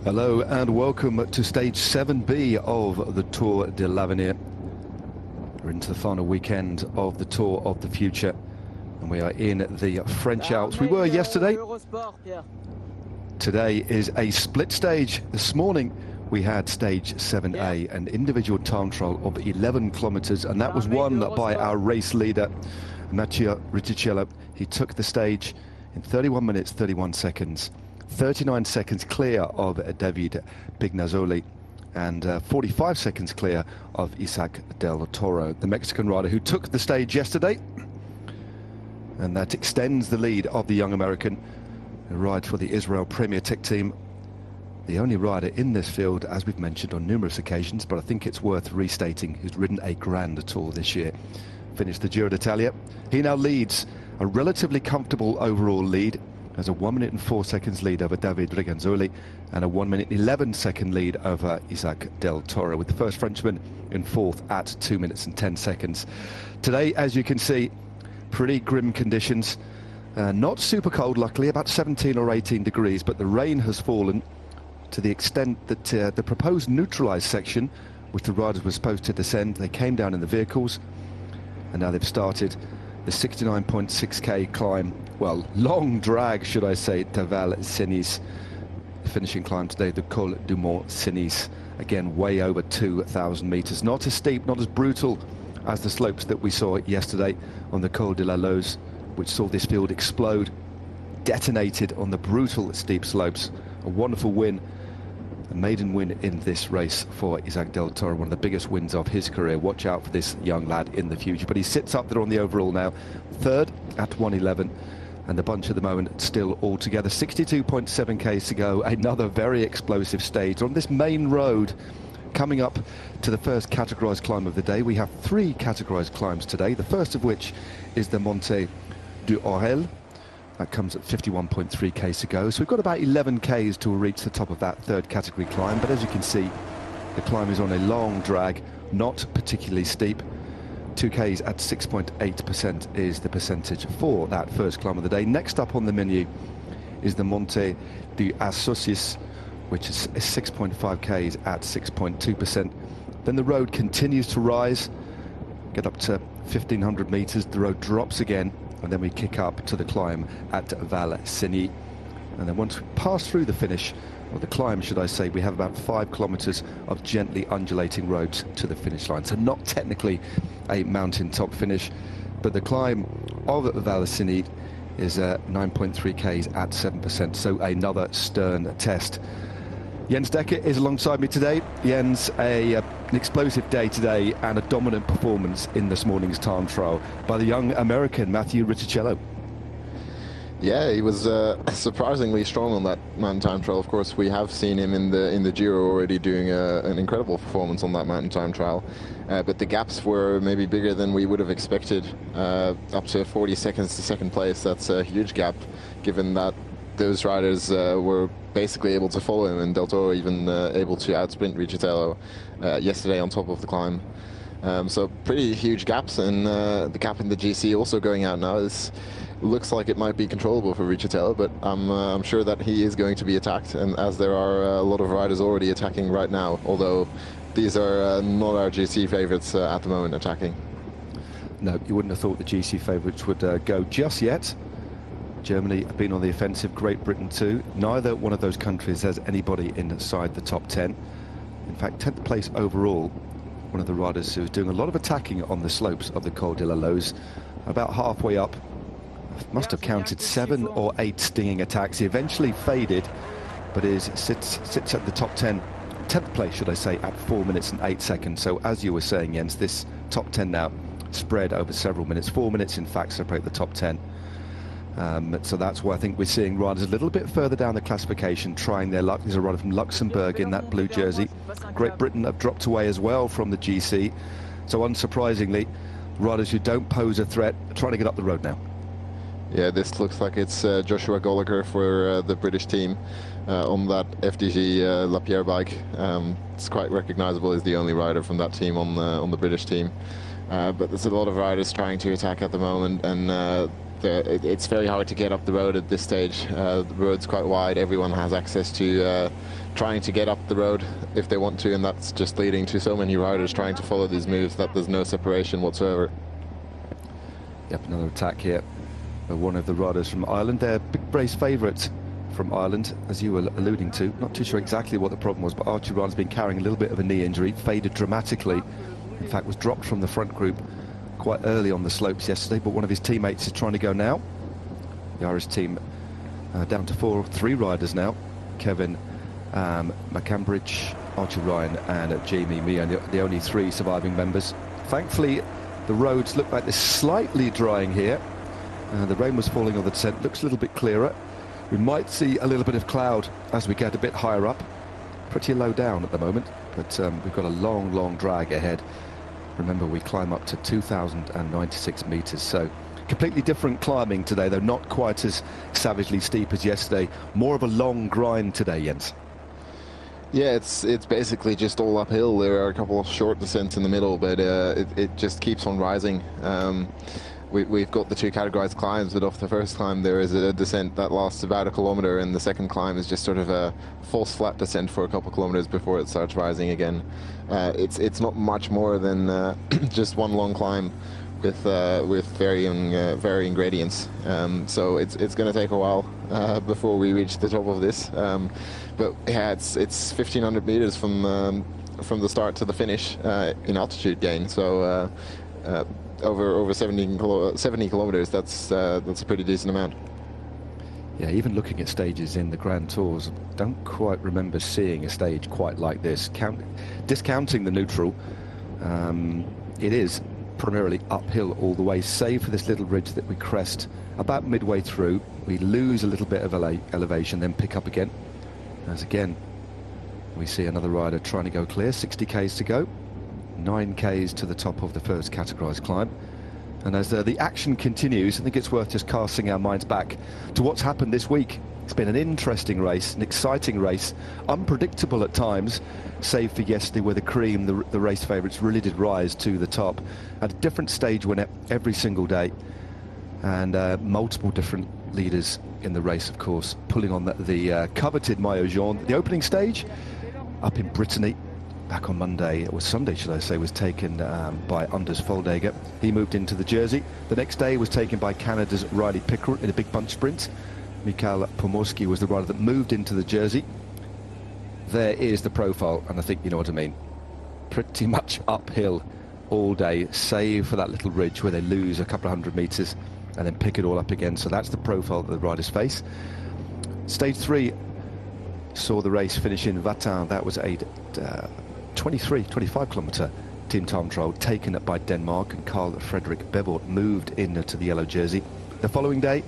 Hello and welcome to stage 7B of the Tour de l'Avenir. We're into the final weekend of the Tour of the Future, and we are in the French Alps. We were yesterday. Today is a split stage. This morning we had stage 7A, an individual time trial of 11 kilometers, and that was won by our race leader, Mathieu Riticello. He took the stage in 31 minutes, 31 seconds. 39 seconds clear of David Pignazzoli and 45 seconds clear of Isaac Del Toro, the Mexican rider who took the stage yesterday. And that extends the lead of the young American who rides for the Israel Premier Tech team. The only rider in this field, as we've mentioned on numerous occasions, but I think it's worth restating, who's ridden a Grand Tour this year. Finished the Giro d'Italia. He now leads a relatively comfortable overall lead. Has a 1 minute and 4 seconds lead over David Pignazzoli and a 1 minute and 11 second lead over Isaac Del Toro, with the first Frenchman in fourth at 2 minutes and 10 seconds. Today, as you can see, pretty grim conditions. Not super cold, luckily, about 17 or 18 degrees, but the rain has fallen to the extent that the proposed neutralised section, which the riders were supposed to descend, they came down in the vehicles, and now they've started the 69.6k climb, well, long drag, should I say, to Val Cenis. The finishing climb today, the Col du Mont Cenis, again way over 2,000 meters. Not as steep, not as brutal as the slopes that we saw yesterday on the Col de la Loze, which saw this field explode, detonated on the brutal steep slopes. A wonderful win, a maiden win in this race for Isaac Del Toro, one of the biggest wins of his career. Watch out for this young lad in the future, but he sits up there on the overall now, third at 1:11, and the bunch at the moment still all together. 62.7 k's to go, another very explosive stage on this main road. Coming up to the first categorized climb of the day. We have three categorized climbs today, the first of which is the Monte du Orel. That comes at 51.3 k's to go, so we've got about 11 k's to reach the top of that third category climb. But as you can see, the climb is on a long drag, not particularly steep. 2 k's at 6.8% is the percentage for that first climb of the day. Next up on the menu is the Monte du Associés, which is 6.5 k's at 6.2%. Then the road continues to rise, get up to 1,500 meters, the road drops again, and then we kick up to the climb at Val Cenis. And then once we pass through the finish, or the climb should I say, we have about 5 kilometers of gently undulating roads to the finish line. So not technically a mountaintop finish, but the climb of Val Cenis is 9.3 k's at 7%, so another stern test. Jens Decker is alongside me today. Jens, an explosive day today and a dominant performance in this morning's time trial by the young American Mathieu Riticello. Yeah, he was surprisingly strong on that mountain time trial. Of course, we have seen him in the Giro already doing an incredible performance on that mountain time trial. But the gaps were maybe bigger than we would have expected. Up to 40 seconds to second place, that's a huge gap, given that those riders were basically able to follow him, and Del Toro even able to outsprint Riticello yesterday on top of the climb. So pretty huge gaps, and the gap in the GC also going out now. This looks like it might be controllable for Riticello, but I'm sure that he is going to be attacked, and as there are a lot of riders already attacking right now, although these are not our GC favourites at the moment attacking. No, you wouldn't have thought the GC favourites would go just yet. Germany have been on the offensive, Great Britain too. Neither one of those countries has anybody inside the top 10. In fact, 10th place overall. One of the riders who's doing a lot of attacking on the slopes of the Col de la Loze. About halfway up, must have counted 7 or 8 stinging attacks. He eventually faded, but sits at the top 10. 10th place, should I say, at 4 minutes and 8 seconds. So as you were saying, Jens, this top 10 now spread over several minutes. 4 minutes, in fact, separate the top 10. So that's why I think we're seeing riders a little bit further down the classification trying their luck. There's a rider from Luxembourg in that blue jersey. Great Britain have dropped away as well from the GC. So unsurprisingly, riders who don't pose a threat are trying to get up the road now. Yeah, this looks like it's Joshua Gallagher for the British team on that FDG Lapierre bike. It's quite recognizable as the only rider from that team on the British team. But there's a lot of riders trying to attack at the moment, and it's very hard to get up the road at this stage. The road's quite wide. Everyone has access to trying to get up the road if they want to, and that's just leading to so many riders trying to follow these moves that there's no separation whatsoever. Yep, another attack here. One of the riders from Ireland. They're big race favourites from Ireland, as you were alluding to. Not too sure exactly what the problem was, but Archie Ryan's been carrying a little bit of a knee injury, faded dramatically. In fact, was dropped from the front group quite early on the slopes yesterday, but one of his teammates is trying to go now. The Irish team down to three riders now. Kevin McCambridge, Archie Ryan and Jamie Meehan, the only three surviving members. Thankfully, the roads look like they're slightly drying here. The rain was falling on the descent, looks a little bit clearer. We might see a little bit of cloud as we get a bit higher up. Pretty low down at the moment, but we've got a long drag ahead. Remember, we climb up to 2,096 meters, so completely different climbing today, though not quite as savagely steep as yesterday. More of a long grind today, Jens. Yeah, it's basically just all uphill. There are a couple of short descents in the middle, but it just keeps on rising. We've got the two categorized climbs, but off the first climb there is a descent that lasts about 1 kilometer, and the second climb is just sort of a false flat descent for a couple of kilometers before it starts rising again. It's not much more than just one long climb with varying gradients. So it's going to take a while before we reach the top of this. But yeah, it's 1,500 meters from the start to the finish in altitude gain. So over 70 kilometers, that's a pretty decent amount. Yeah, even looking at stages in the Grand Tours, don't quite remember seeing a stage quite like this. Discounting the neutral, it is primarily uphill all the way, save for this little ridge that we crest about midway through. We lose a little bit of elevation, then pick up again. As again, we see another rider trying to go clear. 60 k's to go, 9 k's to the top of the first categorized climb. And as the action continues, I think it's worth just casting our minds back to what's happened this week. It's been an interesting race, an exciting race, unpredictable at times, save for yesterday where the cream, the race favourites, really did rise to the top. At a different stage winner every single day, and multiple different leaders in the race, of course, pulling on the coveted Maillot Jaune. The opening stage up in Brittany back on Monday, or Sunday should I say, was taken by Anders Foldager. He moved into the jersey. The next day was taken by Canada's Riley Pickrell in a big bunch sprint. Mikhail Pomorski was the rider that moved into the jersey. There is the profile, and I think you know what I mean. Pretty much uphill all day, save for that little ridge where they lose a couple of 100 meters and then pick it all up again. So that's the profile that the riders face. Stage 3 saw the race finish in Vatin. That was a 25 kilometer Team Time trial taken up by Denmark, and Carl Fredrik Bevort moved into the yellow jersey. The following day,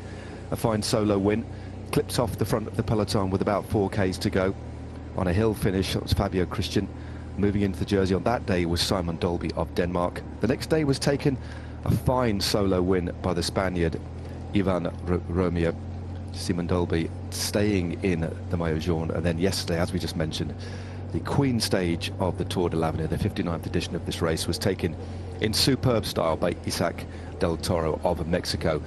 a fine solo win, clips off the front of the peloton with about 4 k's to go. On a hill finish, it was Fabio Christian. Moving into the jersey on that day was Simon Dolby of Denmark. The next day was taken a fine solo win by the Spaniard Ivan Romeo. Simon Dolby staying in the Maillot Jaune. And then yesterday, as we just mentioned, the Queen stage of the Tour de l'Avenir, the 59th edition of this race, was taken in superb style by Isaac Del Toro of Mexico.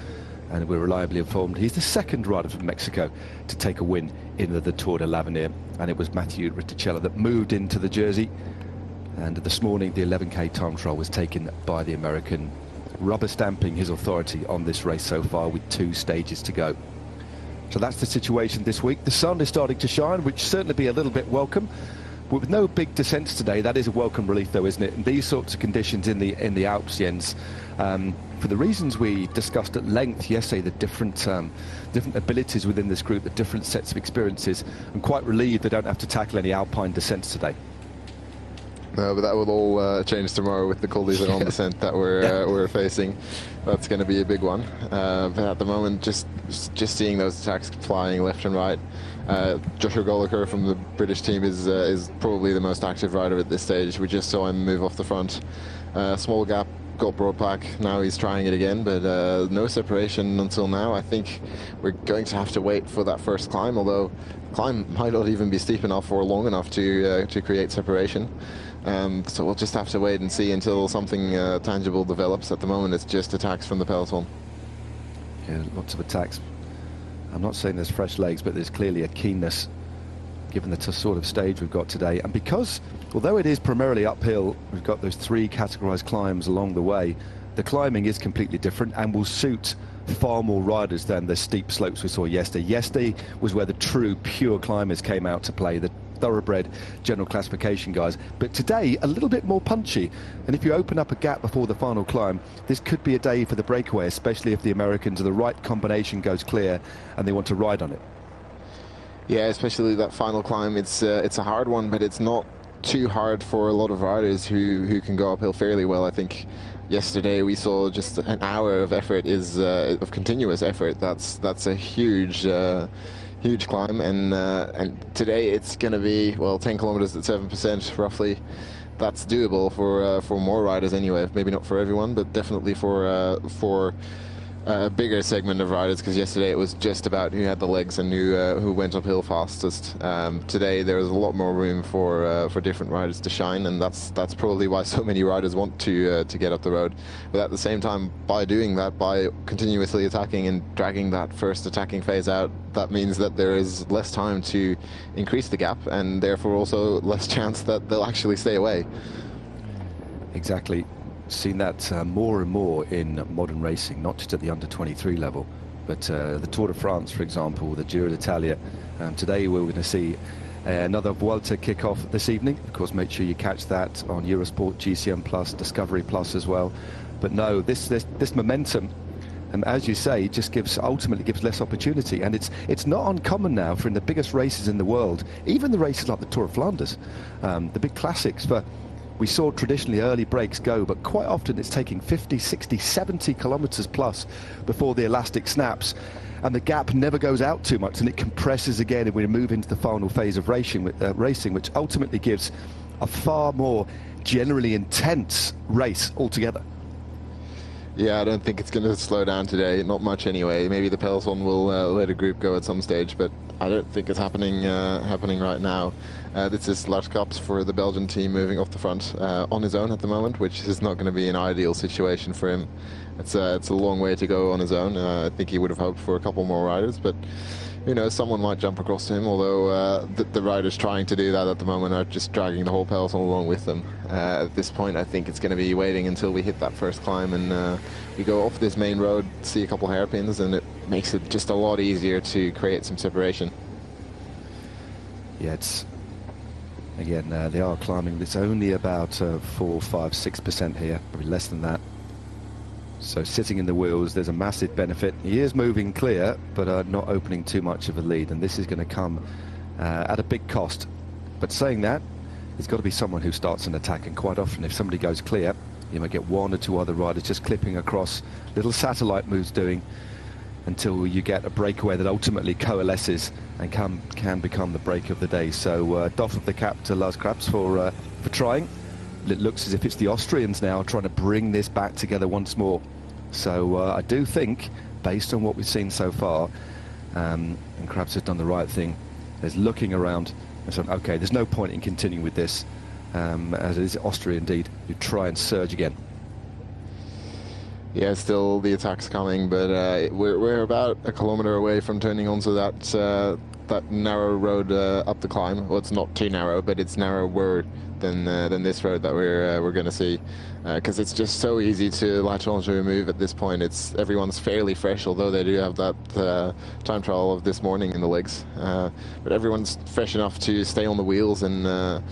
And we're reliably informed he's the second rider from Mexico to take a win in the Tour de l'Avenir. And it was Mathieu Riticella that moved into the jersey. And this morning, the 11k time trial was taken by the American, rubber stamping his authority on this race so far with 2 stages to go. So that's the situation this week. The sun is starting to shine, which certainly be a little bit welcome. With no big descents today, that is a welcome relief, though, isn't it? In these sorts of conditions in the Alps, Jens, for the reasons we discussed at length yesterday, the different abilities within this group, the different sets of experiences, I'm quite relieved they don't have to tackle any alpine descents today. No, but that will all change tomorrow with the Col d'Iseran descent that we're facing. That's going to be a big one. But at the moment, just seeing those attacks flying left and right. Joshua Golaker from the British team is probably the most active rider at this stage. We just saw him move off the front. Small gap, got broad pack. Now he's trying it again, but no separation until now. I think we're going to have to wait for that first climb, although climb might not even be steep enough or long enough to create separation. So we'll just have to wait and see until something tangible develops. At the moment, it's just attacks from the peloton. Yeah, lots of attacks. I'm not saying there's fresh legs, but there's clearly a keenness given the sort of stage we've got today. And because, although it is primarily uphill, we've got those 3 categorized climbs along the way, the climbing is completely different and will suit far more riders than the steep slopes we saw yesterday. Yesterday was where the true pure climbers came out to play, the thoroughbred general classification guys. But today, a little bit more punchy. And if you open up a gap before the final climb, this could be a day for the breakaway, especially if the Americans, the right combination goes clear and they want to ride on it. Yeah, especially that final climb. It's a hard one, but it's not too hard for a lot of riders who can go uphill fairly well. I think yesterday we saw just an hour of effort of continuous effort. That's a huge climb, and today it's going to be, well, 10 kilometers at 7% roughly. That's doable for more riders anyway. Maybe not for everyone, but definitely for a bigger segment of riders, because yesterday it was just about who had the legs and who went uphill fastest. Today there was a lot more room for different riders to shine, and that's probably why so many riders want to get up the road. But at the same time, by doing that, by continuously attacking and dragging that first attacking phase out, that means that there is less time to increase the gap, and therefore also less chance that they'll actually stay away. Exactly. Seen that more and more in modern racing, not just at the under-23 level, but the Tour de France, for example, the Giro d'Italia. Today we're going to see another Vuelta kick-off this evening. Of course, make sure you catch that on Eurosport, GCN Plus, Discovery Plus as well. But no, this momentum, and as you say, just ultimately gives less opportunity. And it's not uncommon now for in the biggest races in the world, even the races like the Tour of Flanders, the big classics, we saw traditionally early breaks go, but quite often it's taking 50, 60, 70 kilometers plus before the elastic snaps, and the gap never goes out too much, and it compresses again and we move into the final phase of racing, which ultimately gives a far more generally intense race altogether. Yeah, I don't think it's going to slow down today, not much anyway. Maybe the peloton will let a group go at some stage, but I don't think it's happening right now. This is Lars Kaps for the Belgian team moving off the front on his own at the moment, which is not going to be an ideal situation for him. It's a long way to go on his own. I think he would have hoped for a couple more riders, but who knows, someone might jump across him, although the riders trying to do that at the moment are just dragging the whole peloton along with them. At this point, I think it's going to be waiting until we hit that first climb and we go off this main road, see a couple hairpins, and it makes it just a lot easier to create some separation. Yeah, it's again, they are climbing. It's only about 4, 5, 6% here, probably less than that. So sitting in the wheels, there's a massive benefit. He is moving clear, but not opening too much of a lead, and this is going to come at a big cost. But saying that, there's got to be someone who starts an attack, and quite often if somebody goes clear, you might get 1 or 2 other riders just clipping across, little satellite moves doing, until you get a breakaway that ultimately coalesces and can become the break of the day. So doff of the cap to Lars Kaps for trying. It looks as if it's the Austrians now trying to bring this back together once more. So I do think, based on what we've seen so far, and Kaps has done the right thing, is looking around and saying, okay, there's no point in continuing with this, as it is Austria indeed, who try and surge again. Yeah, still the attack's coming, but we're about a kilometer away from turning onto that narrow road up the climb. Well, it's not too narrow, but it's narrower than this road that we're going to see, because it's just so easy to latch onto a move at this point. Everyone's fairly fresh, although they do have that time trial of this morning in the legs, but everyone's fresh enough to stay on the wheels, and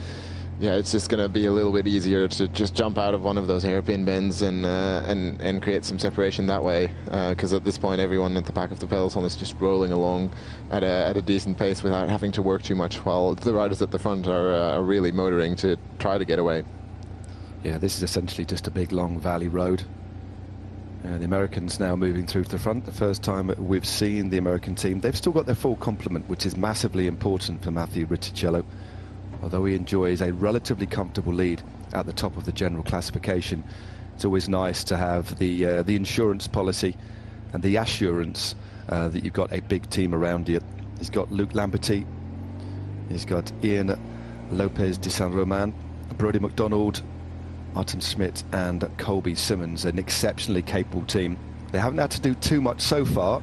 yeah, it's just going to be a little bit easier to just jump out of one of those hairpin bends and create some separation that way, because at this point everyone at the back of the peloton is just rolling along at a decent pace without having to work too much, while the riders at the front are really motoring to try to get away. Yeah, this is essentially just a big long valley road. The Americans now moving through to the front. The first time we've seen the American team. They've still got their full complement, which is massively important for Matthew Riccicello. Although he enjoys a relatively comfortable lead at the top of the general classification, it's always nice to have the insurance policy and the assurance that you've got a big team around you. He's got Luke Lamberty, he's got Ian Lopez de Saint Romain, Brodie McDonald, Artem Schmidt and Colby Simmons, an exceptionally capable team They haven't had to do too much so far.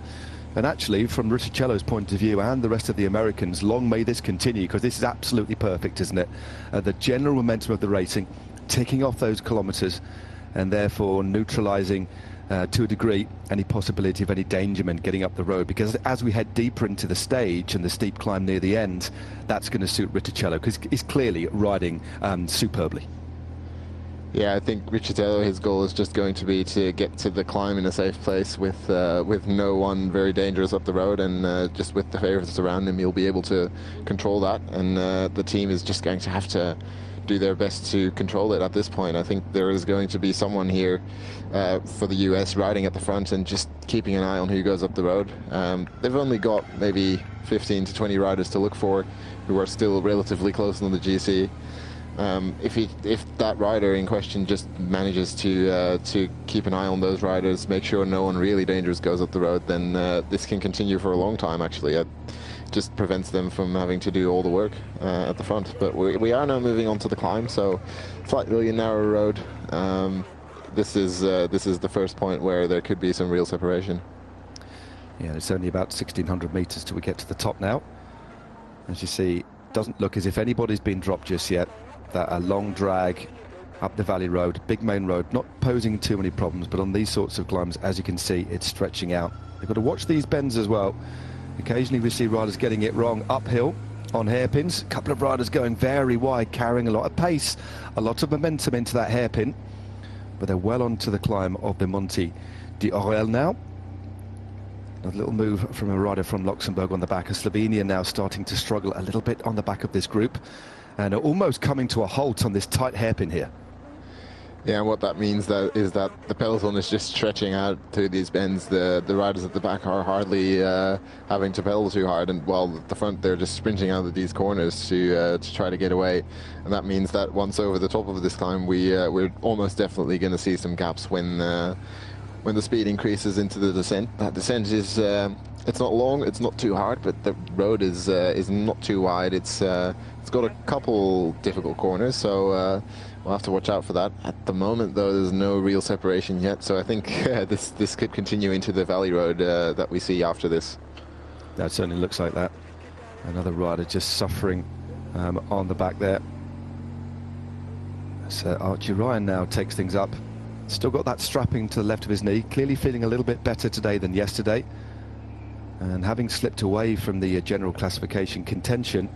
And actually, from Riccicello's point of view and the rest of the Americans, long may this continue, because this is absolutely perfect, isn't it? The general momentum of the racing, ticking off those kilometres and therefore neutralising to a degree any possibility of any endangerment getting up the road, because as we head deeper into the stage and the steep climb near the end, that's going to suit Riccicello, because he's clearly riding superbly. Yeah, I think Riccicello, his goal is just going to be to get to the climb in a safe place with no one very dangerous up the road, and just with the favourites around him, he'll be able to control that, and the team is just going to have to do their best to control it at this point. I think there is going to be someone here for the US riding at the front and just keeping an eye on who goes up the road. They've only got maybe 15 to 20 riders to look for who are still relatively close on the GC. If that rider in question just manages to keep an eye on those riders, make sure no one really dangerous goes up the road, then this can continue for a long time, actually. It just prevents them from having to do all the work at the front. But we are now moving on to the climb, so slightly narrow road. This is the first point where there could be some real separation. Yeah, it's only about 1,600 metres till we get to the top now. As you see, doesn't look as if anybody's been dropped just yet. That a long drag up the valley road, big main road, not posing too many problems, but on these sorts of climbs, as you can see, it's stretching out. You've got to watch these bends as well. Occasionally we see riders getting it wrong uphill on hairpins. A couple of riders going very wide, carrying a lot of pace, a lot of momentum into that hairpin, but they're well onto the climb of the Monte d'Orelle now. A little move from a rider from Luxembourg on the back of Slovenia, now starting to struggle a little bit on the back of this group, and are almost coming to a halt on this tight hairpin here. Yeah, and what that means is that the peloton is just stretching out through these bends. The riders at the back are hardly having to pedal too hard, and while at the front they're just sprinting out of these corners to try to get away. And that means that once over the top of this climb, we're almost definitely going to see some gaps when the speed increases into the descent. That descent is it's not long, it's not too hard, but the road is not too wide. It's got a couple difficult corners, so we'll have to watch out for that. At the moment, though, there's no real separation yet, so I think this could continue into the valley road that we see after this. That certainly looks like that. Another rider just suffering on the back there. So Archie Ryan now takes things up. Still got that strapping to the left of his knee, clearly feeling a little bit better today than yesterday, and having slipped away from the general classification contention,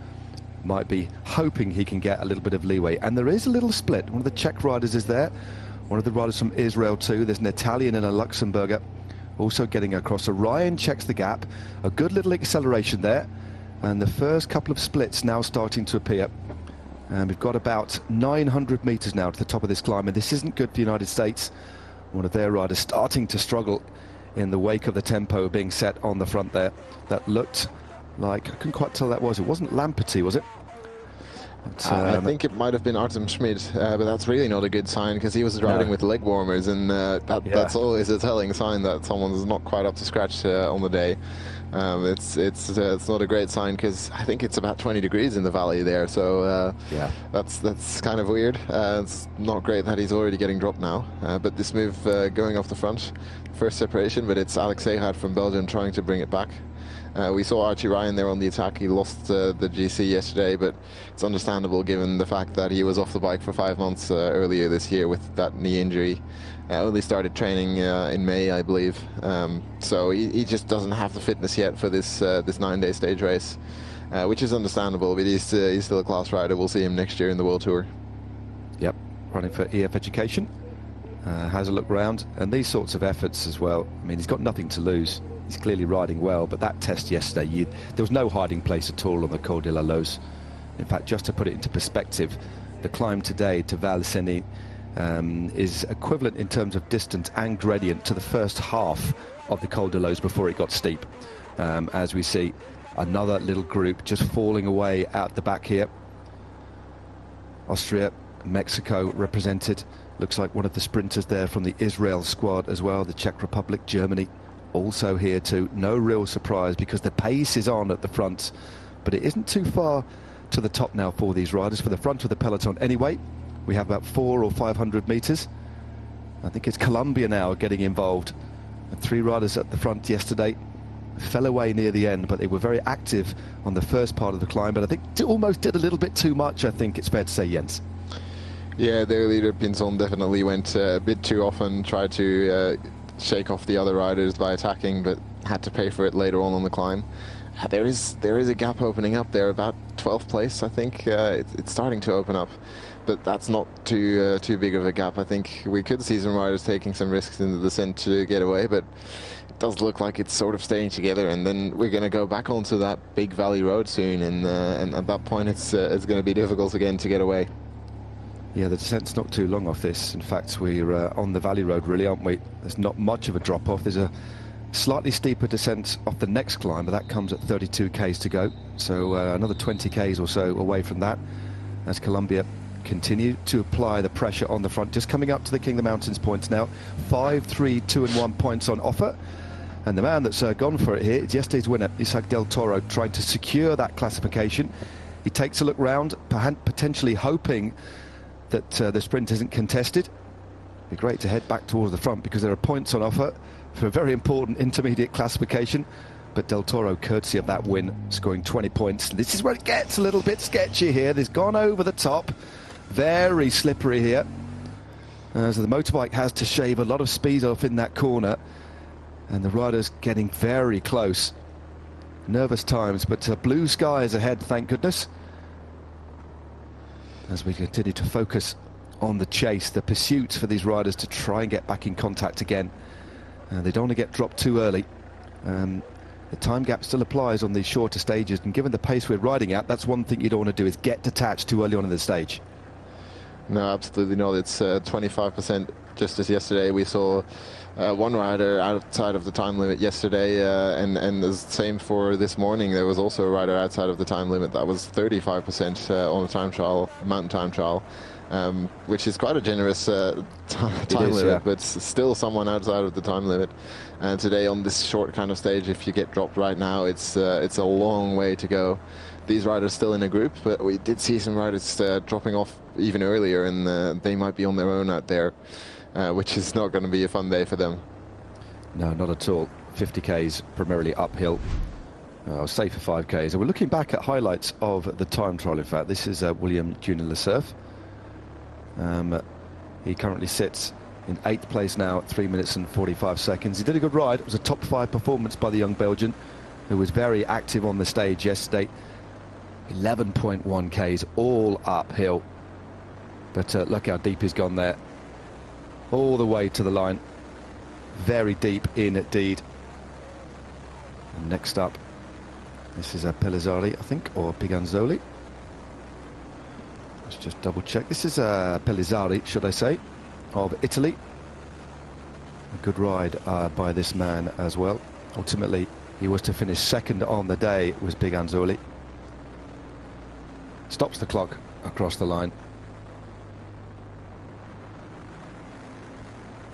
might be hoping he can get a little bit of leeway. And there is a little split. One of the Czech riders is there, one of the riders from Israel too. There's an Italian and a Luxembourger also getting across. So Ryan checks the gap, a good little acceleration there, and the first couple of splits now starting to appear. And we've got about 900 metres now to the top of this climb, and this isn't good for the United States. One of their riders starting to struggle in the wake of the tempo being set on the front there. That looked like, I couldn't quite tell that was. It wasn't Lamperty, was it? But, I think it might have been Artem Schmid, but that's really not a good sign, because he was riding with leg warmers, and that's always a telling sign that someone's not quite up to scratch on the day. It's not a great sign, because I think it's about 20 degrees in the valley there, so that's kind of weird. It's not great that he's already getting dropped now, but this move going off the front, first separation, but it's Alex Seyhat from Belgium trying to bring it back. We saw Archie Ryan there on the attack. He lost the GC yesterday, but it's understandable given the fact that he was off the bike for 5 months earlier this year with that knee injury. Only started training in May, I believe. So he just doesn't have the fitness yet for this 9-day stage race, which is understandable, but he's still a class rider. We'll see him next year in the World Tour. Yep, running for EF Education. Has a look round, and these sorts of efforts as well. I mean, he's got nothing to lose. He's clearly riding well, but that test yesterday, there was no hiding place at all on the Col de la Loze. In fact, just to put it into perspective, the climb today to Val Cenis is equivalent in terms of distance and gradient to the first half of the Col de Loze before it got steep. As we see another little group just falling away out the back here. Austria, Mexico represented. Looks like one of the sprinters there from the Israel squad as well, the Czech Republic, Germany. Also here too. No real surprise, because the pace is on at the front, but it isn't too far to the top now for these riders, for the front of the peloton anyway. We have about 400 or 500 metres. I think it's Colombia now getting involved 3 riders at the front yesterday fell away near the end, but they were very active on the first part of the climb, but I think almost did a little bit too much, I think it's fair to say, Jens. Yeah, their leader Pinzon definitely went a bit too often, tried to shake off the other riders by attacking, but had to pay for it later on the climb. There is a gap opening up there, about 12th place, I think. It's starting to open up, but that's not too big of a gap. I think we could see some riders taking some risks in the descent to get away, but it does look like it's sort of staying together, and then we're going to go back onto that big valley road soon, and at that point it's going to be difficult again to get away. Yeah, the descent's not too long off this. In fact, we're on the valley road, really, aren't we? There's not much of a drop-off. There's a slightly steeper descent off the next climb, but that comes at 32 k's to go. So another 20 k's or so away from that, as Colombia continue to apply the pressure on the front. Just coming up to the King of the Mountains points now. 5, 3, 2 and 1 points on offer. And the man that's gone for it here is yesterday's winner, Isaac Del Toro, trying to secure that classification. He takes a look round, potentially hoping that the sprint isn't contested. It'd be great to head back towards the front because there are points on offer for a very important intermediate classification. But Del Toro, courtesy of that win, scoring 20 points. This is where it gets a little bit sketchy here. There's gone over the top. Very slippery here. So the motorbike has to shave a lot of speed off in that corner. And the rider's getting very close. Nervous times, but blue skies ahead, thank goodness. As we continue to focus on the chase, the pursuit for these riders to try and get back in contact again. They don't want to get dropped too early. The time gap still applies on these shorter stages, and given the pace we're riding at, that's one thing you don't want to do, is get detached too early on in the stage. No, absolutely not. It's 25%. Just as yesterday we saw one rider outside of the time limit yesterday, and the same for this morning. There was also a rider outside of the time limit. That was 35% on a time trial, mountain time trial, which is quite a generous time limit, yeah. But still someone outside of the time limit. And today on this short kind of stage, if you get dropped right now, it's a long way to go. These riders still in a group, but we did see some riders dropping off even earlier, and they might be on their own out there. Which is not going to be a fun day for them. No, not at all. 50 k's primarily uphill. Safe for 5 k's. And we're looking back at highlights of the time trial. In fact, this is William Junior Lecerf. He currently sits in 8th place now at 3 minutes and 45 seconds. He did a good ride. It was a top 5 performance by the young Belgian, who was very active on the stage yesterday. 11.1 k's all uphill. But look how deep he's gone there. All the way to the line. Very deep indeed. And next up, this is Pellizzari, I think, or Piganzoli. Let's just double check. This is Pellizzari, should I say, of Italy. A good ride by this man as well. Ultimately, he was to finish second on the day, was Piganzoli. Stops the clock across the line.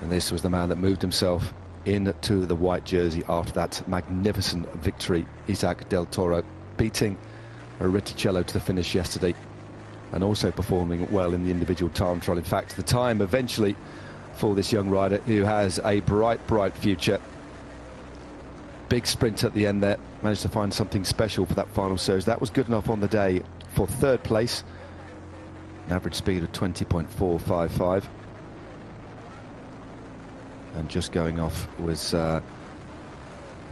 And this was the man that moved himself into the white jersey after that magnificent victory. Isaac Del Toro beating Riticello to the finish yesterday, and also performing well in the individual time trial. In fact, the time eventually for this young rider, who has a bright future. Big sprint at the end there, managed to find something special for that final surge. That was good enough on the day for 3rd place, an average speed of 20.455. And just going off was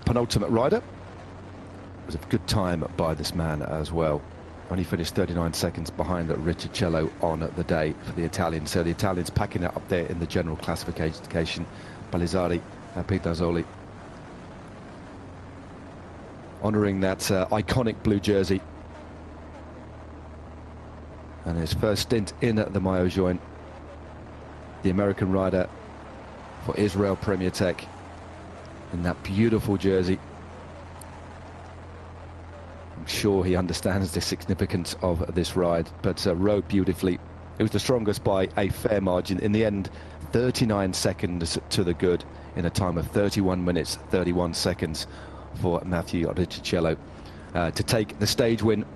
penultimate rider. It was a good time by this man as well. Only finished 39 seconds behind Riticello on the day for the Italians. So the Italians packing it up there in the general classification. Pellizzari, Piganzoli, honouring that iconic blue jersey. And his first stint in the Maillot Jaune. The American rider for Israel Premier Tech in that beautiful jersey. I'm sure he understands the significance of this ride, but rode beautifully. It was the strongest by a fair margin. In the end, 39 seconds to the good in a time of 31 minutes, 31 seconds for Matthew Riticello to take the stage win.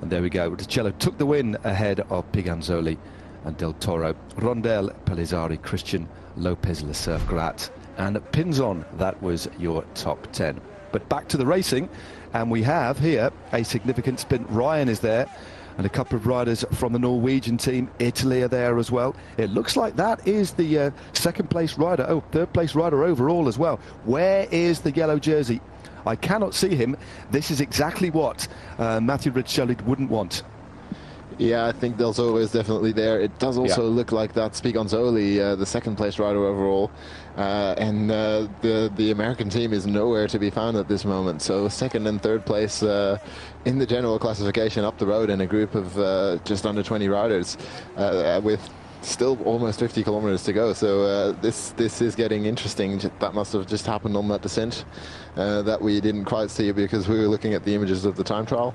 And there we go. Riticello took the win ahead of Piganzoli and Del Toro. Rondel, Pellizzari, Christian, Lopez, Lecerf, Grat And pins on, that was your top 10. But back to the racing, and we have here a significant sprint. Ryan is there, and a couple of riders from the Norwegian team. Italy are there as well. It looks like that is the second place rider, third place rider overall as well. Where is the yellow jersey? I cannot see him. This is exactly what Mathieu Ricciardo wouldn't want. Yeah, I think Del Toro is definitely there. It does also look like that Spigonzoli, the second place rider overall, and the American team is nowhere to be found at this moment. So second and third place in the general classification up the road in a group of just under 20 riders with still almost 50 kilometers to go. So this is getting interesting. That must have just happened on that descent that we didn't quite see because we were looking at the images of the time trial.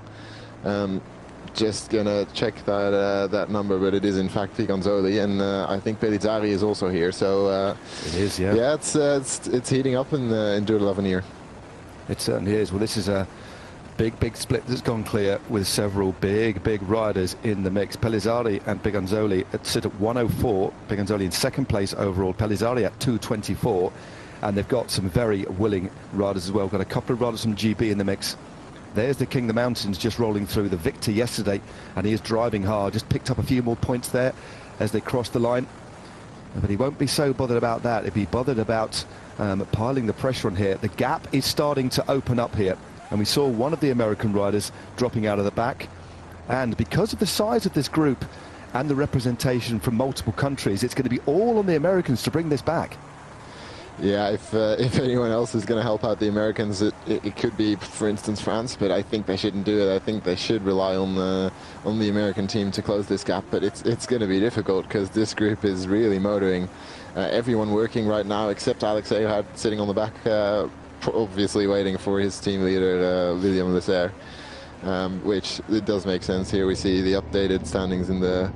Just gonna check that number, but it is in fact Spigonzoli, and I think Pellizzari is also here. So it is, yeah. Yeah, it's heating up in Tour de l'Avenir. It certainly is. Well, this is a big split that's gone clear with several big riders in the mix. Pellizzari and Spigonzoli sit at 104. Spigonzoli in second place overall. Pellizzari at 224, and they've got some very willing riders as well. Got a couple of riders from GB in the mix. There's the King of the Mountains just rolling through, the victor yesterday, and he is driving hard. Just picked up a few more points there as they cross the line. But he won't be so bothered about that. He'll be bothered about piling the pressure on here. The gap is starting to open up here. And we saw one of the American riders dropping out of the back. And because of the size of this group and the representation from multiple countries, it's going to be all on the Americans to bring this back. Yeah, if anyone else is going to help out the Americans, it could be, for instance, France, but I think they shouldn't do it. I think they should rely on the American team to close this gap, but it's going to be difficult because this group is really motoring. Everyone working right now except Alex Eilhard sitting on the back, obviously waiting for his team leader, William Lesser, which it does make sense. Here we see the updated standings in the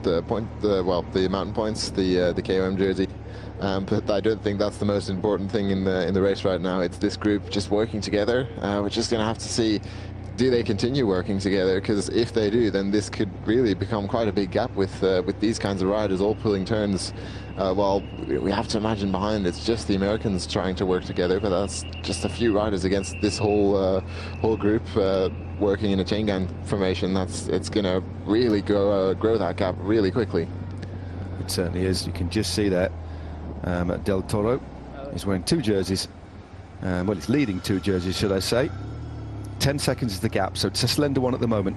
mountain points, the KOM jersey. But I don't think that's the most important thing in the race right now. It's this group just working together. We're just going to have to see, do they continue working together? Because if they do, then this could really become quite a big gap with these kinds of riders all pulling turns. Well, we have to imagine behind it's just the Americans trying to work together, but that's just a few riders against this whole group working in a chain gang formation. It's going to really grow that gap really quickly. It certainly is. You can just see that. Del Toro is wearing two jerseys. Well, he's leading two jerseys, should I say. 10 seconds is the gap, so it's a slender one at the moment.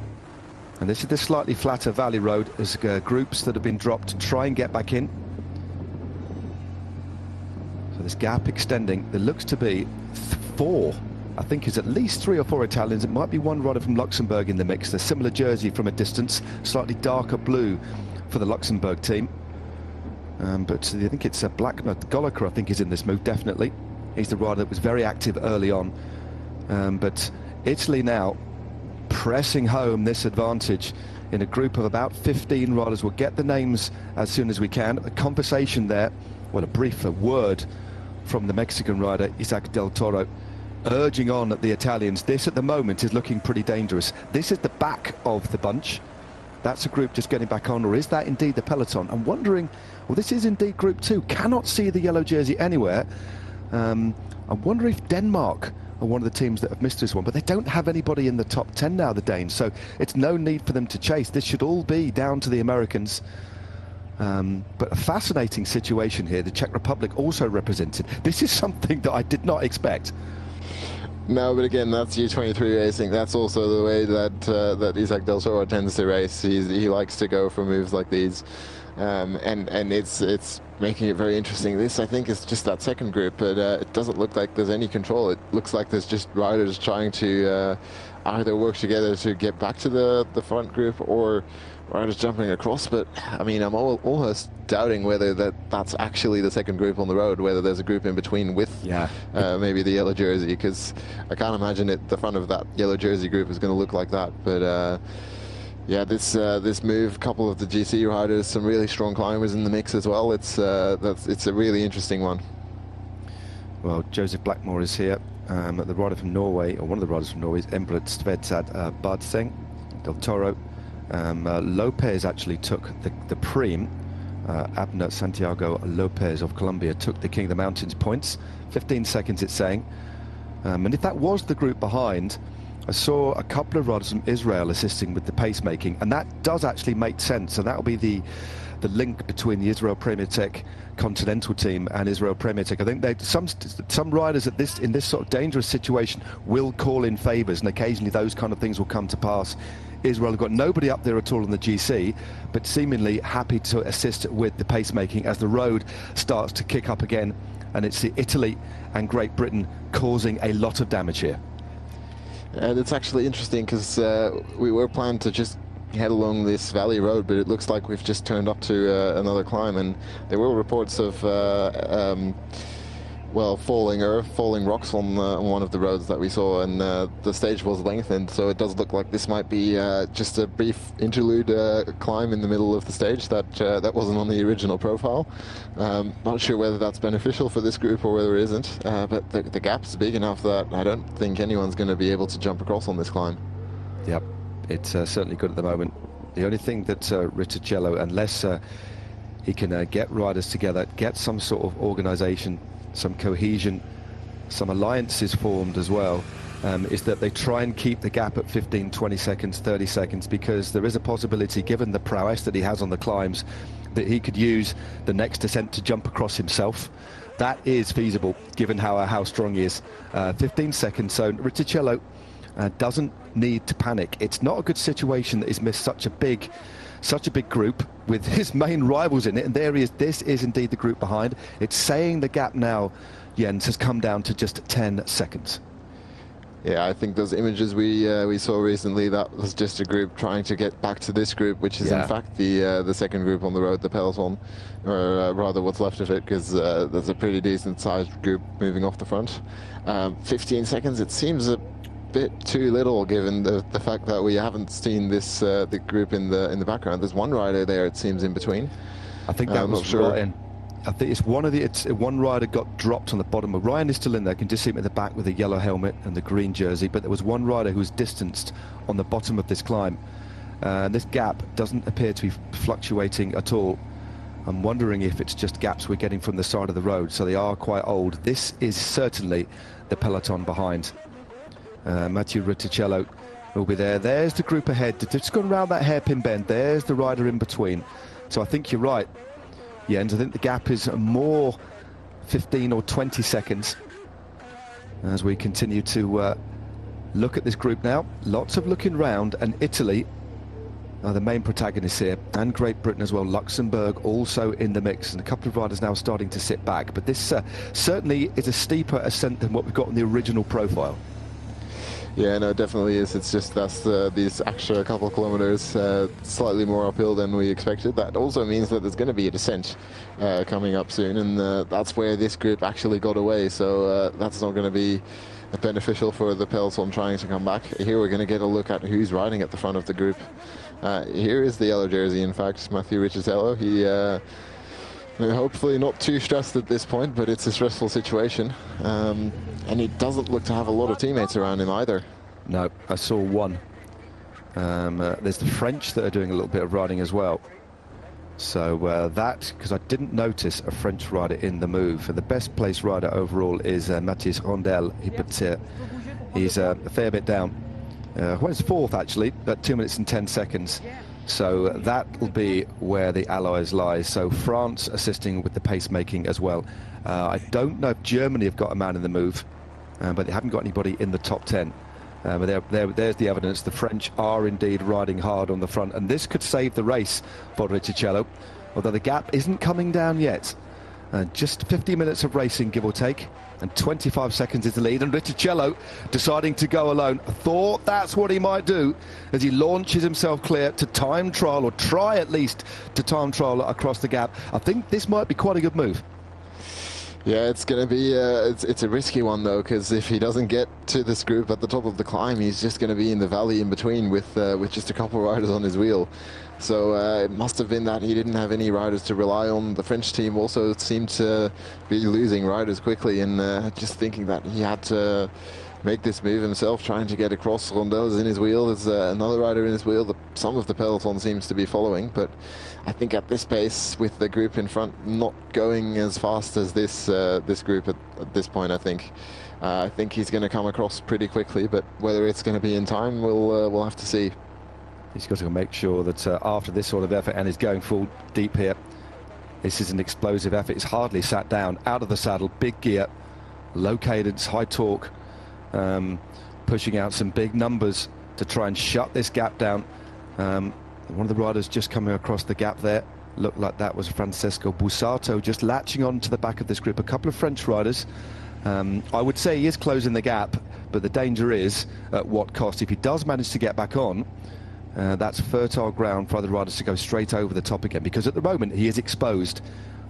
And this is the slightly flatter valley road as groups that have been dropped try and get back in. So this gap extending. There looks to be four, I think is at least 3 or 4 Italians. It might be one rider from Luxembourg in the mix. A similar jersey from a distance, slightly darker blue for the Luxembourg team. But I think it's Goliker, I think, is in this move, definitely. He's the rider that was very active early on. But Italy now pressing home this advantage in a group of about 15 riders. We'll get the names as soon as we can. A conversation there, well, a brief word from the Mexican rider, Isaac Del Toro, urging on at the Italians. This at the moment is looking pretty dangerous. This is the back of the bunch. That's a group just getting back on, or is that indeed the peloton? I'm wondering, well, this is indeed Group 2. Cannot see the yellow jersey anywhere. I'm wondering if Denmark are one of the teams that have missed this one, but they don't have anybody in the top 10 now, the Danes, so it's no need for them to chase. This should all be down to the Americans. But a fascinating situation here. The Czech Republic also represented. This is something that I did not expect. No, but again, that's U23 racing. That's also the way that Isaac Del Toro tends to race. He likes to go for moves like these, and it's making it very interesting. This, I think, is just that second group, but it doesn't look like there's any control. It looks like there's just riders trying to either work together to get back to the front group, or riders jumping across. But I mean, I'm almost doubting whether that's actually the second group on the road, whether there's a group in between with maybe the yellow jersey, because I can't imagine the front of that yellow jersey group is going to look like that. But yeah, this move, couple of the GC riders, some really strong climbers in the mix as well. It's a really interesting one. Well, Joseph Blackmore is here. The rider from Norway, or one of the riders from Norway, is Embret Stvedsad Badseng. Del Toro. Lopez actually took the Prem, Abner Santiago Lopez of Colombia took the King of the Mountains points. 15 seconds it's saying. And if that was the group behind, I saw a couple of riders from Israel assisting with the pacemaking, and that does actually make sense. And that will be the link between the Israel Premier Tech Continental team and Israel Premier Tech. I think some riders in this sort of dangerous situation will call in favours, and occasionally those kind of things will come to pass. Israel have got nobody up there at all in the GC, but seemingly happy to assist with the pacemaking as the road starts to kick up again, and it's Italy and Great Britain causing a lot of damage here. And it's actually interesting because we were planning to just head along this valley road, but it looks like we've just turned up to another climb, and there were reports of well, falling rocks on one of the roads that we saw, and the stage was lengthened, so it does look like this might be just a brief interlude climb in the middle of the stage that wasn't on the original profile. Not sure whether that's beneficial for this group or whether it isn't, but the gap's big enough that I don't think anyone's going to be able to jump across on this climb. Yep, it's certainly good at the moment. The only thing that Riccicello, unless he can get riders together, get some sort of organisation, some cohesion, some alliances formed as well, is that they try and keep the gap at 15, 20 seconds, 30 seconds, because there is a possibility, given the prowess that he has on the climbs, that he could use the next descent to jump across himself. That is feasible, given how strong he is. 15 seconds, so Riccicello doesn't need to panic. It's not a good situation that he's missed such a big group with his main rivals in it, and there he is. This is indeed the group behind. It's saying the gap now, Jens, has come down to just 10 seconds. Yeah, I think those images we saw recently, that was just a group trying to get back to this group, which is in fact the second group on the road, the peloton, or rather what's left of it, because there's a pretty decent sized group moving off the front. 15 seconds, it seems a bit too little, given the fact that we haven't seen this the group in the background. There's one rider there, it seems, in between. I think that was Ryan. I think it's one rider got dropped on the bottom. Ryan is still in there. You can just see him at the back with the yellow helmet and the green jersey, but there was one rider who was distanced on the bottom of this climb. This gap doesn't appear to be fluctuating at all. I'm wondering if it's just gaps we're getting from the side of the road, so they are quite old. This is certainly the peloton behind. Mathieu Riccicello will be there. There's the group ahead. Just gone around that hairpin bend. There's the rider in between. So I think you're right, Jens. I think the gap is more 15 or 20 seconds as we continue to look at this group now. Lots of looking round, and Italy are the main protagonists here, and Great Britain as well. Luxembourg also in the mix, and a couple of riders now starting to sit back. But this certainly is a steeper ascent than what we've got in the original profile. Yeah, no, it definitely is. It's just these extra couple of kilometers slightly more uphill than we expected. That also means that there's going to be a descent coming up soon, and that's where this group actually got away. So that's not going to be beneficial for the peloton trying to come back. Here we're going to get a look at who's riding at the front of the group. Here is the yellow jersey, in fact, Mathieu Riccicello. He hopefully not too stressed at this point, but it's a stressful situation. And he doesn't look to have a lot of teammates around him either. No, I saw one. There's the French that are doing a little bit of riding as well. So because I didn't notice a French rider in the move. The best placed rider overall is Mathis Rondel. He's a fair bit down. Well, it's fourth actually, at 2 minutes and 10 seconds. So that will be where the allies lie. So France assisting with the pacemaking as well. I don't know if Germany have got a man in the move, but they haven't got anybody in the top 10. But there's the evidence. The French are indeed riding hard on the front, and this could save the race for Riccicello, although the gap isn't coming down yet. Just 50 minutes of racing, give or take, and 25 seconds is the lead, and Riccicello deciding to go alone. I thought that's what he might do as he launches himself clear to time trial, or try at least to time trial across the gap. I think this might be quite a good move. Yeah, it's going to be it's a risky one though, because if he doesn't get to this group at the top of the climb, he's just going to be in the valley in between with just a couple of riders on his wheel. So it must have been that he didn't have any riders to rely on. The French team also seemed to be losing riders quickly, and just thinking that he had to make this move himself, trying to get across. Rondel is in his wheel. There's another rider in his wheel. Some of the peloton seems to be following, but I think at this pace, with the group in front not going as fast as this group at this point, I think he's going to come across pretty quickly. But whether it's going to be in time, we'll have to see. He's got to make sure that after this sort of effort, and is going full deep here, this is an explosive effort. He's hardly sat down, out of the saddle, big gear, low cadence, high torque, pushing out some big numbers to try and shut this gap down. One of the riders just coming across the gap there, looked like that was Francesco Bussato, just latching on to the back of this group. A couple of French riders. I would say he is closing the gap, but the danger is at what cost. If he does manage to get back on, that's fertile ground for other riders to go straight over the top again, because at the moment he is exposed.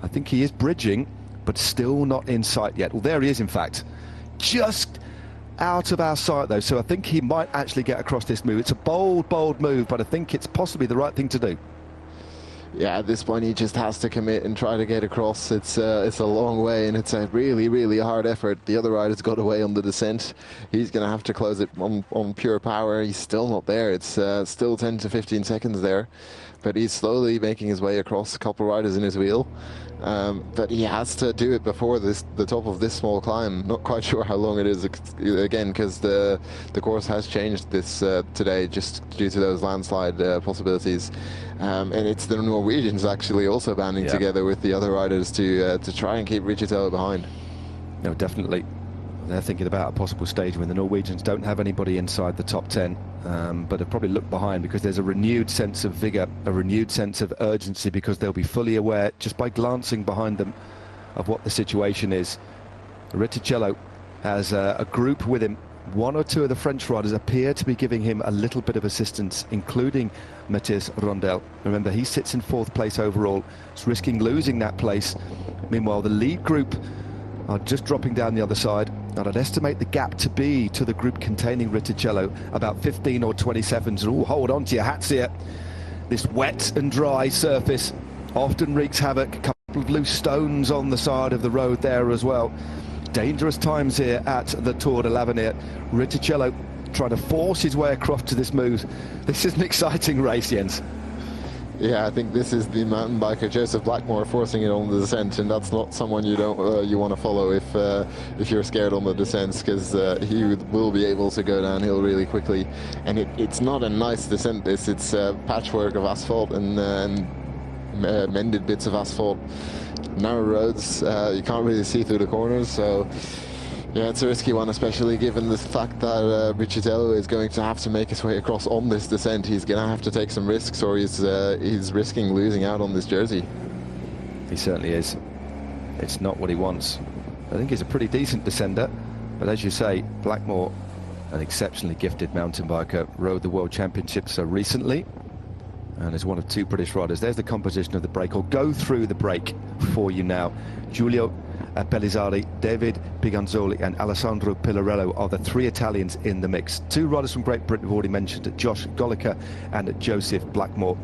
I think he is bridging, but still not in sight yet. Well, there he is, in fact, just out of our sight though, so I think he might actually get across this move. It's a bold move, but I think it's possibly the right thing to do. Yeah, at this point he just has to commit and try to get across. It's a long way, and it's a really hard effort. The other rider's got away on the descent. He's going to have to close it on pure power. He's still not there. It's still 10 to 15 seconds there, but he's slowly making his way across. A couple riders in his wheel, but he has to do it before the top of this small climb. Not quite sure how long it is again, because the course has changed this today, just due to those landslide possibilities. And it's the Norwegians actually also banding together with the other riders to try and keep Riccitello behind. No, definitely. They're thinking about a possible stage when the Norwegians don't have anybody inside the top 10, but have probably looked behind, because there's a renewed sense of vigour, a renewed sense of urgency, because they'll be fully aware just by glancing behind them of what the situation is. Riccitello has a group with him. One or two of the French riders appear to be giving him a little bit of assistance, including Matthias Rondel. Remember, he sits in 4th place overall. It's risking losing that place. Meanwhile, the lead group are just dropping down the other side, and I'd estimate the gap to be to the group containing Riccitello about 15 or 20 seconds. Oh, hold on to your hats here. This wet and dry surface often wreaks havoc. A couple of loose stones on the side of the road there as well. Dangerous times here at the Tour de l'Avenir. Riccitello trying to force his way across to this move. This is an exciting race, Jens. Yeah, I think this is the mountain biker Joseph Blackmore forcing it on the descent, and that's not someone you want to follow if you're scared on the descents, because he will be able to go downhill really quickly. And it's not a nice descent. It's patchwork of asphalt and mended bits of asphalt. Narrow roads, you can't really see through the corners, so yeah, it's a risky one, especially given the fact that Riccitello is going to have to make his way across on this descent. He's going to have to take some risks, or he's risking losing out on this jersey. He certainly is. It's not what he wants. I think he's a pretty decent descender, but as you say, Blackmore, an exceptionally gifted mountain biker, rode the World Championships so recently, and is one of 2 British riders. There's the composition of the break. I'll go through the break for you now. Giulio Pellizzari, David Piganzoli and Alessandro Pillarello are the 3 Italians in the mix. 2 riders from Great Britain, we've already mentioned, Josh Golica and Joseph Blackmore.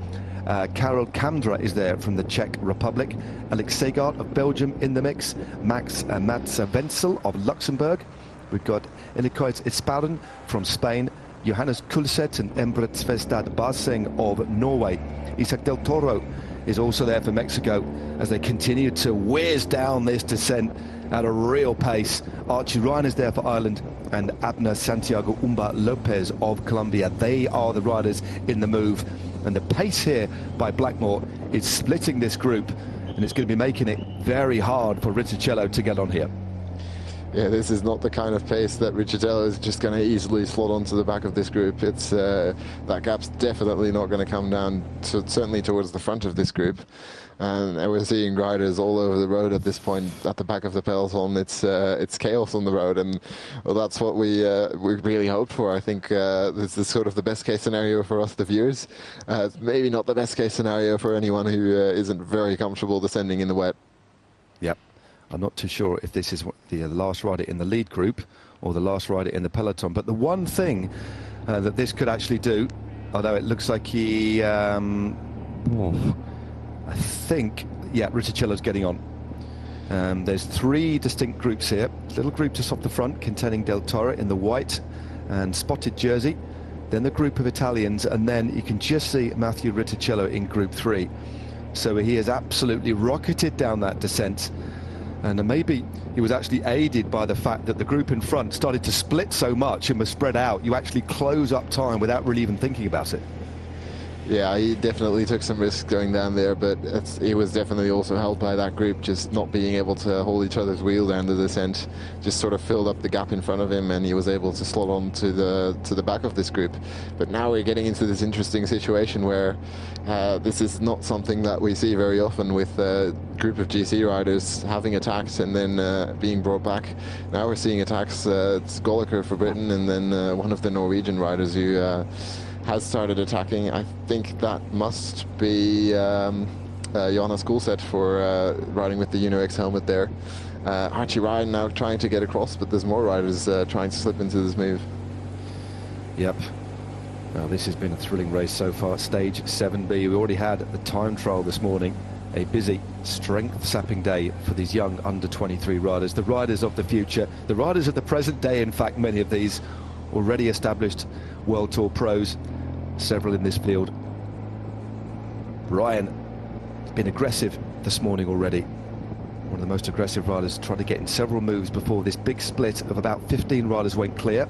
Karel Kamdra is there from the Czech Republic. Alex Segard of Belgium in the mix. Mats Wenzel of Luxembourg. We've got Elikoit Isparen from Spain. Johannes Kulset and Emre Tvestad Barseng of Norway. Isaac Del Toro is also there for Mexico as they continue to whiz down this descent at a real pace. Archie Ryan is there for Ireland, and Abner Santiago Umba Lopez of Colombia. They are the riders in the move, and the pace here by Blackmore is splitting this group, and it's going to be making it very hard for Riccitello to get on here. Yeah, this is not the kind of pace that Riccitello is just going to easily slot onto the back of this group. It's that gap's definitely not going to come down, certainly towards the front of this group. And we're seeing riders all over the road at this point at the back of the peloton. It's chaos on the road, and well, that's what we really hoped for. I think this is sort of the best case scenario for us, the viewers. Maybe not the best case scenario for anyone who isn't very comfortable descending in the wet. Yep. I'm not too sure if this is the last rider in the lead group or the last rider in the peloton. But the one thing that this could actually do, although it looks like he, I think, yeah, Riccitello's getting on. There's 3 distinct groups here. Little group just off the front containing Del Toro in the white and spotted jersey. Then the group of Italians, and then you can just see Matthew Riticello in group 3. So he has absolutely rocketed down that descent. And maybe he was actually aided by the fact that the group in front started to split so much and was spread out. You actually close up time without really even thinking about it. Yeah, he definitely took some risks going down there, but he was definitely also helped by that group just not being able to hold each other's wheel down the descent. Just sort of filled up the gap in front of him, and he was able to slot on to the back of this group. But now we're getting into this interesting situation where this is not something that we see very often, with a group of GC riders having attacks and then being brought back. Now we're seeing attacks. It's Goliker for Britain, and then one of the Norwegian riders who has started attacking. I think that must be Jonas Gulset for riding with the UnoX helmet there. Archie Ryan now trying to get across, but there's more riders trying to slip into this move. Yep. Now this has been a thrilling race so far. Stage 7B. We already had the time trial this morning. A busy, strength-sapping day for these young under-23 riders. The riders of the future. The riders of the present day, in fact, many of these already established World Tour pros, several in this field. Ryan has been aggressive this morning already. One of the most aggressive riders, trying to get in several moves before this big split of about 15 riders went clear.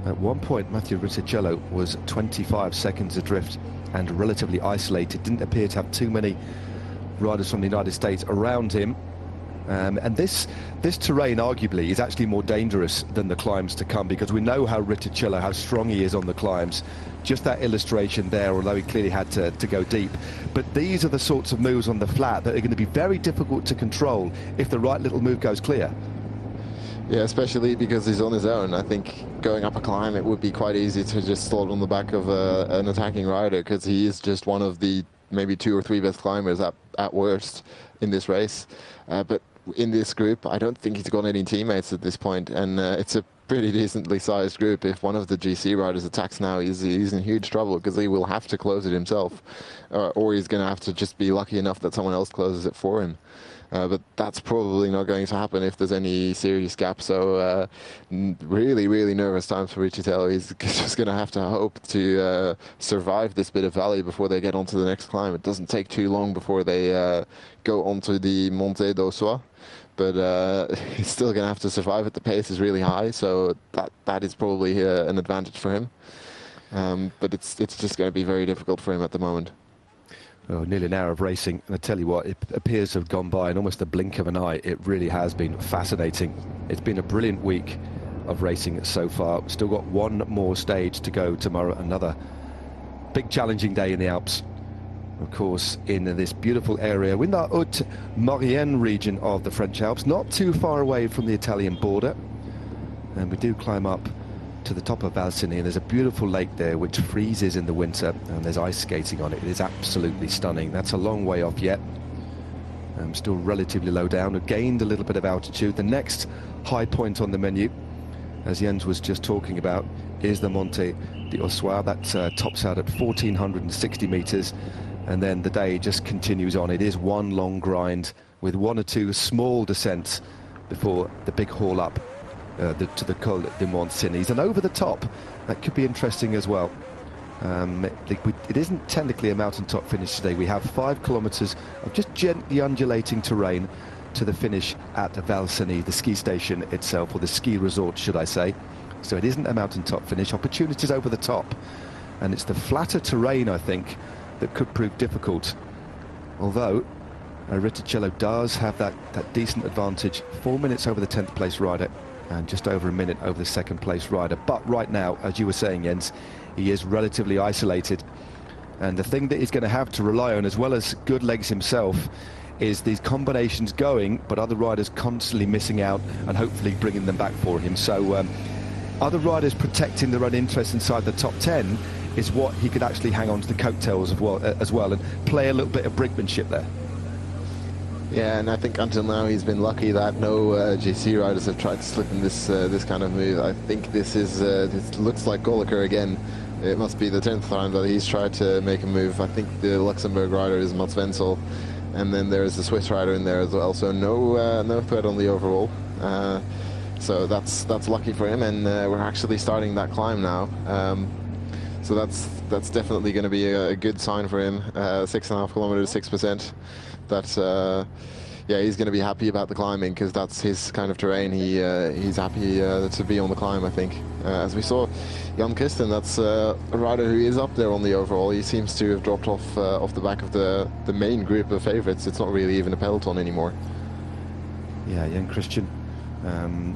At one point, Matthew Riticello was 25 seconds adrift and relatively isolated. Didn't appear to have too many riders from the United States around him. And this terrain arguably is actually more dangerous than the climbs to come, because we know how Riticello, how strong he is on the climbs. Just that illustration there, although he clearly had to go deep. But these are the sorts of moves on the flat that are going to be very difficult to control if the right little move goes clear. Yeah, especially because he's on his own. I think going up a climb, it would be quite easy to just slot on the back of an attacking rider, because he is just one of the maybe 2 or 3 best climbers at worst in this race. But in this group, I don't think he's got any teammates at this point, and it's a pretty decently sized group. If one of the GC riders attacks now, he's in huge trouble, because he will have to close it himself, or he's going to have to just be lucky enough that someone else closes it for him. But that's probably not going to happen if there's any serious gap. So really, really nervous times for Riticello. He's just going to have to hope to survive this bit of valley before they get onto the next climb. It doesn't take too long before they go onto the Montée d'Ossois. But he's still going to have to survive it. The pace is really high, so that is probably an advantage for him. But it's just going to be very difficult for him at the moment. Oh, nearly an hour of racing, and I tell you what, it appears to have gone by in almost the blink of an eye. It really has been fascinating. It's been a brilliant week of racing so far. We've still got one more stage to go tomorrow, another big challenging day in the Alps. Of course, in this beautiful area, in the Haute-Maurienne region of the French Alps, not too far away from the Italian border. And we do climb up to the top of Valseny, and there's a beautiful lake there which freezes in the winter, and there's ice skating on it. It is absolutely stunning. That's a long way off yet. I'm still relatively low down. We've gained a little bit of altitude. The next high point on the menu, as Jens was just talking about, is the Montée d'Ossois. That tops out at 1,460 meters. And then the day just continues on. It is one long grind with 1 or 2 small descents before the big haul up to the Col de Montcenis. And over the top, that could be interesting as well. It isn't technically a mountaintop finish today. We have 5 kilometers of just gently undulating terrain to the finish at Valseny, the ski station itself, or the ski resort, should I say. So it isn't a mountaintop finish. Opportunities over the top. And it's the flatter terrain, I think, that could prove difficult, although Riticello does have that decent advantage. 4 minutes over the 10th place rider and just over a minute over the 2nd place rider. But right now, as you were saying, Jens, he is relatively isolated, and the thing that he's going to have to rely on, as well as good legs himself, is these combinations going, but other riders constantly missing out and hopefully bringing them back for him. So other riders protecting their own interests inside the top 10 is what he could actually hang on to the coattails as well and play a little bit of brinkmanship there. Yeah, and I think until now he's been lucky that no GC riders have tried to slip in this kind of move. I think this looks like Goliker again. It must be the 10th time that he's tried to make a move. I think the Luxembourg rider is Mats Wenzel. and then there's the Swiss rider in there as well. So no threat on the overall. So that's lucky for him, and we're actually starting that climb now. So that's definitely going to be a good sign for him. 6.5 kilometers, 6%. That's yeah, he's going to be happy about the climbing, because that's his kind of terrain. He's happy to be on the climb, I think. As we saw, Jan Christen, that's a rider who is up there on the overall. He seems to have dropped off the back of the main group of favourites. It's not really even a peloton anymore. Yeah, Jan Christen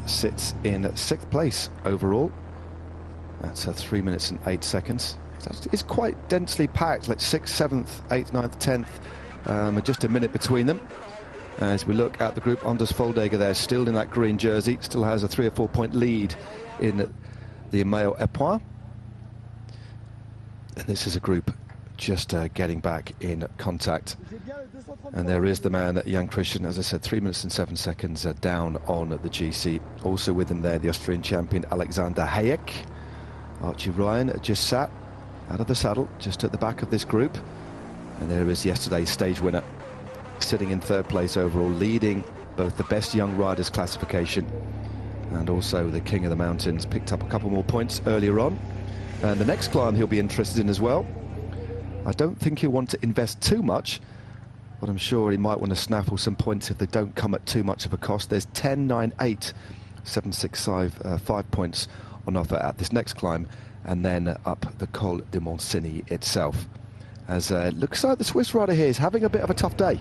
sits in 6th place overall. That's 3 minutes and 8 seconds. It's quite densely packed, like 6th, 7th, 8th, 9th, 10th, just a minute between them. As we look at the group, Anders Foldager there, still in that green jersey, still has a 3 or 4 point lead in the Maillot Epoin. And this is a group just getting back in contact. And there is the man, Jan Christen, as I said, 3 minutes and 7 seconds down on the GC. Also with him there, the Austrian champion Alexander Hayek. Archie Ryan just sat out of the saddle, just at the back of this group. And there is yesterday's stage winner, sitting in 3rd place overall, leading both the best young riders classification and also the King of the Mountains. Picked up a couple more points earlier on. And the next climb he'll be interested in as well. I don't think he'll want to invest too much, but I'm sure he might want to snaffle some points if they don't come at too much of a cost. There's 10, 9, 8, 7, 6, 5 points on offer at this next climb, and then up the Col de Monsigny itself. As it looks like the Swiss rider here is having a bit of a tough day.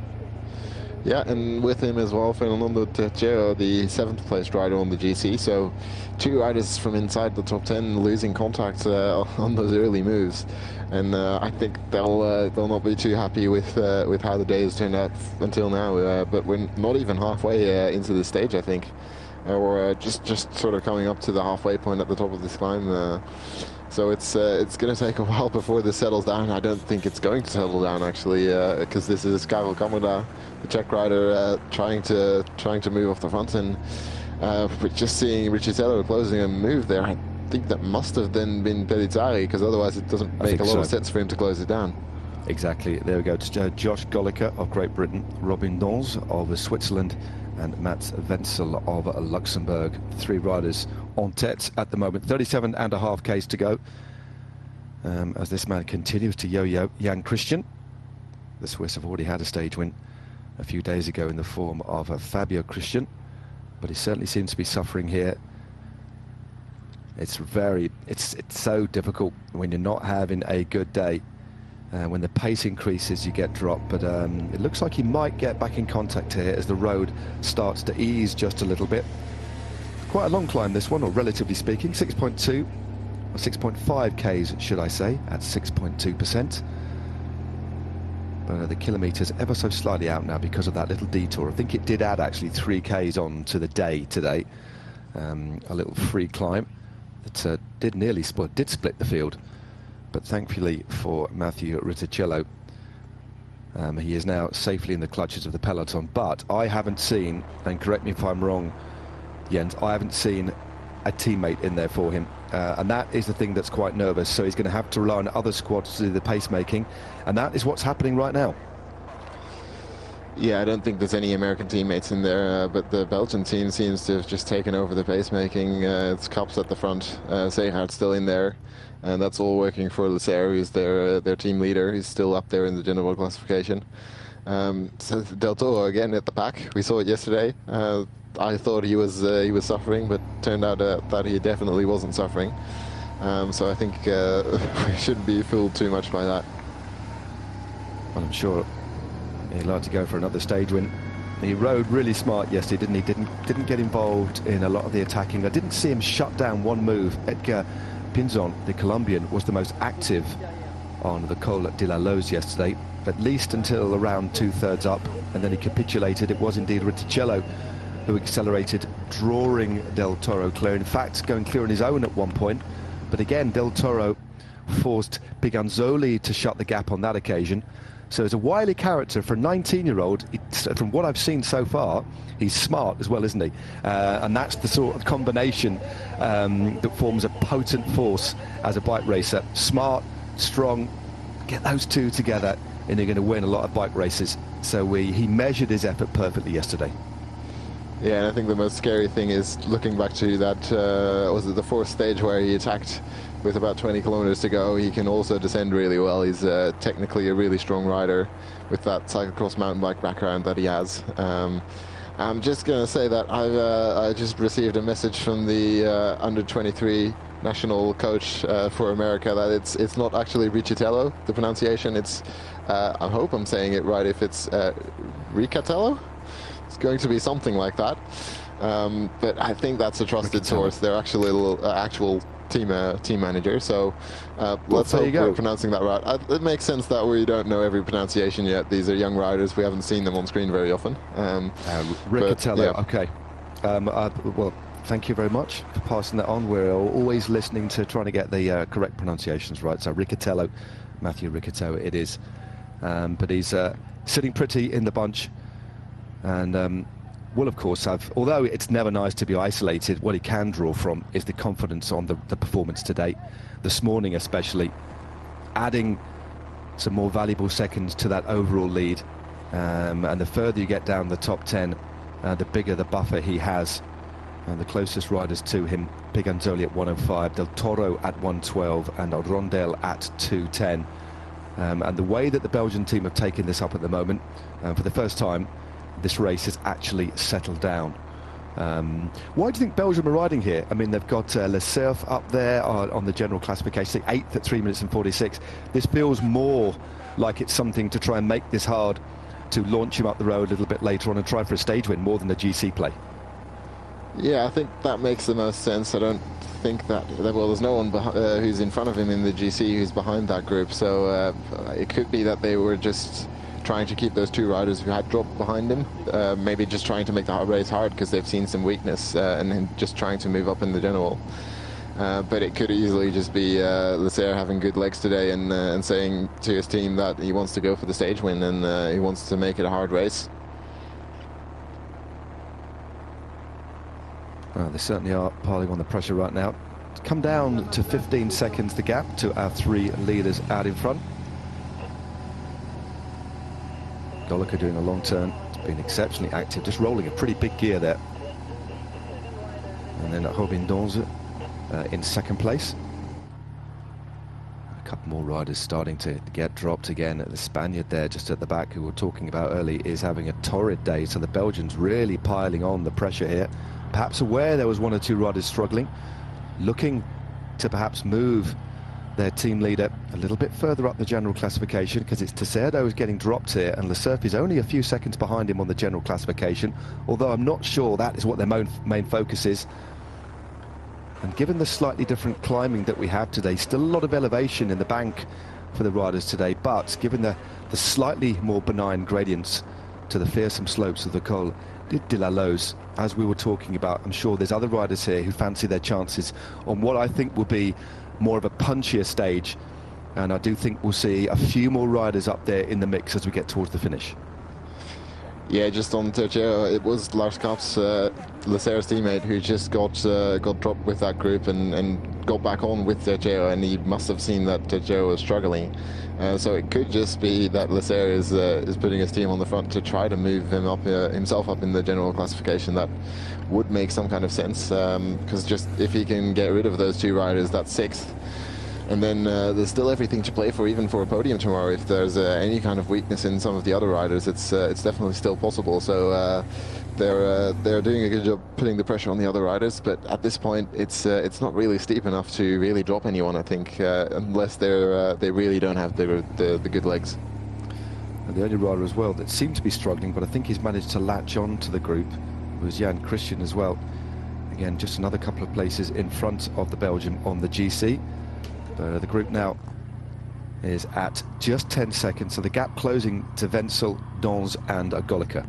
Yeah, and with him as well, Fernando Tejero, the 7th place rider on the GC. So 2 riders from inside the top 10 losing contact on those early moves, and I think they'll not be too happy with how the day has turned out until now. But we're not even halfway into the stage, I think, or just sort of coming up to the halfway point at the top of this climb. So it's going to take a while before this settles down. I don't think it's going to settle down, actually, because this is Karel Kamada, the Czech rider, trying to move off the front, and but just seeing Ricciutello closing a move there, I think that must have then been Pellizzari, because otherwise it doesn't make a lot of sense for him to close it down. Exactly. There we go. It's Josh Goliker of Great Britain, Robin Dons of Switzerland, and Mats Wenzel of Luxembourg. 3 riders en tête at the moment. 37.5 Ks to go. As this man continues to yo-yo. Jan Christen. The Swiss have already had a stage win a few days ago in the form of Fabio Christian, but he certainly seems to be suffering here. It's so difficult when you're not having a good day. When the pace increases, you get dropped, but it looks like he might get back in contact here as the road starts to ease just a little bit. Quite a long climb, this one, or relatively speaking, 6.2 or 6.5 Ks, should I say, at 6.2%. But the kilometres ever so slightly out now because of that little detour. I think it did add actually 3 Ks on to the day today. A little free climb that did split the field. But thankfully for Mathieu Ricciutello, he is now safely in the clutches of the peloton. But I haven't seen, and correct me if I'm wrong, Jens, I haven't seen a teammate in there for him. And that is the thing that's quite nervous. So he's going to have to rely on other squads to do the pacemaking. And that is what's happening right now. Yeah, I don't think there's any American teammates in there, but the Belgian team seems to have just taken over the pacemaking. It's Kops at the front, Segaard's still in there, and that's all working for Leclerc, who's their team leader. He's still up there in the general classification. So Del Toro again at the pack. We saw it yesterday. I thought he was suffering, but turned out that he definitely wasn't suffering. So I think we shouldn't be fooled too much by that. Well, I'm sure he'd like to go for another stage win. He rode really smart yesterday, didn't he? Didn't get involved in a lot of the attacking. I didn't see him shut down one move. Edgar Pinzon, the Colombian, was the most active on the Col de la Loze yesterday, at least until around 2/3 up, and then he capitulated. It was indeed Ricciutello who accelerated, drawing Del Toro clear. In fact, going clear on his own at one point. But again, Del Toro forced Biganzoli to shut the gap on that occasion. So as a wily character for a 19-year-old, from what I've seen so far, he's smart as well, isn't he? And that's the sort of combination that forms a potent force as a bike racer. Smart, strong, Get those two together and you're going to win a lot of bike races. So he measured his effort perfectly yesterday. Yeah, and I think the most scary thing is looking back to that, was it the fourth stage where he attacked with about 20 kilometers to go. He can also descend really well. He's technically a really strong rider with that cyclocross mountain bike background that he has. I'm just going to say that I just received a message from the under-23 national coach for America that it's not actually Riccitello, the pronunciation. It's, I hope I'm saying it right, if it's Riccatello. It's going to be something like that. But I think that's a trusted source. They're actually actual team manager. So let's hope we're pronouncing that right. It makes sense that we don't know every pronunciation yet. These are young riders. We haven't seen them on screen very often. Riccitello, yeah. Okay. Well, thank you very much for passing that on. We're always listening to trying to get the correct pronunciations right. So Riccitello, Mathieu Riccitello it is. But he's sitting pretty in the bunch. And will of course have, although it's never nice to be isolated, what he can draw from is the confidence on the performance today, this morning especially, adding some more valuable seconds to that overall lead. And the further you get down the top 10, the bigger the buffer he has. And the closest riders to him, Piganzoli at 105, Del Toro at 112 and Rondel at 210. And the way that the Belgian team have taken this up at the moment, for the first time, this race has actually settled down. Why do you think Belgium are riding here? I mean, they've got Le Cerf up there on the general classification, 8th at 3 minutes and 46. This feels more like it's something to try and make this hard, to launch him up the road a little bit later on and try for a stage win more than a GC play. Yeah, I think that makes the most sense. I don't think that, well, there's no one who's in front of him in the GC who's behind that group. So it could be that they were just trying to keep those two riders who had dropped behind him, maybe just trying to make the race hard because they've seen some weakness and just trying to move up in the general. But it could easily just be Le Cerf having good legs today and saying to his team that he wants to go for the stage win and he wants to make it a hard race. Well, they certainly are piling on the pressure right now. It's come down to 15 seconds the gap to our three leaders out in front. Golica doing a long turn. It's been exceptionally active, just rolling a pretty big gear there. And then Robin Donze in second place. A couple more riders starting to get dropped again. The Spaniard there just at the back, who we were talking about early, is having a torrid day. So the Belgians really piling on the pressure here. Perhaps aware there was one or two riders struggling, looking to perhaps move their team leader a little bit further up the general classification, because it's Tecerdo who's getting dropped here and Le Cerf is only a few seconds behind him on the general classification, although I'm not sure that is what their main focus is. And given the slightly different climbing that we have today, still a lot of elevation in the bank for the riders today, but given the slightly more benign gradients to the fearsome slopes of the Col de la Loze, as we were talking about, I'm sure there's other riders here who fancy their chances on what I think will be more of a punchier stage, and I do think we'll see a few more riders up there in the mix as we get towards the finish. Yeah, just on Terceo, it was Lars Kapp's, Le Cerf's teammate, who just got dropped with that group and got back on with Terceo, and he must have seen that Terceo was struggling. So it could just be that Le Cerf is putting his team on the front to try to move him up himself up in the general classification. That would make some kind of sense, because just if he can get rid of those two riders, that's 6th. And then there's still everything to play for, even for a podium tomorrow. If there's any kind of weakness in some of the other riders, it's definitely still possible. So they're doing a good job putting the pressure on the other riders. But at this point, it's not really steep enough to really drop anyone, I think, unless they really don't have the good legs. And the only rider as well that seemed to be struggling, but I think he's managed to latch on to the group, was Jan Christian as well. Again, just another couple of places in front of the Belgian on the GC. The group now is at just 10 seconds, so the gap closing to Wenzel, Donze and Golica.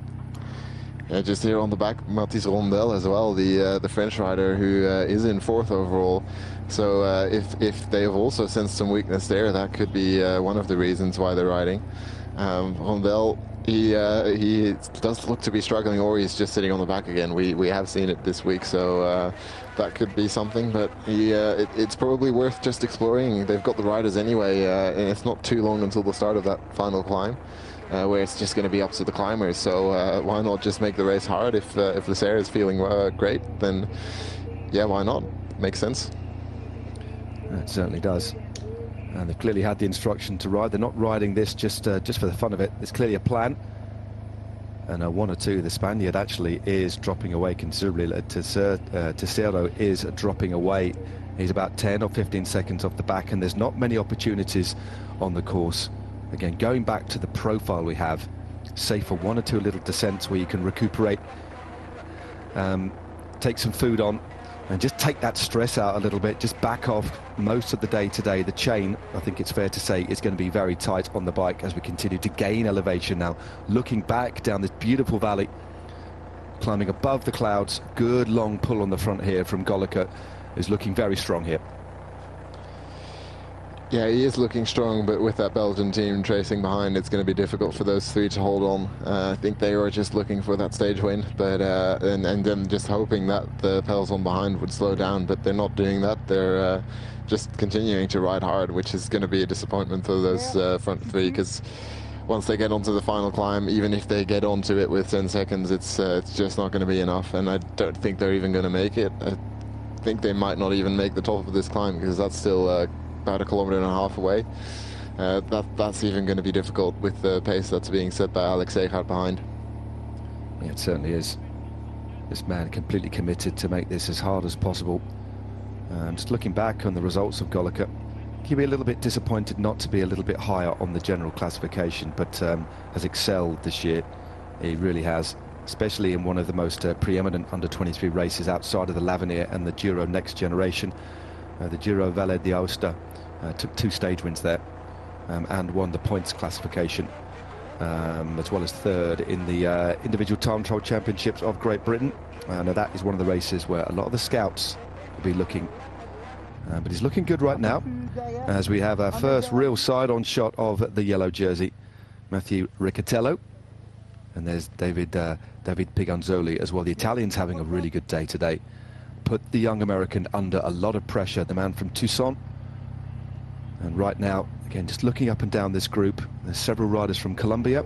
Yeah, just here on the back, Mathis Rondel as well, the French rider who is in 4th overall. So if they've also sensed some weakness there, that could be one of the reasons why they're riding. Rondel, he does look to be struggling, or he's just sitting on the back again. We have seen it this week, so that could be something. But it's probably worth just exploring. They've got the riders anyway, and it's not too long until the start of that final climb, where it's just going to be up to the climbers. So why not just make the race hard? If Leclerc is feeling great, then yeah, why not? Makes sense. It certainly does. And they've clearly had the instruction to ride. They're not riding this just for the fun of it. There's clearly a plan. And 1 or 2, the Spaniard actually is dropping away considerably. Tercero is dropping away. He's about 10 or 15 seconds off the back, and there's not many opportunities on the course. Again, going back to the profile we have, safe for 1 or 2 little descents where you can recuperate, take some food on, and just take that stress out a little bit, just back off most of the day today. The chain, I think it's fair to say, is going to be very tight on the bike as we continue to gain elevation now. Looking back down this beautiful valley, climbing above the clouds, good long pull on the front here from Goliker, is looking very strong here. Yeah, he is looking strong, but with that Belgian team tracing behind, it's going to be difficult for those 3 to hold on. I think they were just looking for that stage win, but and then just hoping that the peloton behind would slow down, but they're not doing that. They're just continuing to ride hard, which is going to be a disappointment for those front 3, because once they get onto the final climb, even if they get onto it with 10 seconds, it's just not going to be enough, and I don't think they're even going to make it. I think they might not even make the top of this climb, because that's still about 1.5 kilometers away. That's even going to be difficult with the pace that's being set by Alex Segaert behind. Yeah, it certainly is. This man completely committed to make this as hard as possible. Just looking back on the results of Goliker, he'd be a little bit disappointed not to be a little bit higher on the general classification, but has excelled this year. He really has, especially in one of the most preeminent under-23 races outside of the L'Avenir and the Giro Next Generation. The Giro Valle d'Aosta took 2 stage wins there and won the points classification, as well as 3rd in the individual time trial championships of Great Britain. Now that is one of the races where a lot of the scouts will be looking, but he's looking good right now as we have our first real side-on shot of the yellow jersey, Matthew Riccatello, and there's David Piganzoli as well. The Italians having a really good day today. Put the young American under a lot of pressure, the man from Tucson. And right now, again, just looking up and down this group, there's several riders from Colombia.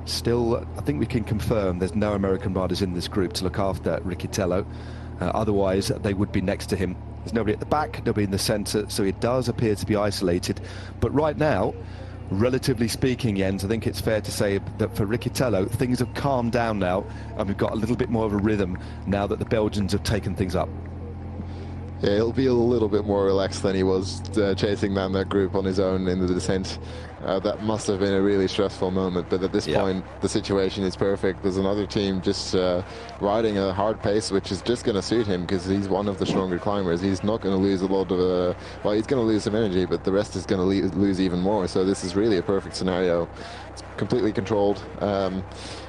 Still, I think we can confirm there's no American riders in this group to look after Riccatello. Otherwise, they would be next to him. There's nobody at the back, nobody in the centre, so it does appear to be isolated. But right now, relatively speaking, Jens, I think it's fair to say that for Riccatello, things have calmed down now, and we've got a little bit more of a rhythm now that the Belgians have taken things up. Yeah, he'll be a little bit more relaxed than he was chasing down that group on his own in the descent. That must have been a really stressful moment, but at this point, the situation is perfect. There's another team just riding a hard pace, which is just going to suit him because he's one of the stronger climbers. He's not going to lose a lot of, well, he's going to lose some energy, but the rest is going to lose even more. So this is really a perfect scenario. It's completely controlled.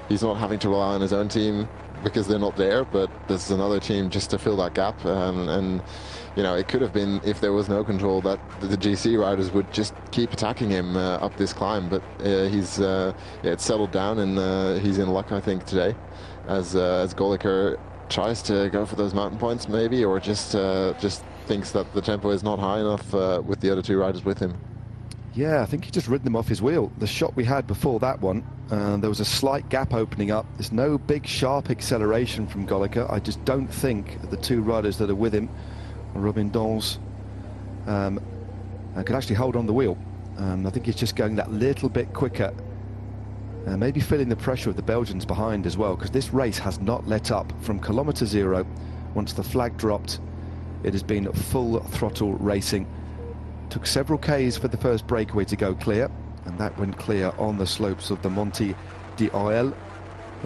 He's not having to rely on his own team because they're not there, but there's another team just to fill that gap, and you know, it could have been, if there was no control, that the GC riders would just keep attacking him up this climb, but he's it's settled down, and he's in luck, I think, today, as Goliker tries to go for those mountain points maybe, or just thinks that the tempo is not high enough with the other 2 riders with him. Yeah, I think he just ridden them off his wheel. The shot we had before that one, there was a slight gap opening up. There's no big sharp acceleration from Goliker. I just don't think the 2 riders that are with him, Robin Dons, could actually hold on the wheel. I think he's just going that little bit quicker, maybe feeling the pressure of the Belgians behind as well, because this race has not let up from kilometre 0. Once the flag dropped, it has been full throttle racing. Took several Ks for the first breakaway to go clear, and that went clear on the slopes of the Monte d'Oel.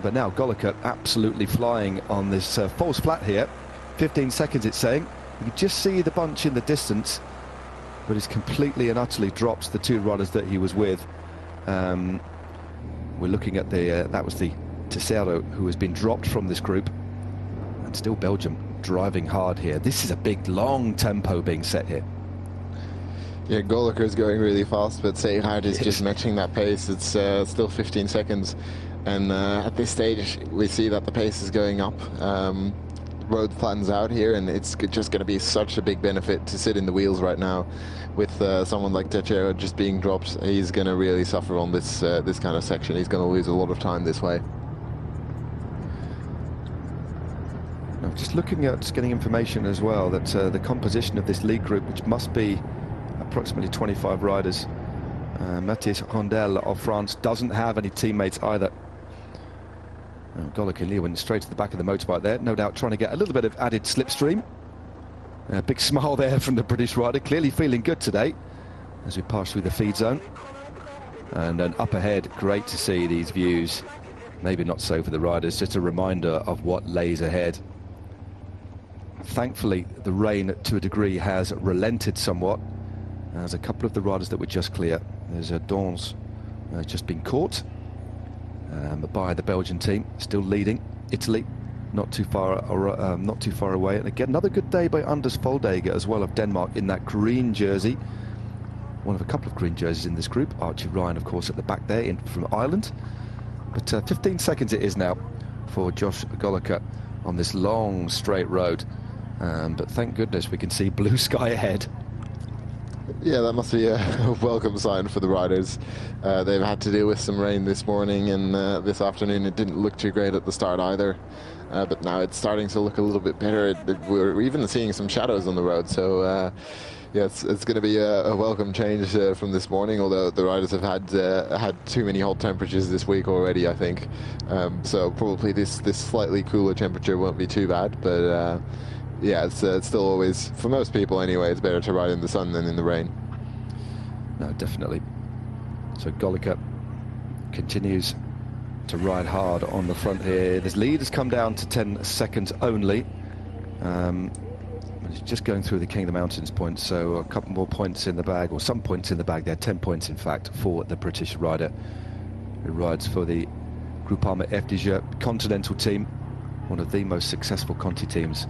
But now Goliker absolutely flying on this false flat here. 15 seconds it's saying. You can just see the bunch in the distance, but he's completely and utterly dropped the 2 riders that he was with. We're looking at the, that was the Tercero, who has been dropped from this group, and still Belgium driving hard here. This is a big, long tempo being set here. Yeah, Goliker is going really fast, but Seyhard is just matching that pace. It's still 15 seconds. And at this stage, we see that the pace is going up. Road flattens out here, and it's just going to be such a big benefit to sit in the wheels right now. With someone like Teixeira just being dropped, he's going to really suffer on this this kind of section. He's going to lose a lot of time this way. I'm just looking at getting information as well that the composition of this lead group, which must be approximately 25 riders, Mathis Rondel of France doesn't have any teammates either. Goliker went straight to the back of the motorbike there, no doubt trying to get a little bit of added slipstream. A big smile there from the British rider, clearly feeling good today as we pass through the feed zone. And then up ahead, great to see these views. Maybe not so for the riders, just a reminder of what lays ahead. Thankfully, the rain to a degree has relented somewhat. There's a couple of the riders that were just clear. There's a Dons just been caught by the Belgian team, still leading. Italy not too far away. And again, another good day by Anders Foldager as well of Denmark in that green jersey. One of a couple of green jerseys in this group. Archie Ryan, of course, at the back there from Ireland. But 15 seconds it is now for Josh Goliker on this long straight road. But thank goodness we can see blue sky ahead. Yeah, that must be a welcome sign for the riders. They've had to deal with some rain this morning, and this afternoon it didn't look too great at the start either. But now it's starting to look a little bit better. We're even seeing some shadows on the road, so yeah, it's going to be a welcome change from this morning, although the riders have had too many hot temperatures this week already, I think. So probably this slightly cooler temperature won't be too bad, but yeah, it's still always, for most people anyway, it's better to ride in the sun than in the rain. No, definitely. So Goliker continues to ride hard on the front here. His lead has come down to 10 seconds only. He's just going through the King of the Mountains points, so a couple more points in the bag, or some points in the bag there, 10 points in fact, for the British rider who rides for the Groupama FDJ Continental team, one of the most successful Conti teams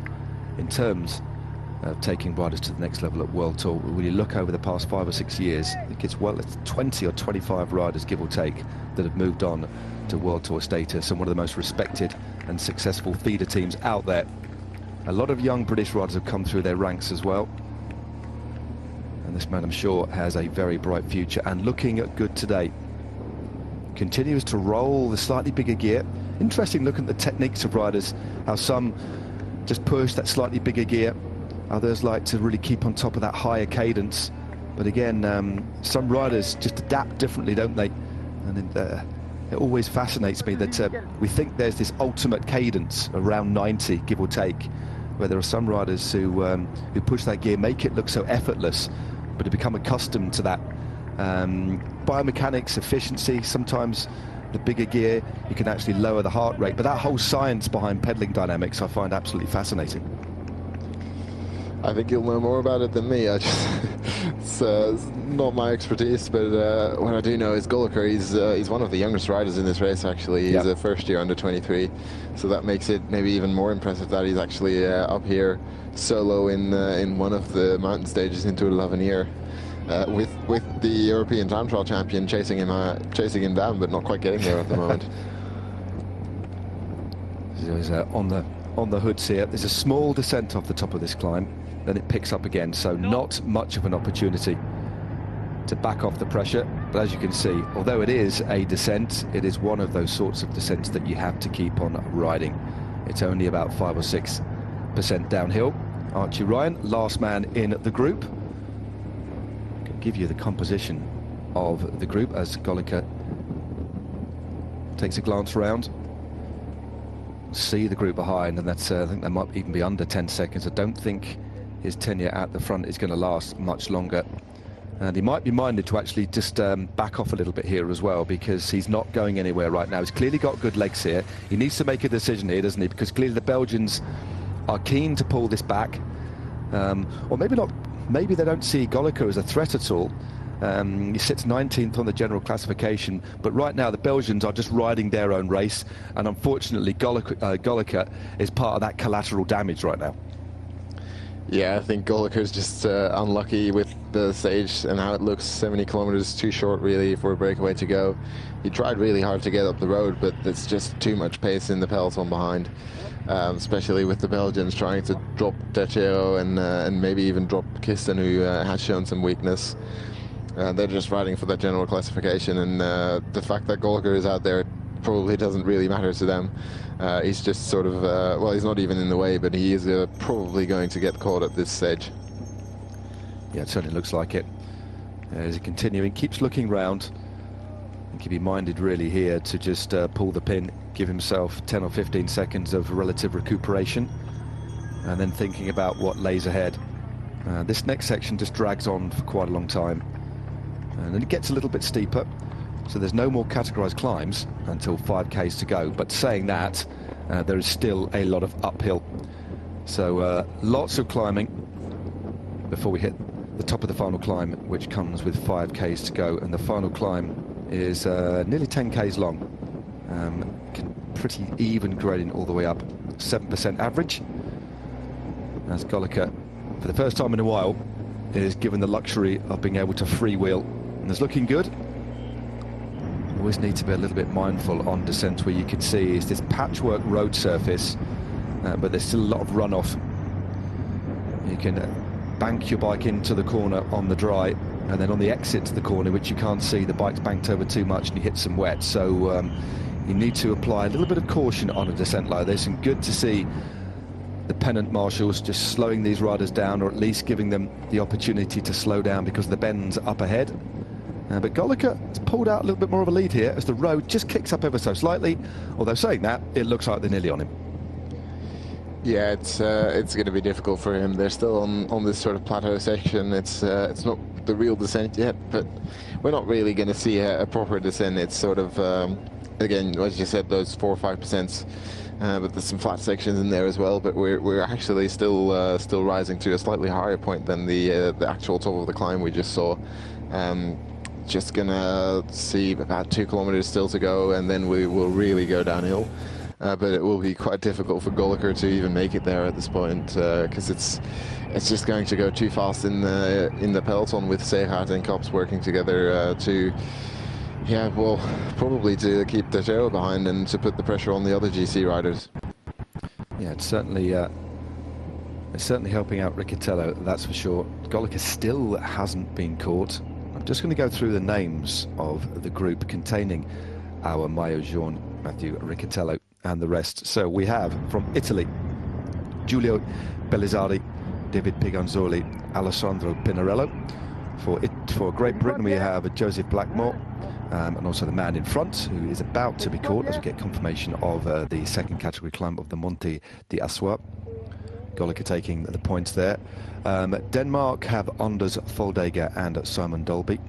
in terms of taking riders to the next level at World Tour. When you look over the past 5 or 6 years, I think it's 20 or 25 riders, give or take, that have moved on to World Tour status, and one of the most respected and successful feeder teams out there. A lot of young British riders have come through their ranks as well. And this man, I'm sure, has a very bright future and looking good today. Continues to roll the slightly bigger gear. Interesting looking at the techniques of riders, how some just push that slightly bigger gear. Others like to really keep on top of that higher cadence. But again, some riders just adapt differently, don't they? And it always fascinates me that we think there's this ultimate cadence around 90, give or take, where there are some riders who push that gear, make it look so effortless, but to become accustomed to that biomechanics, efficiency. Sometimes the bigger gear, you can actually lower the heart rate. But that whole science behind pedaling dynamics I find absolutely fascinating. I think you'll know more about it than me. It's not my expertise, but what I do know is Goliker, he's one of the youngest riders in this race, actually. He's a first year under 23, so that makes it maybe even more impressive that he's actually up here solo in one of the mountain stages into 11 year. With the European time trial champion chasing him down, but not quite getting there at the moment. He's on the hoods here. There's a small descent off the top of this climb, then it picks up again, so not much of an opportunity to back off the pressure. But as you can see, although it is a descent, it is one of those sorts of descents that you have to keep on riding. It's only about 5 or 6% downhill. Archie Ryan, last man in the group. Can give you the composition of the group as Goliker takes a glance around. See the group behind, and that's I think that might even be under 10 seconds. I don't think his tenure at the front is going to last much longer, and he might be minded to actually just back off a little bit here as well, because he's not going anywhere right now. He's clearly got good legs here. He needs to make a decision here, doesn't he? Because clearly the Belgians are keen to pull this back, or maybe not. Maybe they don't see Goliker as a threat at all, He sits 19th on the general classification, but right now the Belgians are just riding their own race, and unfortunately Goliker is part of that collateral damage right now. Yeah, I think Goliker's just unlucky with the stage and how it looks. 70 kilometers too short really for a breakaway to go. He tried really hard to get up the road, but it's just too much pace in the peloton behind, especially with the Belgians trying to drop Tercero and maybe even drop Kisten, who has shown some weakness. They're just riding for that general classification, and the fact that Goliker is out there probably doesn't really matter to them. He's just sort of, well, he's not even in the way, but he is probably going to get caught at this stage. Yeah, it certainly looks like it. As he continuing, keeps looking round. I think he'd be minded really here to just pull the pin, give himself 10 or 15 seconds of relative recuperation, and then thinking about what lays ahead. This next section just drags on for quite a long time, and then it gets a little bit steeper. So there's no more categorized climbs until 5Ks to go. But saying that, there is still a lot of uphill. So lots of climbing before we hit the top of the final climb, which comes with 5Ks to go. And the final climb is nearly 10Ks long. Pretty even gradient all the way up. 7% average. As Goliker, for the first time in a while, is given the luxury of being able to freewheel. And it's looking good. Always need to be a little bit mindful on descent, where you can see is this patchwork road surface, but there's still a lot of runoff. You can bank your bike into the corner on the dry, and then on the exit to the corner, which you can't see, the bike's banked over too much and you hit some wet. So you need to apply a little bit of caution on a descent like this, and good to see the pennant marshals just slowing these riders down, or at least giving them the opportunity to slow down because the bends up ahead. But Goliker has pulled out a little bit more of a lead here as the road just kicks up ever so slightly. Although saying that, it looks like they're nearly on him. Yeah, it's going to be difficult for him. They're still on this sort of plateau section. It's not the real descent yet, but we're not really going to see a proper descent. It's sort of again, as you said, those 4 or 5%. But there's some flat sections in there as well. But we're actually still rising to a slightly higher point than the actual top of the climb we just saw. Just gonna see about 2 kilometers still to go, and then we will really go downhill. But it will be quite difficult for Goliker to even make it there at this point, because it's just going to go too fast in the peloton with Segaert and Kops working together to, yeah, well, probably to keep Tercero behind and to put the pressure on the other GC riders. Yeah, it's certainly helping out Riccitello, that's for sure. Goliker still hasn't been caught. I'm just going to go through the names of the group containing our Maillot Jaune, Mathieu Riccitello, and the rest. So we have from Italy, Giulio Belisario, David Piganzoli, Alessandro Pinarello. For Great Britain, we have Joseph Blackmore, and also the man in front, who is about to be caught as we get confirmation of the second category climb of the Monte di Assois. Goliker taking the points there. Denmark have Anders Foldager and Simon Dolby.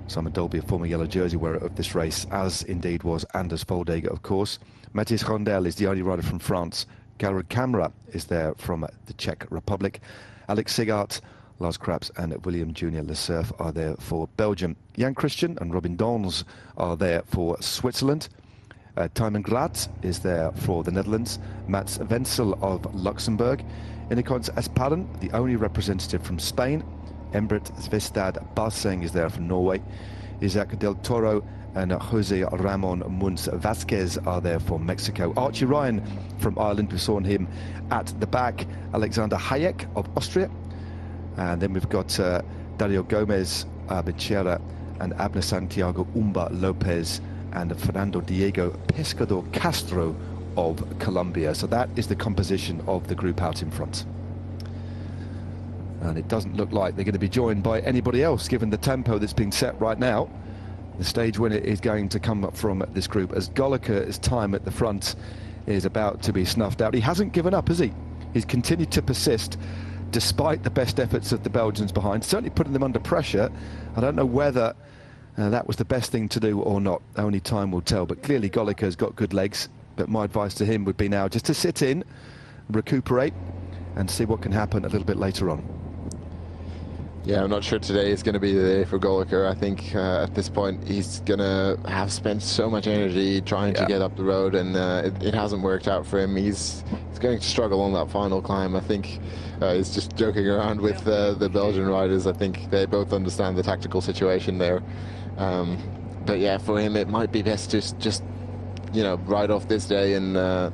Simon Dolby, a former yellow jersey wearer of this race, as indeed was Anders Foldager, of course. Mathis Rondel is the only rider from France. Garud Camara is there from the Czech Republic. Alex Segaert, Lars Krabs and William Junior Le Cerf are there for Belgium. Jan Christian and Robin Dons are there for Switzerland. Tijmen Glad is there for the Netherlands. Mats Wenzel of Luxembourg. Inequans Esparen, the only representative from Spain. Embret Zvestad Barseng is there from Norway. Isaac Del Toro and Jose Ramon Muns Vasquez are there for Mexico. Archie Ryan from Ireland, we saw him at the back. Alexander Hayek of Austria. And then we've got Dario Gomez Becerra and Abner Santiago Umba Lopez and Fernando Diego Pescador Castro of Colombia. So that is the composition of the group out in front. And it doesn't look like they're going to be joined by anybody else, given the tempo that's being set right now. The stage winner is going to come up from this group, as Goliker's time at the front is about to be snuffed out. He hasn't given up, has he? He's continued to persist, despite the best efforts of the Belgians behind, certainly putting them under pressure. I don't know whether that was the best thing to do or not. Only time will tell. But clearly Goliker's got good legs. But my advice to him would be now just to sit in, recuperate, and see what can happen a little bit later on. Yeah, I'm not sure today is going to be the day for Goliker. I think at this point he's going to have spent so much energy trying to get up the road, and it hasn't worked out for him. He's going to struggle on that final climb. I think he's just joking around with the Belgian riders. I think they both understand the tactical situation there. But yeah, for him it might be best to just, you know, ride off this day and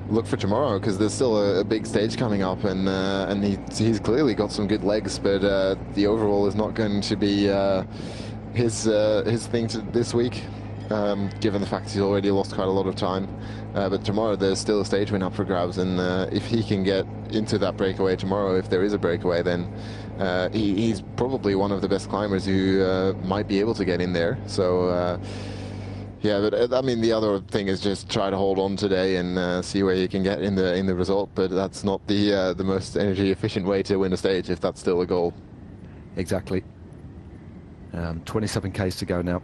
look for tomorrow, because there's still a big stage coming up, and he's clearly got some good legs, but the overall is not going to be his thing this week, given the fact he's already lost quite a lot of time. But tomorrow there's still a stage win up for grabs, and if he can get into that breakaway tomorrow, if there is a breakaway, then he's probably one of the best climbers who might be able to get in there. So yeah, but I mean, the other thing is just try to hold on today and see where you can get in the result. But that's not the most energy efficient way to win a stage, if that's still a goal. Exactly. 27 Ks to go now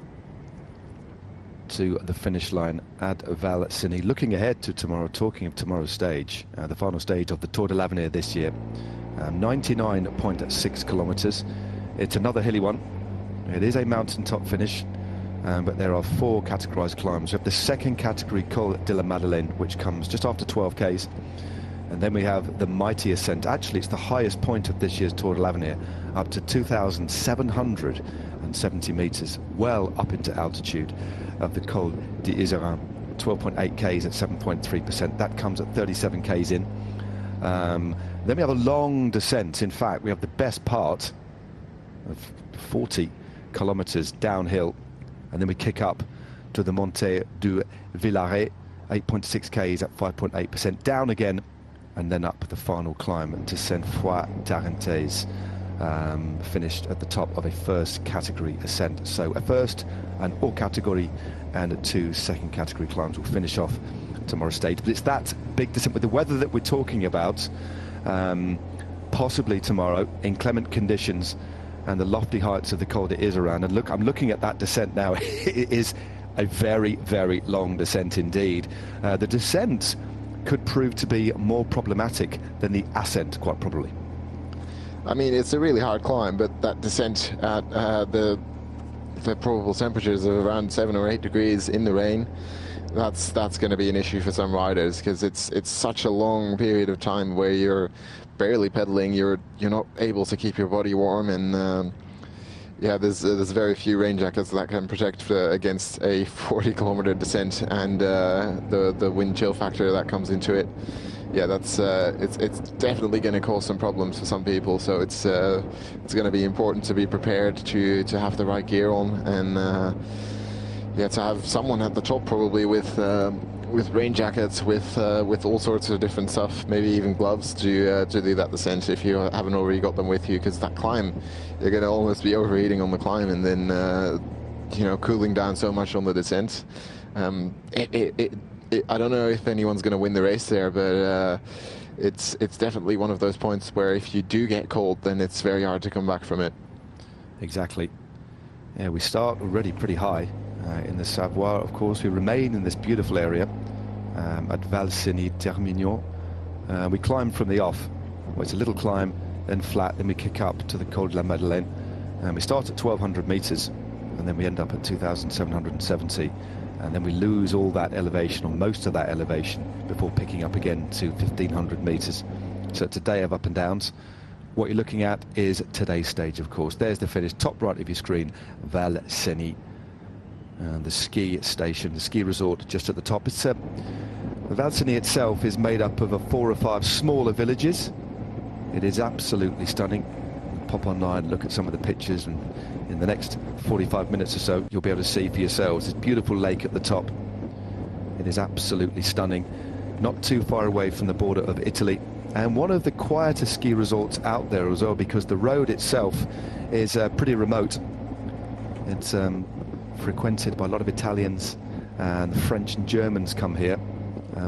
to the finish line at Valseny. Looking ahead to tomorrow, talking of tomorrow's stage, the final stage of the Tour de l'Avenir this year, 99.6 kilometers. It's another hilly one. It is a mountaintop finish. But there are 4 categorized climbs. We have the second category, Col de la Madeleine, which comes just after 12 Ks. And then we have the mighty ascent. Actually, it's the highest point of this year's Tour de l'Avenir, up to 2,770 meters, well up into altitude of the Col d'Iseran. 12.8 Ks at 7.3%. That comes at 37 Ks in. Then we have a long descent. In fact, we have the best part of 40 kilometers downhill. And then we kick up to the Monte du Villaret, 8.6 Ks at 5.8%, down again, and then up the final climb to Sainte-Foy-d'Arentez, finished at the top of a first category ascent. So a first and all category and 2 second category climbs will finish off tomorrow's stage. But it's that big descent with the weather that we're talking about, possibly tomorrow, inclement conditions, and the lofty heights of the Col d'Iseran. And look, I'm looking at that descent now. It is a very, very long descent indeed. The descent could prove to be more problematic than the ascent, quite probably. I mean, it's a really hard climb, but that descent at the probable temperatures of around 7 or 8 degrees in the rain, that's going to be an issue for some riders, because it's such a long period of time where you're barely pedaling, you're not able to keep your body warm, and yeah, there's very few rain jackets that can protect against a 40-kilometer descent, and the wind chill factor that comes into it. Yeah, that's it's definitely going to cause some problems for some people. So it's going to be important to be prepared to have the right gear on, and yeah, to have someone at the top probably with rain jackets, with all sorts of different stuff, maybe even gloves to do that descent if you haven't already got them with you, because that climb, you're going to almost be overheating on the climb, and then you know, cooling down so much on the descent. I don't know if anyone's going to win the race there, but it's definitely one of those points where if you do get cold, then it's very hard to come back from it. Exactly. Yeah, we start already pretty high in the Savoie. Of course, we remain in this beautiful area at Valseny-Termignon. We climb from the off. Well, it's a little climb, then flat, then we kick up to the Col de la Madeleine. And we start at 1,200 meters, and then we end up at 2,770. And then we lose all that elevation, or most of that elevation, before picking up again to 1,500 meters. So it's a day of up and downs. What you're looking at is today's stage, of course. There's the finish, top right of your screen, Valseny. The ski station, the ski resort just at the top. It's Valseny itself is made up of 4 or 5 smaller villages. It is absolutely stunning. Pop online, look at some of the pictures, and in the next 45 minutes or so you'll be able to see for yourselves this beautiful lake at the top. It is absolutely stunning, not too far away from the border of Italy, and one of the quieter ski resorts out there as well, because the road itself is pretty remote. It's frequented by a lot of Italians, and the French and Germans come here,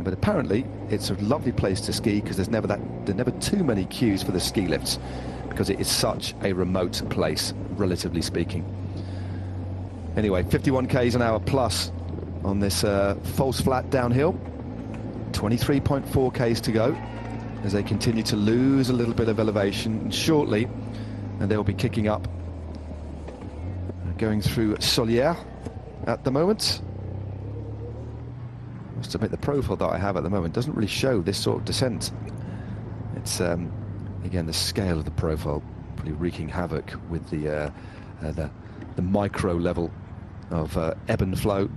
but apparently it's a lovely place to ski, because there are never too many queues for the ski lifts, because it is such a remote place, relatively speaking. Anyway, 51 k's an hour plus on this false flat downhill. 23.4 k's to go as they continue to lose a little bit of elevation, and shortly and they'll be kicking up, going through Solière at the moment. I must admit, the profile that I have at the moment doesn't really show this sort of descent. It's again, the scale of the profile pretty wreaking havoc with the micro level of ebb and flow,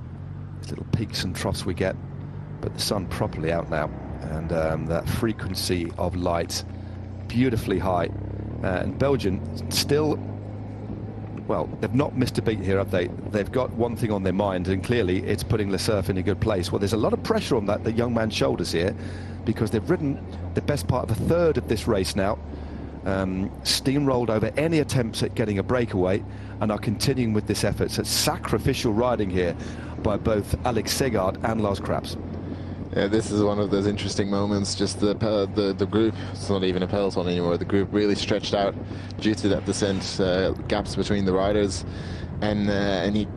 these little peaks and troughs we get, but the sun properly out now, and that frequency of light beautifully high. And Belgium still, well, they've not missed a beat here, have they? They've got one thing on their mind, and clearly it's putting Le Cerf in a good place. Well, there's a lot of pressure on the young man's shoulders here, because they've ridden the best part of a third of this race now, steamrolled over any attempts at getting a breakaway, and are continuing with this effort. So it's sacrificial riding here by both Alex Segard and Lars Krabs. Yeah, this is one of those interesting moments. Just the group, it's not even a peloton anymore, the group really stretched out due to that descent, gaps between the riders, and he,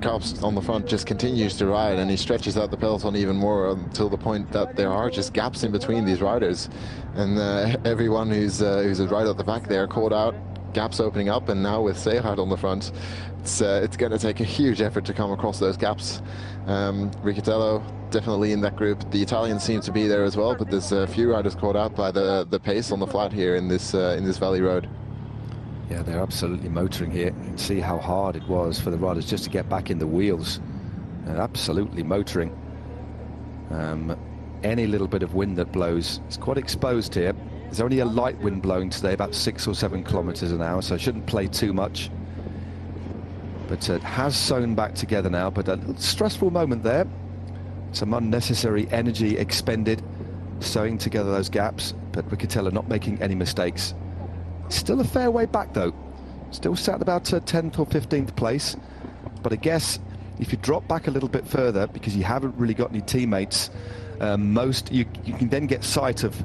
Kops on the front, just continues to ride, and he stretches out the peloton even more until the point that there are just gaps in between these riders, and everyone who's right at the back there caught out, gaps opening up, and now with Segard on the front, it's going to take a huge effort to come across those gaps. Riccitello definitely in that group. The Italians seem to be there as well, but there's a few riders caught out by the pace on the flat here in this valley road. Yeah, they're absolutely motoring here. You can see how hard it was for the riders just to get back in the wheels. They're absolutely motoring. Any little bit of wind that blows, it's quite exposed here. There's only a light wind blowing today, about 6 or 7 kilometers an hour, so I shouldn't play too much. But it has sewn back together now, but a stressful moment there. Some unnecessary energy expended sewing together those gaps, but Riccitello not making any mistakes. Still a fair way back though. Still sat about 10th or 15th place. But I guess if you drop back a little bit further, because you haven't really got any teammates, you can then get sight of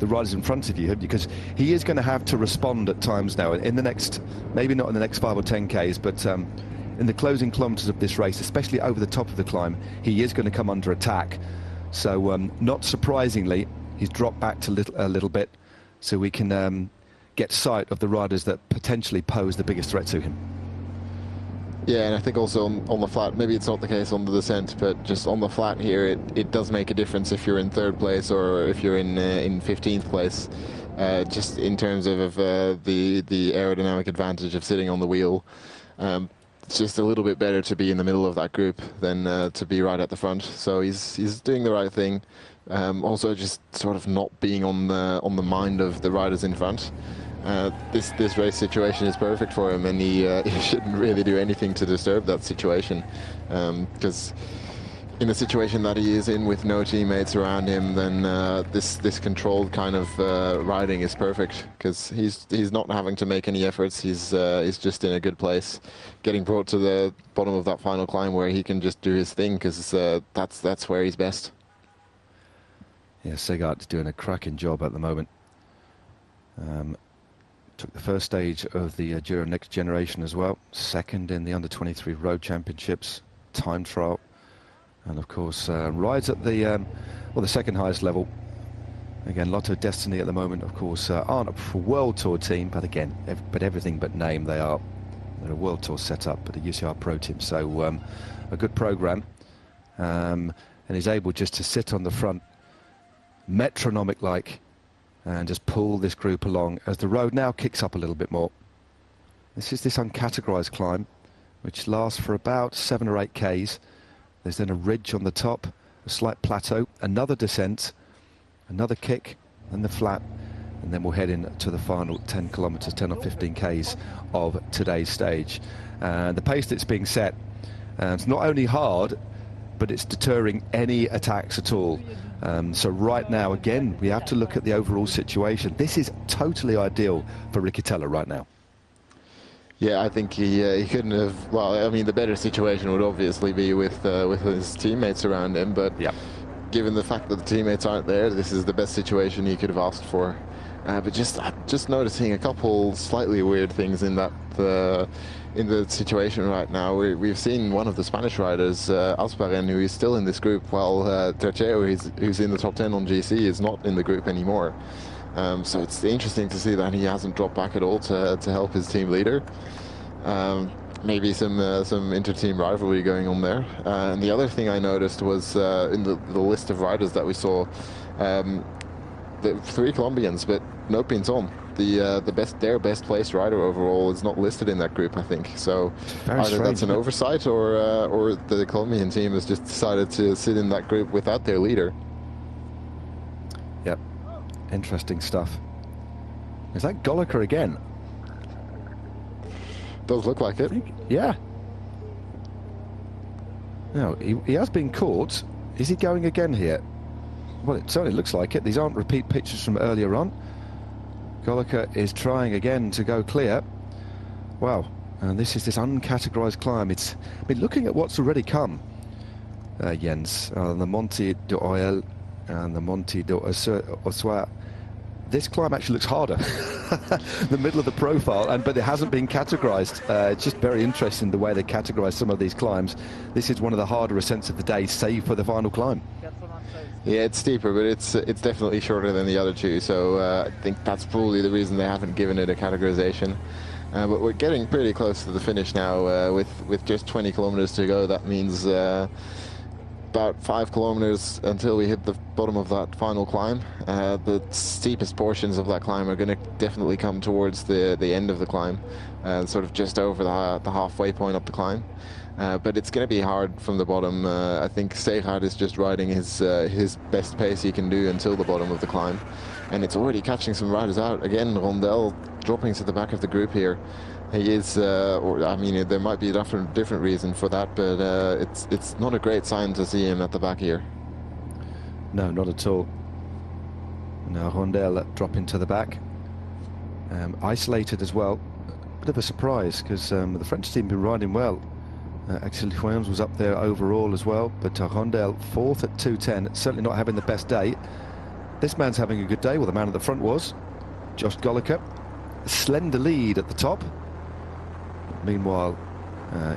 the riders in front of you, because he is going to have to respond at times now in the next, maybe not in the next 5 or 10 Ks, but in the closing kilometers of this race, especially over the top of the climb, he is going to come under attack. So not surprisingly, he's dropped back to a little bit, so we can get sight of the riders that potentially pose the biggest threat to him. Yeah, and I think also on the flat, maybe it's not the case on the descent, but just on the flat here, it does make a difference if you're in 3rd place or if you're in 15th place, just in terms of the aerodynamic advantage of sitting on the wheel. It's just a little bit better to be in the middle of that group than to be right at the front. So he's doing the right thing. Also, just sort of not being on the mind of the riders in front. This race situation is perfect for him, and he shouldn't really do anything to disturb that situation, because in a situation that he is in with no teammates around him, then this controlled kind of riding is perfect, because he's not having to make any efforts. He's just in a good place, getting brought to the bottom of that final climb where he can just do his thing, because that's where he's best. Yeah, Segard's doing a cracking job at the moment. Took the first stage of the Giro Next Generation as well, 2nd in the Under-23 Road Championships time trial, and of course rides at the well, the 2nd highest level. Again, Lotto Destiny at the moment, of course, aren't a World Tour team, but again, but everything but name, they're a World Tour setup, but a UCI Pro team, so a good program, and he's able just to sit on the front, metronomic-like, and just pull this group along as the road now kicks up a little bit more. This is this uncategorized climb, which lasts for about 7 or 8 Ks. There's then a ridge on the top, a slight plateau, another descent, another kick, and the flat, and then we'll head into the final 10 kilometers, 10 or 15 Ks of today's stage. And the pace that's being set, it's not only hard, but it's deterring any attacks at all. So right now, again, we have to look at the overall situation. This is totally ideal for Riccitello right now. Yeah, I think he couldn't have. Well, I mean, the better situation would obviously be with his teammates around him. But yeah, given the fact that the teammates aren't there, this is the best situation he could have asked for. But just noticing a couple slightly weird things in that in the situation right now. We've seen one of the Spanish riders, Alsparen, who is still in this group, while Terceo, who's in the top 10 on GC, is not in the group anymore. So it's interesting to see that he hasn't dropped back at all to help his team leader. Maybe some inter-team rivalry going on there. And the other thing I noticed was in the list of riders that we saw, the 3 Colombians, but no Pinzon. Their best placed rider overall is not listed in that group, I think. So either that's an oversight, or the Colombian team has just decided to sit in that group without their leader. Yep, interesting stuff. Is that Goliker again? Does look like it. Yeah. No, he has been caught. Is he going again here? Well, it certainly looks like it. These aren't repeat pictures from earlier on. Goliker is trying again to go clear. Wow. And this is this uncategorized climb. I mean, looking at what's already come, Jens, the Monte d'Oil and the Monte d'Ossoir. This climb actually looks harder, the middle of the profile, but it hasn't been categorized. It's just very interesting the way they categorize some of these climbs. This is one of the harder ascents of the day, save for the final climb. Yeah, it's steeper, but it's definitely shorter than the other two, so I think that's probably the reason they haven't given it a categorization. But we're getting pretty close to the finish now, with just 20 kilometers to go. That means about 5 kilometers until we hit the bottom of that final climb. The steepest portions of that climb are going to definitely come towards the end of the climb, sort of just over the halfway point up the climb. But it's going to be hard from the bottom. I think Seychard is just riding his best pace he can do until the bottom of the climb, and it's already catching some riders out. Again, Rondel dropping to the back of the group here. He is, I mean, there might be a different reason for that, but it's not a great sign to see him at the back here. No, not at all. Now Rondel dropping to the back, isolated as well. Bit of a surprise, because the French team been riding well. Axel Williams was up there overall as well, but Rondel 4th at 2:10, certainly not having the best day. This man's having a good day. Well, the man at the front was Josh Goliker. Slender lead at the top. Meanwhile,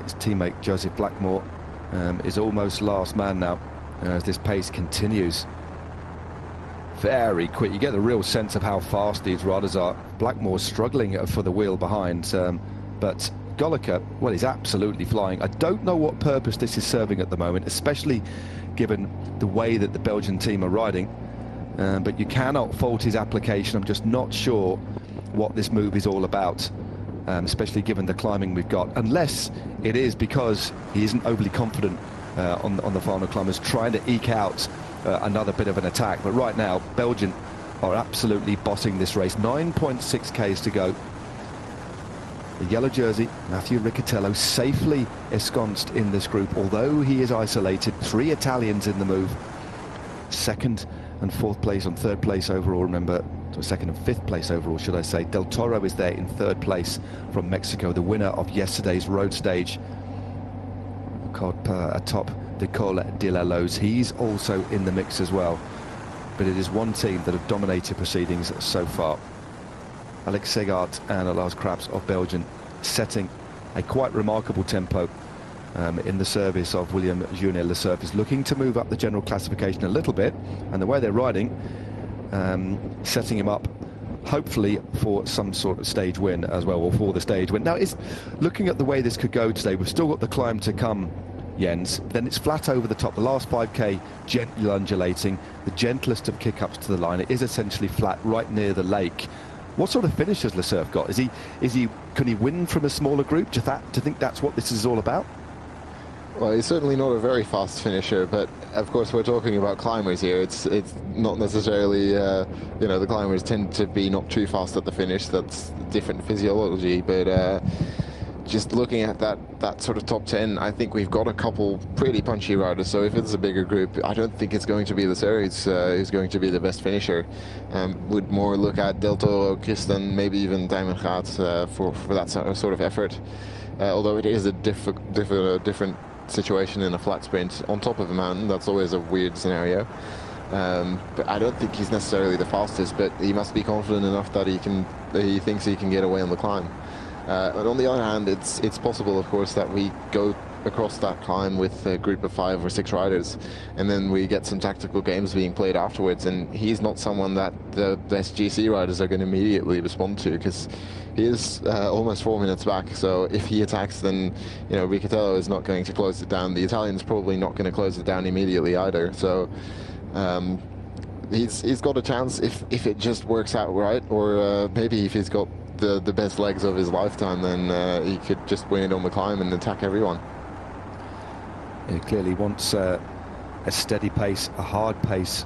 his teammate Joseph Blackmore is almost last man now, as this pace continues. Very quick. You get the real sense of how fast these riders are. Blackmore's struggling for the wheel behind, but Goliker, well, he's absolutely flying. I don't know what purpose this is serving at the moment, especially given the way that the Belgian team are riding. But you cannot fault his application. I'm just not sure what this move is all about, especially given the climbing we've got. Unless it is because he isn't overly confident on the final climbers, trying to eke out another bit of an attack. But right now, Belgium are absolutely bossing this race. 9.6 Ks to go. The yellow jersey, Matthew Riccatello, safely ensconced in this group, although he is isolated. 3 Italians in the move. 2nd and 4th place on 3rd place overall, remember. 2nd and 5th place overall, should I say. Del Toro is there in 3rd place from Mexico, the winner of yesterday's road stage. Atop the Col de la Loze. He's also in the mix as well. But it is one team that have dominated proceedings so far. Alex Segart and Lars Krabs of Belgium setting a quite remarkable tempo in the service of William Junior Le Cerf, is looking to move up the general classification a little bit, and the way they're riding, setting him up hopefully for some sort of stage win as well, or for the stage win. Now, it's looking at the way this could go today. We've still got the climb to come, Jens. Then it's flat over the top. The last 5k gently undulating, the gentlest of kick-ups to the line. It is essentially flat right near the lake. What sort of finish has Le Cerf got? Can he win from a smaller group? Do you think that's what this is all about? Well, he's certainly not a very fast finisher, but of course we're talking about climbers here. It's not necessarily, you know, the climbers tend to be not too fast at the finish. That's different physiology, but just looking at that sort of top 10, I think we've got a couple pretty punchy riders. So if it's a bigger group, I don't think it's going to be Le Cerf who's going to be the best finisher. Would more look at Del Toro, Christen, maybe even Dijmengraat for that sort of effort. Although it is a different situation in a flat sprint on top of a mountain. That's always a weird scenario. But I don't think he's necessarily the fastest, but he must be confident enough that he thinks he can get away on the climb. But on the other hand, it's possible, of course, that we go across that climb with a group of 5 or 6 riders, and then we get some tactical games being played afterwards, and he's not someone that the best GC riders are going to immediately respond to, because he is almost 4 minutes back. So if he attacks, then Riccitello is not going to close it down. The Italian's probably not going to close it down immediately either. So he's got a chance if it just works out right, or maybe if he's got the best legs of his lifetime, then he could just win it on the climb and attack everyone. He clearly wants a steady pace, a hard pace,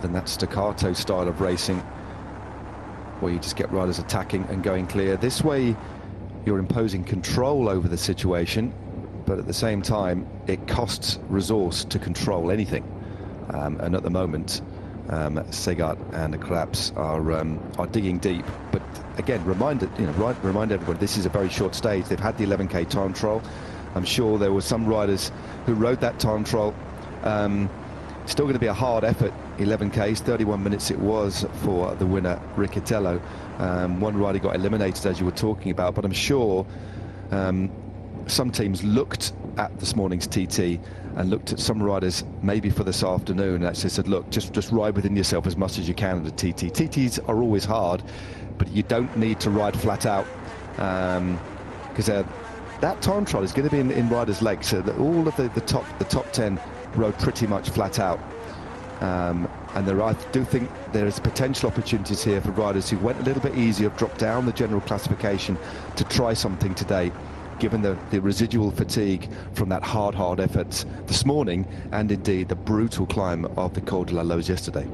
than that staccato style of racing where you just get riders attacking and going clear. This way you're imposing control over the situation, but at the same time it costs resource to control anything, and at the moment Segart and Craps are digging deep. But again, remind everybody, this is a very short stage. They've had the 11k time trial. I'm sure there were some riders who rode that time trial. Still going to be a hard effort. 11k's, 31 minutes it was for the winner, Riccitello. One rider got eliminated, as you were talking about, but I'm sure some teams looked at this morning's TT and looked at some riders maybe for this afternoon and actually said, look, just ride within yourself as much as you can at a TT. TTs are always hard, but you don't need to ride flat out, because that time trial is going to be in riders' legs. So that all of the top 10 rode pretty much flat out, and I do think there is potential opportunities here for riders who went a little bit easier, dropped down the general classification to try something today, given the residual fatigue from that hard effort this morning, and indeed the brutal climb of the Col de la Loze yesterday.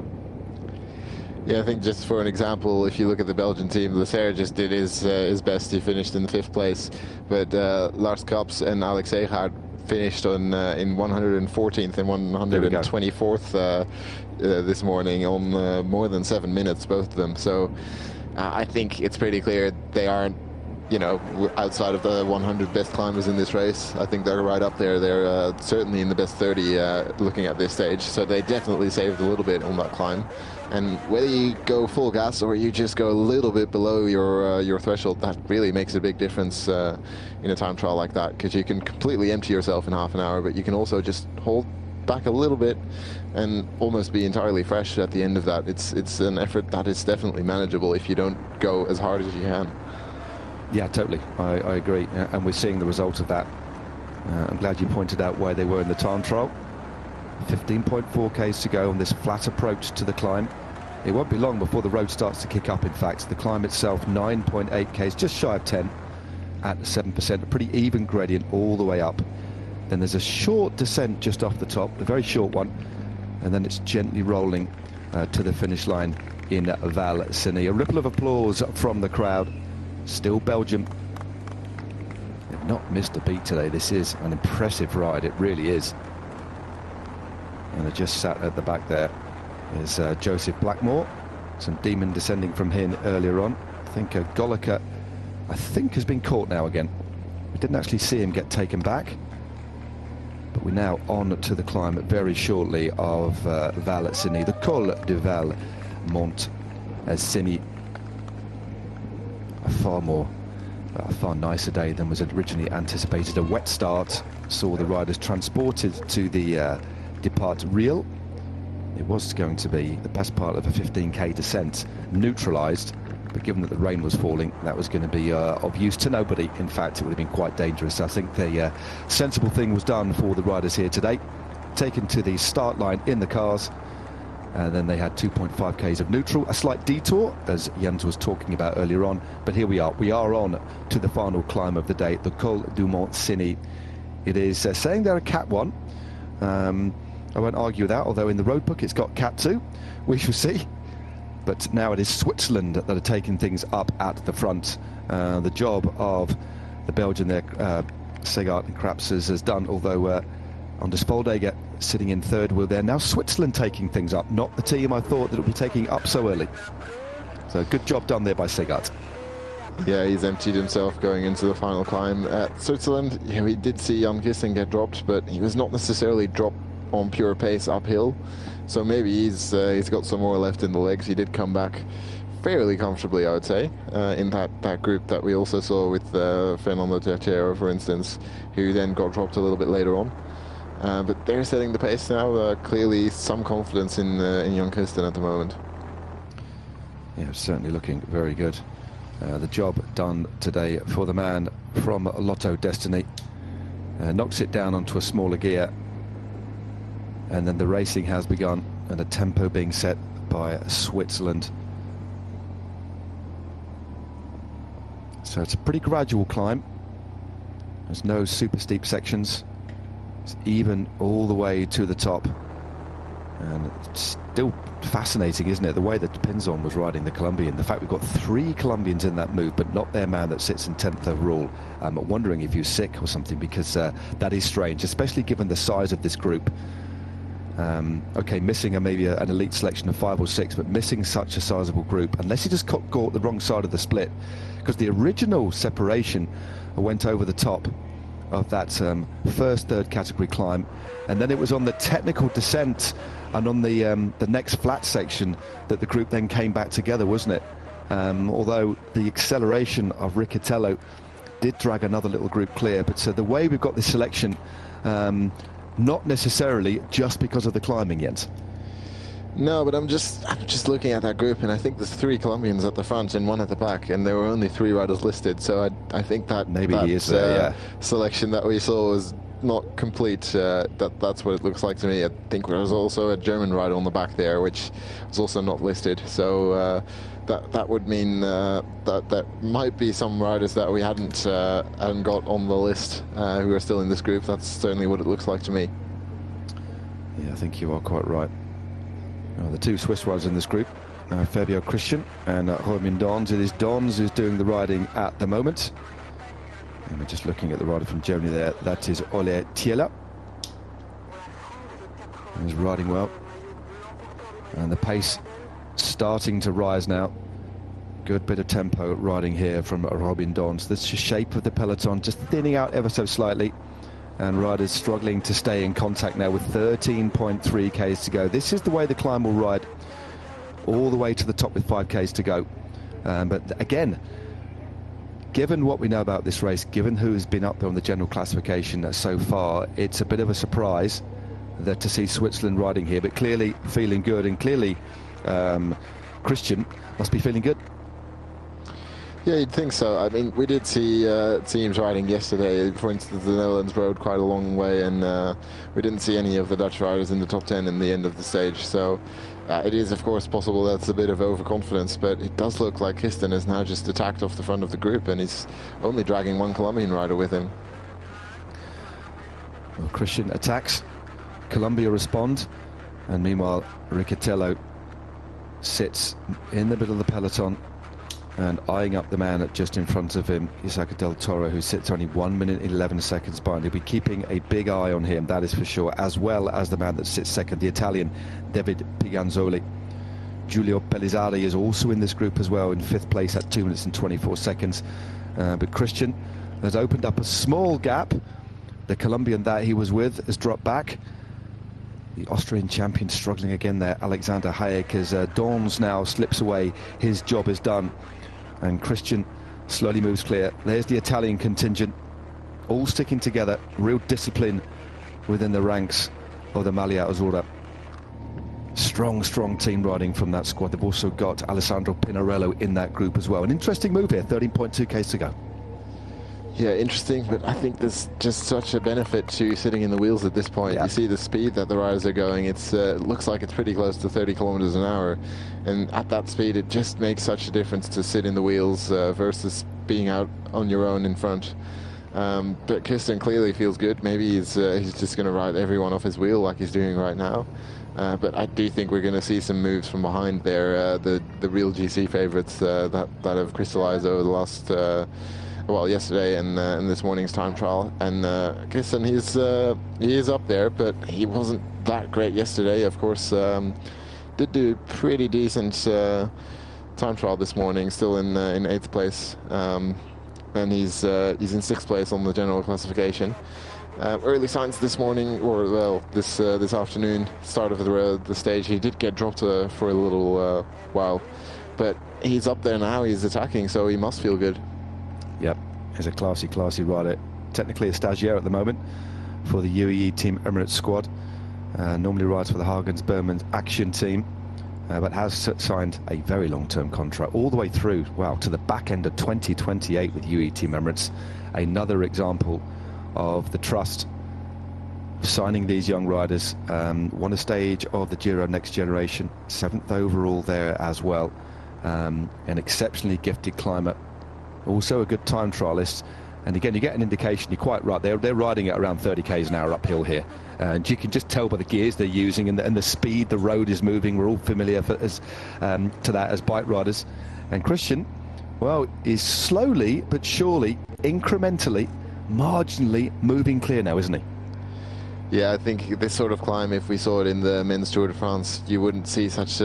Yeah, I think just for an example, if you look at the Belgian team, Leclerc just did his best. He finished in 5th place, but Lars Kaps and Alex Egaard finished in 114th and 124th this morning on more than 7 minutes, both of them. So I think it's pretty clear they aren't, outside of the 100 best climbers in this race. I think they're right up there. They're certainly in the best 30 looking at this stage. So they definitely saved a little bit on that climb. And whether you go full gas or you just go a little bit below your threshold, that really makes a big difference in a time trial like that, because you can completely empty yourself in half an hour, but you can also just hold back a little bit and almost be entirely fresh at the end of that. It's an effort that is definitely manageable if you don't go as hard as you can. Yeah, totally. I agree, and we're seeing the result of that. I'm glad you pointed out where they were in the time trial. 15.4 k's to go on this flat approach to the climb. It won't be long before the road starts to kick up. In fact, the climb itself 9.8 k's, just shy of 10 at 7%, a pretty even gradient all the way up. Then there's a short descent just off the top, a very short one, and then it's gently rolling to the finish line in Val Cenis. A ripple of applause from the crowd. Still Belgium. They've not missed a beat today. This is an impressive ride, it really is. And they just sat at the back there is Joseph Blackmore. Some demon descending from him earlier on. I think Golica, has been caught now again. We didn't actually see him get taken back. But we're now on to the climb very shortly of Val Cenis, the Col de Val Mont Cenis. A far nicer day than was originally anticipated. A wet start saw the riders transported to the Depart Real. It was going to be the best part of a 15k descent, neutralized, but given that the rain was falling, that was going to be of use to nobody. In fact, it would have been quite dangerous. I think the sensible thing was done for the riders here today, taken to the start line in the cars, and then they had 2.5 k's of neutral, a slight detour, as Jens was talking about earlier on, but here we are on to the final climb of the day, the Col du Mont Cenis. It is saying they're a Cat 1. I won't argue with that, although in the road book it's got Cat 2. We shall see. But now it is Switzerland that are taking things up at the front. The job of the Belgian there, Segart and Craps has done, although Anders Foldager sitting in third wheel there. Now Switzerland taking things up, not the team I thought that would be taking up so early. So good job done there by Segart. Yeah, he's emptied himself going into the final climb. At Switzerland, yeah, we did see Jan Kissing get dropped, but he was not necessarily dropped on pure pace uphill. So maybe he's got some more left in the legs. He did come back fairly comfortably, I would say, in that group that we also saw with Fernando Tercero, for instance, who then got dropped a little bit later on. But they're setting the pace now. Clearly, some confidence in Jan Christen at the moment. Yeah, certainly looking very good. The job done today for the man from Lotto Destiny. Knocks it down onto a smaller gear, and then the racing has begun, and a tempo being set by Switzerland. So it's a pretty gradual climb. There's no super steep sections. It's even all the way to the top. And it's still fascinating, isn't it? The way that Pinzon was riding the Colombian. The fact we've got 3 Colombians in that move, but not their man that sits in 10th overall. I'm wondering if he was sick or something, because that is strange, especially given the size of this group. Okay, missing maybe an elite selection of 5 or 6, but missing such a sizable group, unless he just got caught the wrong side of the split, because the original separation went over the top of that first third category climb, and then it was on the technical descent and on the next flat section that the group then came back together, wasn't it? Although the acceleration of Riccitello did drag another little group clear, but the way we've got this selection, not necessarily just because of the climbing yet. No, but I'm just looking at that group, and I think there's 3 Colombians at the front and 1 at the back, and there were only 3 riders listed. So I think that maybe he is there, yeah. Selection that we saw was not complete. That's what it looks like to me. I think there was also a German rider on the back there, which was also not listed. So that would mean that might be some riders that we hadn't got on the list who are still in this group. That's certainly what it looks like to me. Yeah, I think you are quite right. The 2 Swiss riders in this group, Fabio Christian and Robin Dons. It is Dons who's doing the riding at the moment. And we're just looking at the rider from Germany there. That is Ole Thiele. He's riding well. And the pace starting to rise now. Good bit of tempo riding here from Robin Dons. The shape of the peloton just thinning out ever so slightly. And riders struggling to stay in contact now with 13.3 Ks to go. This is the way the climb will ride all the way to the top with 5 Ks to go. But again, given what we know about this race, given who has been up there on the general classification so far, it's a bit of a surprise that to see Switzerland riding here, but clearly feeling good, and clearly Christian must be feeling good. Yeah, you'd think so. I mean, we did see teams riding yesterday. For instance, the Netherlands rode quite a long way, and we didn't see any of the Dutch riders in the top 10 in the end of the stage. So it is, of course, possible that's a bit of overconfidence, but it does look like Christen has now just attacked off the front of the group, and he's only dragging 1 Colombian rider with him. Well, Christian attacks, Colombia respond, and meanwhile Riccitello sits in the middle of the peloton and eyeing up the man just in front of him, Isaka Del Toro, who sits only 1 minute 11 seconds behind. He'll be keeping a big eye on him, that is for sure, as well as the man that sits second, the Italian David Piganzoli. Giulio Pellizzari is also in this group as well, in 5th place at 2 minutes and 24 seconds. But Christian has opened up a small gap. The Colombian that he was with has dropped back. The Austrian champion struggling again there, Alexander Hayek, as Dons now slips away. His job is done. And Christian slowly moves clear. There's the Italian contingent, all sticking together. Real discipline within the ranks of the Maglia Azzurra. Strong team riding from that squad. They've also got Alessandro Pinarello in that group as well. An interesting move here, 13.2 Ks to go. Yeah, interesting, but I think there's just such a benefit to sitting in the wheels at this point. Yeah. You see the speed that the riders are going. It looks like it's pretty close to 30 kilometers an hour. And at that speed, it just makes such a difference to sit in the wheels versus being out on your own in front. But Christian clearly feels good. Maybe he's just going to ride everyone off his wheel like he's doing right now. But I do think we're going to see some moves from behind there. The real GC favourites that have crystallized over the last... well, yesterday and this morning's time trial, and Christian, he is up there, but he wasn't that great yesterday. Of course, did do pretty decent time trial this morning, still in 8th place, and he's in 6th place on the general classification. Early signs this morning, or well, this afternoon, start of the stage, he did get dropped for a little while. But he's up there now, he's attacking, so he must feel good. Yep, he's a classy rider. Technically a stagiaire at the moment for the UAE Team Emirates squad. Normally rides for the Hagens Berman Action team, but has signed a very long-term contract all the way through, wow, to the back end of 2028 with UAE Team Emirates. Another example of the trust signing these young riders. Won a stage of the Giro Next Generation, 7th overall there as well. An exceptionally gifted climber, also a good time trialist. And again, you get an indication, you're quite right, they're riding at around 30 k's an hour uphill here. And you can just tell by the gears they're using and the speed the road is moving. We're all familiar to that as bike riders. And Christian, well, is slowly but surely, incrementally, marginally moving clear now, isn't he? Yeah, I think this sort of climb, if we saw it in the men's Tour de France, you wouldn't see such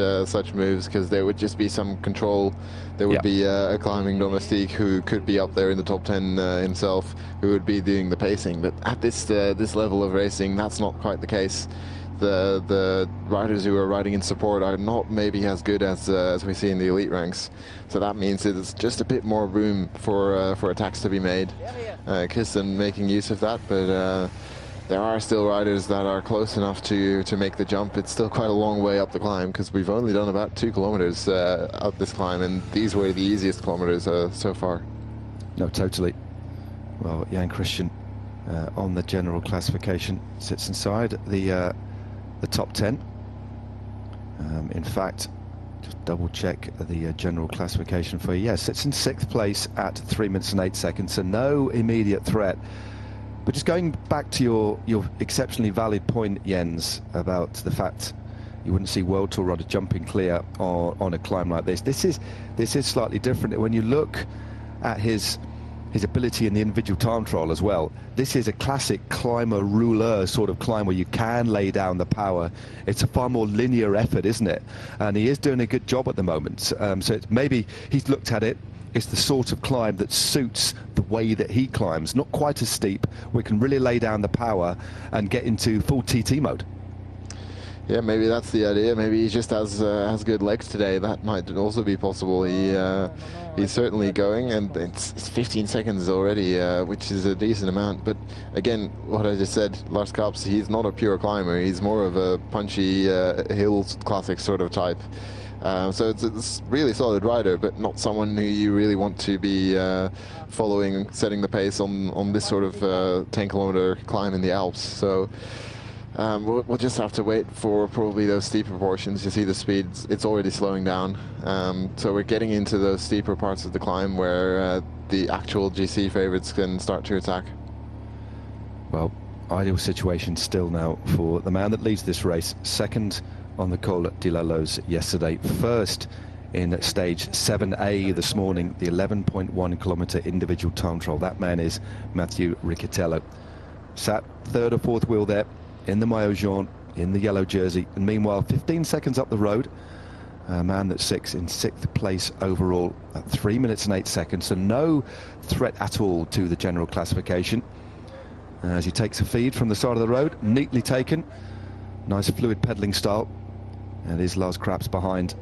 moves, because there would just be some control. There would be a climbing domestique who could be up there in the top 10 himself, who would be doing the pacing. But at this level of racing, that's not quite the case. The riders who are riding in support are not maybe as good as we see in the elite ranks. So that means there's just a bit more room for attacks to be made. Kirsten making use of that, but there are still riders that are close enough to make the jump. It's still quite a long way up the climb, because we've only done about 2 kilometers up this climb, and these were the easiest kilometers so far. No, totally. Well, Jan Christian on the general classification sits inside the top 10. In fact, just double check the general classification for you. Yes, sits in 6th place at 3 minutes and 8 seconds, so no immediate threat. But just going back to your exceptionally valid point, Jens, about the fact you wouldn't see World Tour rider jumping clear on a climb like this. This is slightly different. When you look at his ability in the individual time trial as well, this is a classic climber rouleur sort of climb where you can lay down the power. It's a far more linear effort, isn't it? And he is doing a good job at the moment. So it's maybe he's looked at it. It's the sort of climb that suits the way that he climbs. Not quite as steep. We can really lay down the power and get into full TT mode. Yeah, maybe that's the idea. Maybe he just has good legs today. That might also be possible. He's certainly going, and it's 15 seconds already, which is a decent amount. But again, what I just said, Lars Kaps, he's not a pure climber. He's more of a punchy hills classic sort of type. So it's really solid rider, but not someone who you really want to be following, setting the pace on this sort of 10-kilometer climb in the Alps. So we'll just have to wait for probably those steeper portions. You see the speed, it's already slowing down. So we're getting into those steeper parts of the climb where the actual GC favorites can start to attack. Well, ideal situation still now for the man that leads this race. Second on the Col de la Loze yesterday, first in stage 7A this morning, the 11.1 kilometer individual time trial. That man is Mathieu Riccitello. Sat third or fourth wheel there in the maillot jaune, in the yellow jersey, and meanwhile 15 seconds up the road, a man that's in 6th place overall at 3 minutes and 8 seconds, so no threat at all to the general classification. As he takes a feed from the side of the road, neatly taken, nice fluid pedaling style. And there's Lars Kaps behind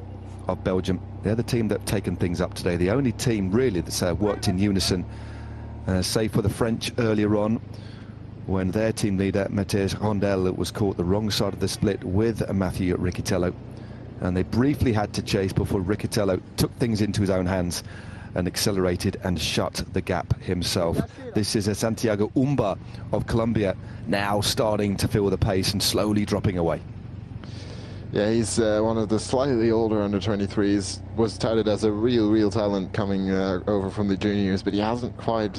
of Belgium. They're the team that have taken things up today. The only team really that's worked in unison, save for the French earlier on, when their team leader, Mathieu Rondel, was caught the wrong side of the split with Mathieu Riccitello. And they briefly had to chase before Riccitello took things into his own hands and accelerated and shut the gap himself. This is a Santiago Umba of Colombia now starting to feel the pace and slowly dropping away. Yeah, he's one of the slightly older under 23s, was touted as a real talent coming over from the juniors, but he hasn't quite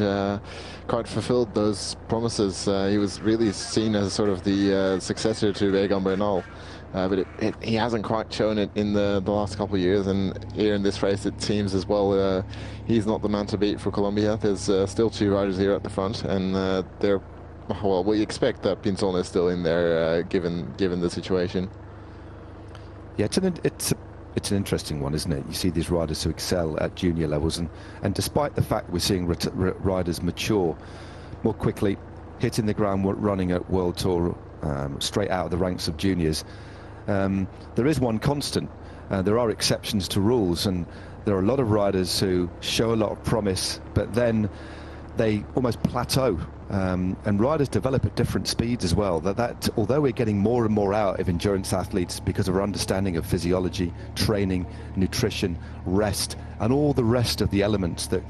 fulfilled those promises. He was really seen as sort of the successor to Egan Bernal, but he hasn't quite shown it in the last couple of years, and here in this race it seems as well he's not the man to beat for Colombia. There's still 2 riders here at the front, and well, we expect that Pinzon is still in there given the situation. Yeah, it's an interesting one, isn't it? You see these riders who excel at junior levels, and despite the fact we're seeing riders mature more quickly, hitting the ground running at World Tour straight out of the ranks of juniors, there is one constant. There are exceptions to rules, and there are a lot of riders who show a lot of promise, but then they almost plateau. And riders develop at different speeds as well. That although we're getting more and more out of endurance athletes because of our understanding of physiology, training, nutrition, rest, and all the rest of the elements that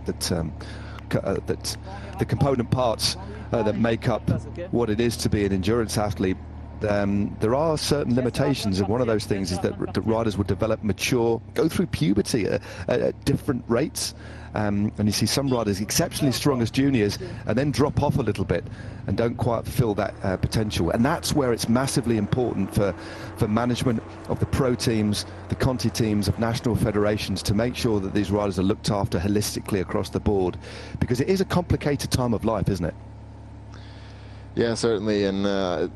the component parts that make up what it is to be an endurance athlete, there are certain limitations, and one of those things is that riders would develop, mature, go through puberty at different rates. And you see some riders exceptionally strong as juniors and then drop off a little bit and don't quite fulfill that potential. And that's where it's massively important for management of the pro teams, the Conti teams, of national federations, to make sure that these riders are looked after holistically across the board, because it is a complicated time of life, isn't it? Yeah, certainly, and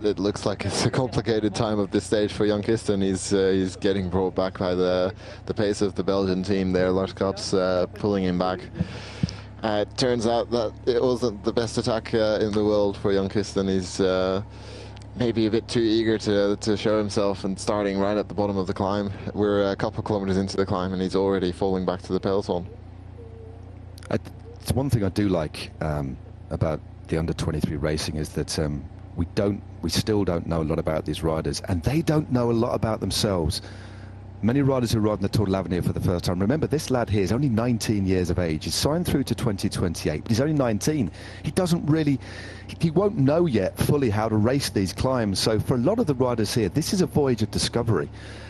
it looks like it's a complicated time at this stage for Jan Kisten. He's getting brought back by the pace of the Belgian team there. Lars Kops pulling him back. It turns out that it wasn't the best attack in the world for Jan Kisten. He's maybe a bit too eager to show himself, and starting right at the bottom of the climb. We're a couple of kilometers into the climb and he's already falling back to the peloton. It's one thing I do like about the under-23 racing is that we still don't know a lot about these riders, and they don't know a lot about themselves. Many riders who ride in the Tour de l'Avenir for the first time, remember, this lad here is only 19 years of age. He's signed through to 2028, but he's only 19. He doesn't really, he won't know yet fully how to race these climbs. So for a lot of the riders here, this is a voyage of discovery.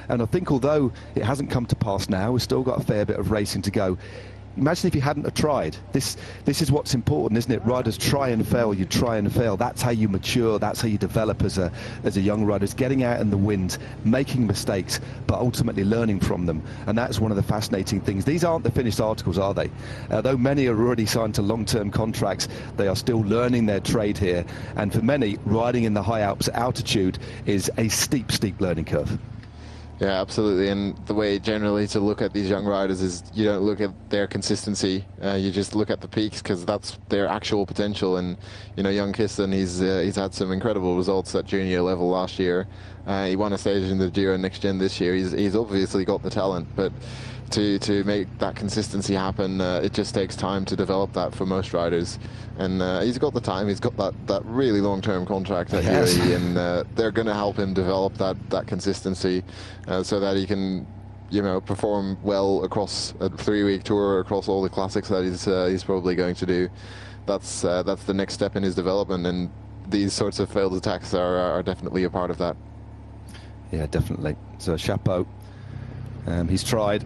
And I think although it hasn't come to pass now, we've still got a fair bit of racing to go. Imagine if you hadn't have tried. This is what's important, isn't it? Riders try and fail. You try and fail. That's how you mature. That's how you develop as a young rider. It's getting out in the wind, making mistakes, but ultimately learning from them. And that's one of the fascinating things. These aren't the finished articles, are they? Though many are already signed to long-term contracts, they are still learning their trade here. And for many, riding in the high Alps altitude is a steep, steep learning curve. Yeah, absolutely. And the way generally to look at these young riders is you don't look at their consistency, you just look at the peaks, because that's their actual potential. And you know, Jan Kisten, he's had some incredible results at junior level last year. He won a stage in the Giro Next Gen this year. He's obviously got the talent, but to make that consistency happen, it just takes time to develop that for most riders. And he's got the time. He's got that really long-term contract at UAE, and they're going to help him develop that consistency so that he can, you know, perform well across a 3-week tour, across all the classics that he's probably going to do. That's the next step in his development, and these sorts of failed attacks are definitely a part of that. Yeah, definitely. So chapeau. He's tried.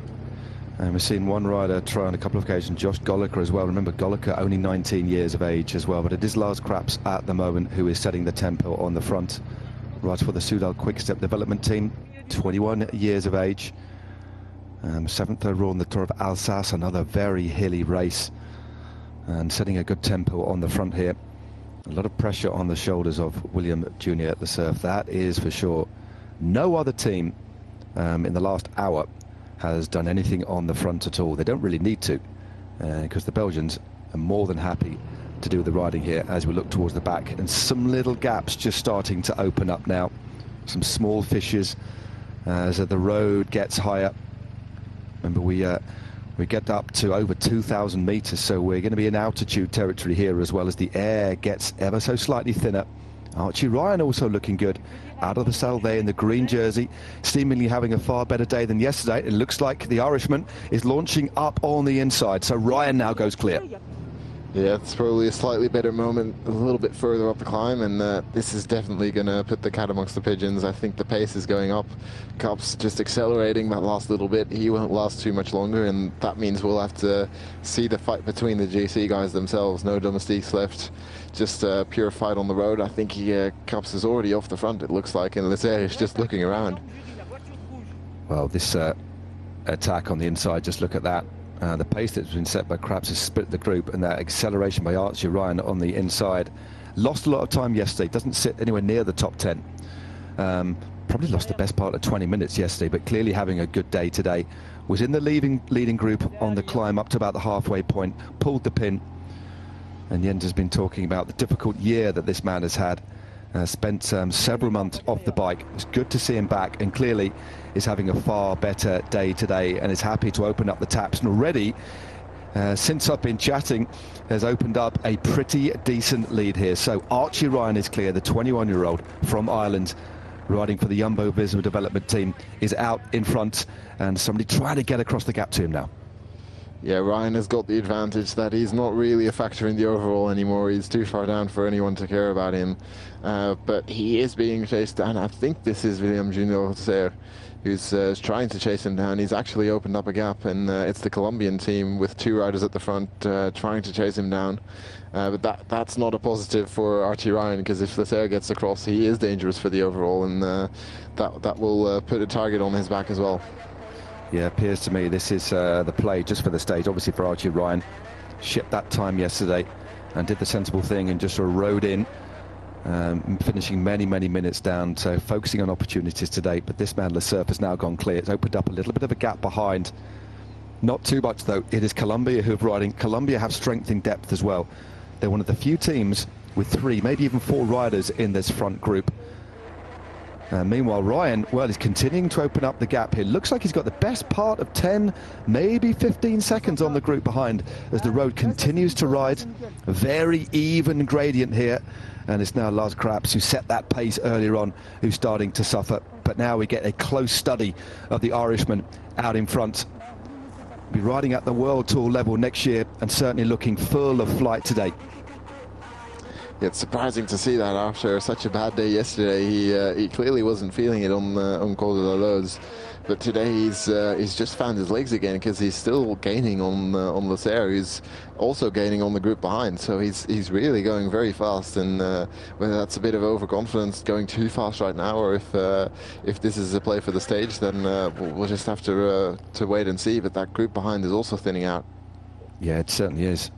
And we've seen one rider try on a couple of occasions, Josh Goliker as well. Remember, Goliker only 19 years of age as well, but it is Lars Kraps at the moment who is setting the tempo on the front. Rides for the Soudal Quick-Step development team, 21 years of age. 7th overall on the Tour of Alsace, another very hilly race, and setting a good tempo on the front here. A lot of pressure on the shoulders of William Jr. at the surf, that is for sure. No other team in the last hour has done anything on the front at all. They don't really need to, because the Belgians are more than happy to do the riding here as we look towards the back. And some little gaps just starting to open up now. Some small fissures as the road gets higher. Remember, we get up to over 2,000 meters, so we're going to be in altitude territory here, as well as the air gets ever so slightly thinner. Archie Ryan also looking good out of the saddle there in the green jersey, seemingly having a far better day than yesterday. It looks like the Irishman is launching up on the inside, so Ryan now goes clear. Yeah, it's probably a slightly better moment a little bit further up the climb, and this is definitely going to put the cat amongst the pigeons. I think the pace is going up. Kops just accelerating that last little bit. He won't last too much longer, and that means we'll have to see the fight between the GC guys themselves. No domestiques left, just a pure fight on the road. I think Kops is already off the front, it looks like, and Lazaire is just looking around. Well, this attack on the inside, just look at that. The pace that's been set by Kraps has split the group, and that acceleration by Archie Ryan on the inside. Lost a lot of time yesterday, doesn't sit anywhere near the top 10. Probably lost the best part of 20 minutes yesterday, but clearly having a good day today. Was in the leading group on the climb up to about the halfway point, pulled the pin. And Jens has been talking about the difficult year that this man has had. Spent several months off the bike. It's good to see him back, and clearly is having a far better day today and is happy to open up the taps. And already, since I've been chatting, has opened up a pretty decent lead here. So Archie Ryan is clear, the 21-year-old from Ireland, riding for the Jumbo Visma development team, is out in front, and somebody trying to get across the gap to him now. Yeah, Ryan has got the advantage that he's not really a factor in the overall anymore. He's too far down for anyone to care about him. But he is being chased down. I think this is William Junior Serre who's trying to chase him down. He's actually opened up a gap, and it's the Colombian team with 2 riders at the front trying to chase him down. But that's not a positive for Archie Ryan, because if Serre gets across, he is dangerous for the overall, and that will put a target on his back as well. Yeah, appears to me this is the play just for the stage. Obviously for Archie Ryan, shipped that time yesterday and did the sensible thing and just sort of rode in, finishing many minutes down, so focusing on opportunities today. But this man, Le Cerf, has now gone clear. It's opened up a little bit of a gap behind. Not too much though. It is Colombia who are riding. Colombia have strength in depth as well. They're one of the few teams with 3, maybe even 4 riders in this front group. Meanwhile, Ryan, well, is continuing to open up the gap here. Looks like he's got the best part of 10, maybe 15 seconds on the group behind as the road continues to ride. A very even gradient here. And it's now Lars Kraps, who set that pace earlier on, who's starting to suffer. But now we get a close study of the Irishman out in front. Be riding at the World Tour level next year and certainly looking full of flight today. Yeah, it's surprising to see that after such a bad day yesterday. He clearly wasn't feeling it on Col de la Loze, but today he's just found his legs again, because he's still gaining on Le Cerf, who's also gaining on the group behind. So he's really going very fast, and whether that's a bit of overconfidence going too fast right now, or if this is a play for the stage, then we'll just have to wait and see. But that group behind is also thinning out. Yeah, it certainly is.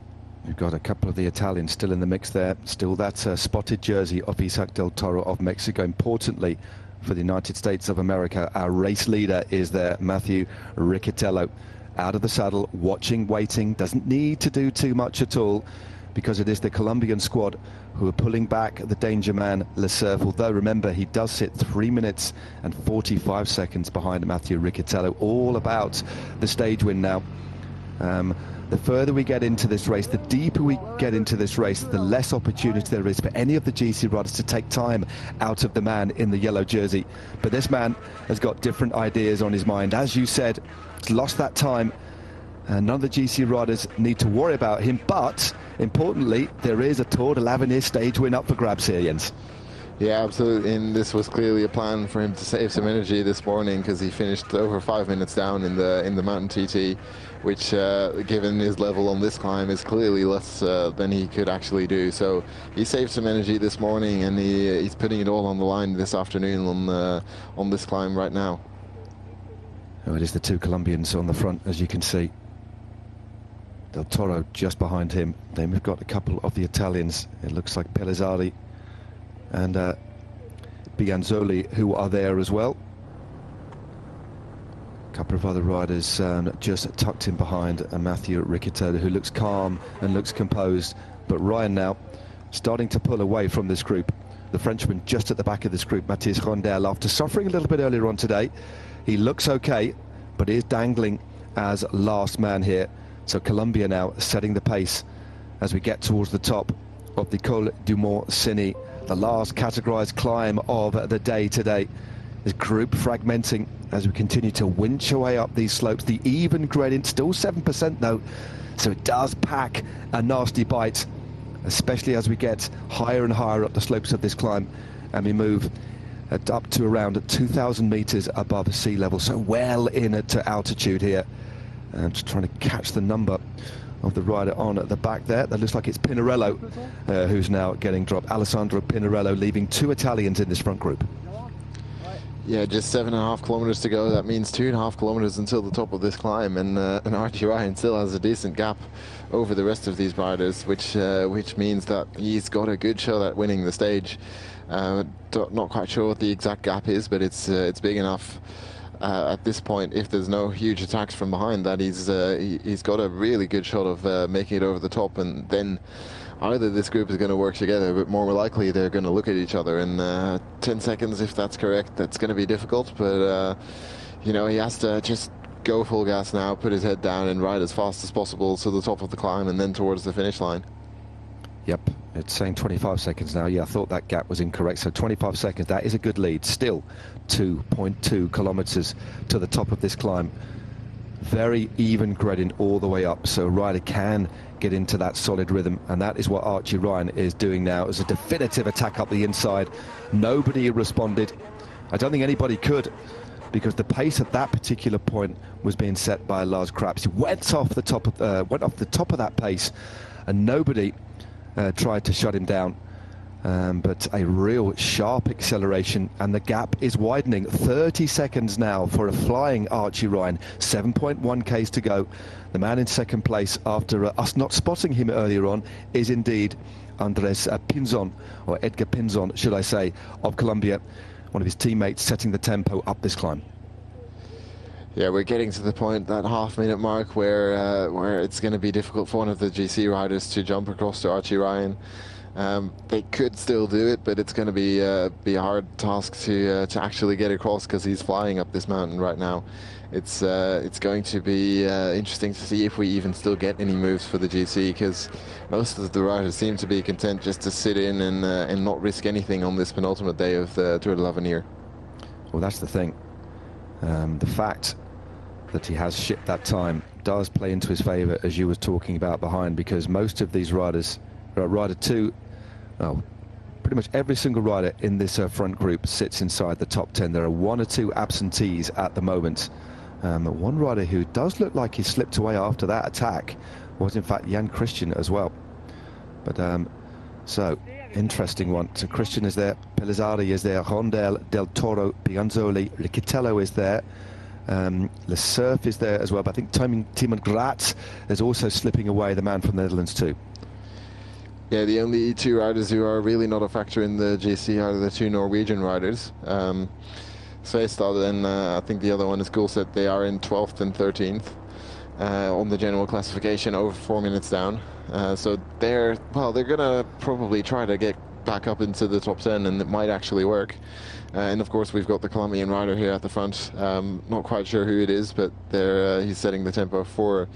We've got a couple of the Italians still in the mix there. Still that spotted jersey of Isaac Del Toro of Mexico. Importantly for the United States of America, our race leader is there, Matthew Riccitello. Out of the saddle, watching, waiting, doesn't need to do too much at all, because it is the Colombian squad who are pulling back the danger man, Le Cerf. Although, remember, he does sit 3 minutes and 45 seconds behind Matthew Riccitello. All about the stage win now. The further we get into this race, the deeper we get into this race, the less opportunity there is for any of the GC riders to take time out of the man in the yellow jersey. But this man has got different ideas on his mind. As you said, he's lost that time, and none of the GC riders need to worry about him. But importantly, there is a Tour de l'Avenir stage win up for grabs here, Jens. Yeah, absolutely, and this was clearly a plan for him to save some energy this morning, because he finished over 5 minutes down in the Mountain TT, which, given his level on this climb, is clearly less than he could actually do. So he saved some energy this morning, and he's putting it all on the line this afternoon on this climb right now. Oh, it is the 2 Colombians on the front, as you can see. Del Toro just behind him. Then we've got a couple of the Italians. It looks like Pellizzari and Bianzoli, who are there as well. A couple of other riders just tucked in behind Matthew Riccitello, who looks calm and looks composed. But Ryan now starting to pull away from this group. The Frenchman just at the back of this group, Matthias Rondel, after suffering a little bit earlier on today. He looks okay, but is dangling as last man here. So Colombia now setting the pace as we get towards the top of the Col du Mont-Cenis. The last categorized climb of the day today. This group fragmenting as we continue to winch away up these slopes. The even gradient, still 7% though, so it does pack a nasty bite, especially as we get higher and higher up the slopes of this climb, and we move up to around 2,000 meters above sea level, so well in to altitude here. I'm just trying to catch the number of the rider on at the back there. That looks like it's Pinarello who's now getting dropped. Alessandro Pinarello leaving 2 Italians in this front group. Yeah, just 7.5 kilometers to go. That means 2.5 kilometers until the top of this climb, and Archie Ryan still has a decent gap over the rest of these riders, which means that he's got a good shot at winning the stage. Not quite sure what the exact gap is, but it's big enough. at this point, if there's no huge attacks from behind, that he's got a really good shot of making it over the top, and then either this group is going to work together, but more likely they're going to look at each other in 10 seconds. If that's correct, that's going to be difficult, but you know, he has to just go full gas now, put his head down and ride as fast as possible to the top of the climb and then towards the finish line. Yep, it's saying 25 seconds now. Yeah, I thought that gap was incorrect. So 25 seconds, that is a good lead. Still 2.2 kilometers to the top of this climb. Very even gradient all the way up, so a rider can get into that solid rhythm, and that is what Archie Ryan is doing now as a definitive attack up the inside. Nobody responded. I don't think anybody could, because the pace at that particular point was being set by Lars Krabs. He went off the top of that pace, and nobody tried to shut him down. But a real sharp acceleration, and the gap is widening. 30 seconds now for a flying Archie Ryan. 7.1 Ks to go. The man in second place, after us not spotting him earlier on, is indeed Andres Pinzon, or Edgar Pinzon, should I say, of Colombia. One of his teammates setting the tempo up this climb. Yeah, we're getting to the point, that half-minute mark, where it's going to be difficult for one of the GC riders to jump across to Archie Ryan. They could still do it, but it's going to be a hard task to actually get across, because he's flying up this mountain right now. It's going to be interesting to see if we even still get any moves for the GC, because most of the riders seem to be content just to sit in and not risk anything on this penultimate day of the Tour de l'Avenir. Well, that's the thing. The fact that he has shipped that time does play into his favour, as you were talking about behind, because most of these riders, rider 2, well, pretty much every single rider in this front group sits inside the top 10. There are 1 or 2 absentees at the moment. One rider who does look like he slipped away after that attack was in fact Jan Christian as well. But so interesting one. So Christian is there, Pellizzari is there, Rondel, Del Toro, Pianzoli, Riccitello is there, Le Cerf is there as well, but I think Timon Gratz is also slipping away, the man from the Netherlands too. Yeah, the only 2 riders who are really not a factor in the GC are the 2 Norwegian riders. Sveistad and I think the other one is Gulset. They are in 12th and 13th on the general classification, over 4 minutes down. So they're gonna probably try to get back up into the top 10, and it might actually work. And of course we've got the Colombian rider here at the front. Not quite sure who it is, but he's setting the tempo for.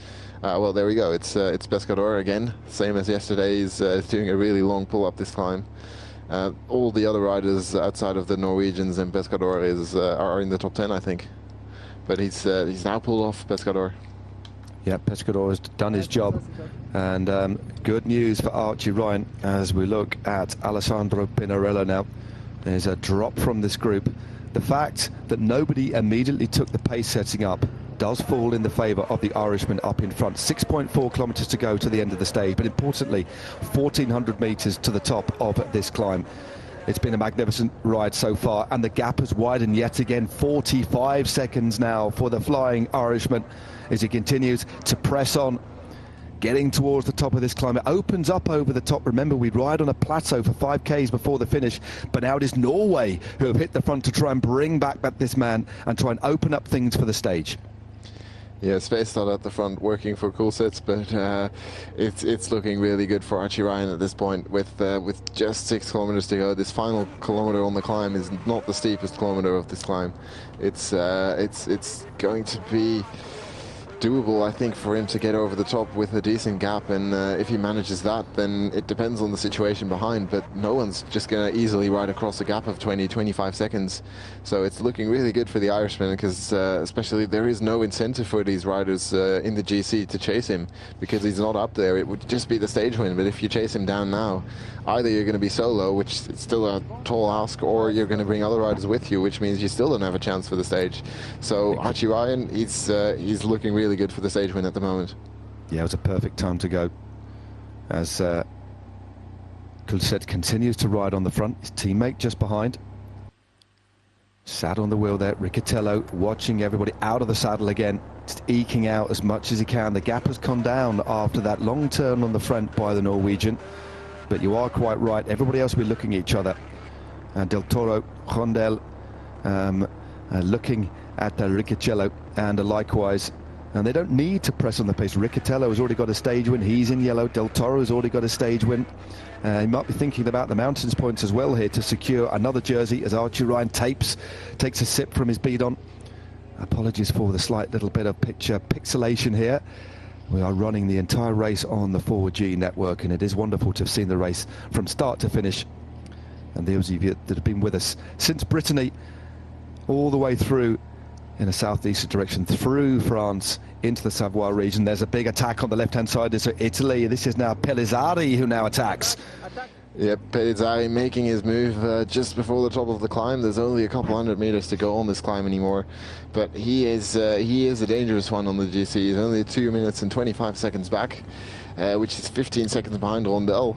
Well, there we go. It's Pescador again, same as yesterday. He's doing a really long pull up this climb. All the other riders outside of the Norwegians and Pescador are in the top 10, I think. But he's now pulled off Pescador. Yeah, Pescador has done his job. And good news for Archie Ryan as we look at Alessandro Pinarello now. There's a drop from this group. The fact that nobody immediately took the pace setting up does fall in the favour of the Irishman up in front. 6.4 kilometres to go to the end of the stage, but importantly 1,400 metres to the top of this climb. It's been a magnificent ride so far, and the gap has widened yet again. 45 seconds now for the flying Irishman as he continues to press on, getting towards the top of this climb. It opens up over the top. Remember, we ride on a plateau for 5 Ks before the finish, but now it is Norway who have hit the front to try and bring back this man and try and open up things for the stage. Yeah, Sveistad at the front working for Gulset, but it's looking really good for Archie Ryan at this point with just 6 kilometers to go. This final kilometer on the climb is not the steepest kilometer of this climb. It's going to be doable, I think, for him to get over the top with a decent gap, and if he manages that, then it depends on the situation behind, but no one's just going to easily ride across a gap of 20-25 seconds. So it's looking really good for the Irishman, because especially there is no incentive for these riders in the GC to chase him, because he's not up there. It would just be the stage win, but if you chase him down now, either you're going to be solo, which is still a tall ask, or you're going to bring other riders with you, which means you still don't have a chance for the stage. So Archie Ryan, he's looking really good for the stage win at the moment. Yeah, it was a perfect time to go as Gulset continues to ride on the front, his teammate just behind, sat on the wheel there. Riccitello watching everybody out of the saddle again, just eking out as much as he can. The gap has come down after that long turn on the front by the Norwegian, but you are quite right, everybody else will be looking at each other. Del Toro, Rondel, looking at Riccicello, and likewise. And they don't need to press on the pace. Riccitello has already got a stage win. He's in yellow. Del Toro has already got a stage win. He might be thinking about the mountains points as well here to secure another jersey as Archie Ryan takes a sip from his bidon. Apologies for the slight little bit of picture pixelation here. We are running the entire race on the 4G network, and it is wonderful to have seen the race from start to finish. And those of you that have been with us since Brittany, all the way through in a southeastern direction through France into the Savoie region. There's a big attack on the left-hand side. There's Italy. This is now Pellizzari who now attacks. Yep, Pellizzari making his move just before the top of the climb. There's only a couple hundred meters to go on this climb anymore, but he is a dangerous one on the GC. He's only 2 minutes and 25 seconds back, which is 15 seconds behind Rondel,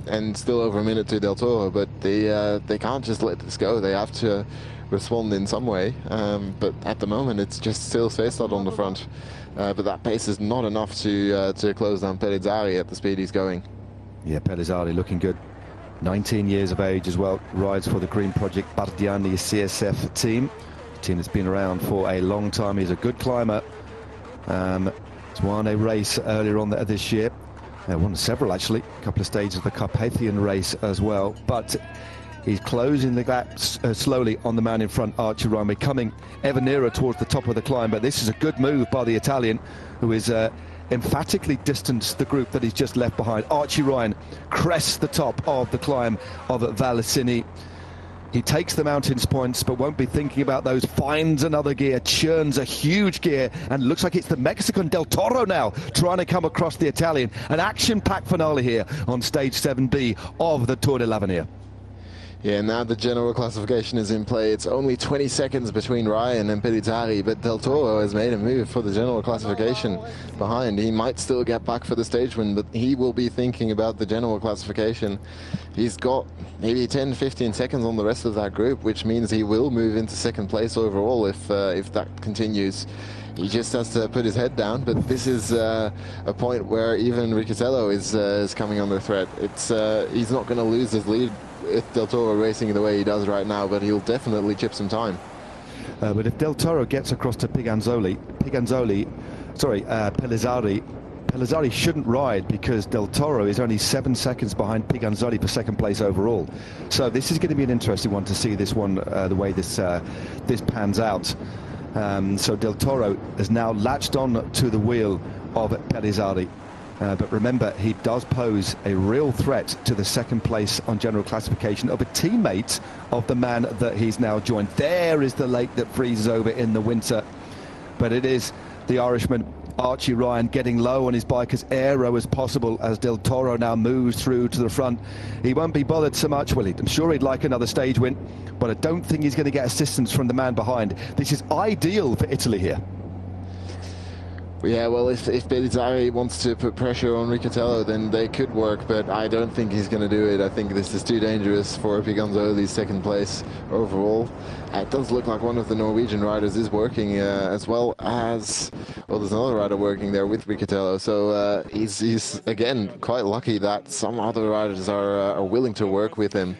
and still over a minute to Del Toro. But they can't just let this go. They have to respond in some way, but at the moment it's just still Svestad on the front, but that pace is not enough to close down Pellizzari at the speed he's going. Yeah, Pellizzari looking good, 19 years of age as well, rides for the Green Project Bardiani CSF team that's been around for a long time. He's a good climber. He's won a race earlier on this year, won several actually, a couple of stages of the Carpathian race as well, but he's closing the gap slowly on the man in front, Archie Ryan, becoming ever nearer towards the top of the climb. But this is a good move by the Italian, who is emphatically distanced the group that he's just left behind. Archie Ryan crests the top of the climb of Vallecini. He takes the mountains points, but won't be thinking about those. Finds another gear, churns a huge gear, and looks like it's the Mexican Del Toro now trying to come across the Italian. An action-packed finale here on stage 7B of the Tour de l'Avenir. Yeah, now the general classification is in play. It's only 20 seconds between Ryan and Pellizzari, but Del Toro has made a move for the general classification behind. He might still get back for the stage win, but he will be thinking about the general classification. He's got maybe 10-15 seconds on the rest of that group, which means he will move into second place overall if that continues. He just has to put his head down, but this is a point where even Riccitello is coming under threat. He's not going to lose his lead if Del Toro racing the way he does right now, but he'll definitely chip some time. But if Del Toro gets across to Pellizzari shouldn't ride, because Del Toro is only 7 seconds behind Piganzoli for second place overall. So this is going to be an interesting one to see this one, the way this pans out. So Del Toro has now latched on to the wheel of Pellizzari. But remember, he does pose a real threat to the second place on general classification of a teammate of the man that he's now joined. There is the lake that freezes over in the winter. But it is the Irishman, Archie Ryan, getting low on his bike as aero as possible as Del Toro now moves through to the front. He won't be bothered so much. Well, I'm sure he'd like another stage win, but I don't think he's going to get assistance from the man behind. This is ideal for Italy here. Yeah, well, if Pellizzari wants to put pressure on Riccitello, then they could work, but I don't think he's going to do it. I think this is too dangerous for Piganzoli's second place overall. It does look like one of the Norwegian riders is working as well as, well, there's another rider working there with Riccitello, so he's again quite lucky that some other riders are willing to work with him.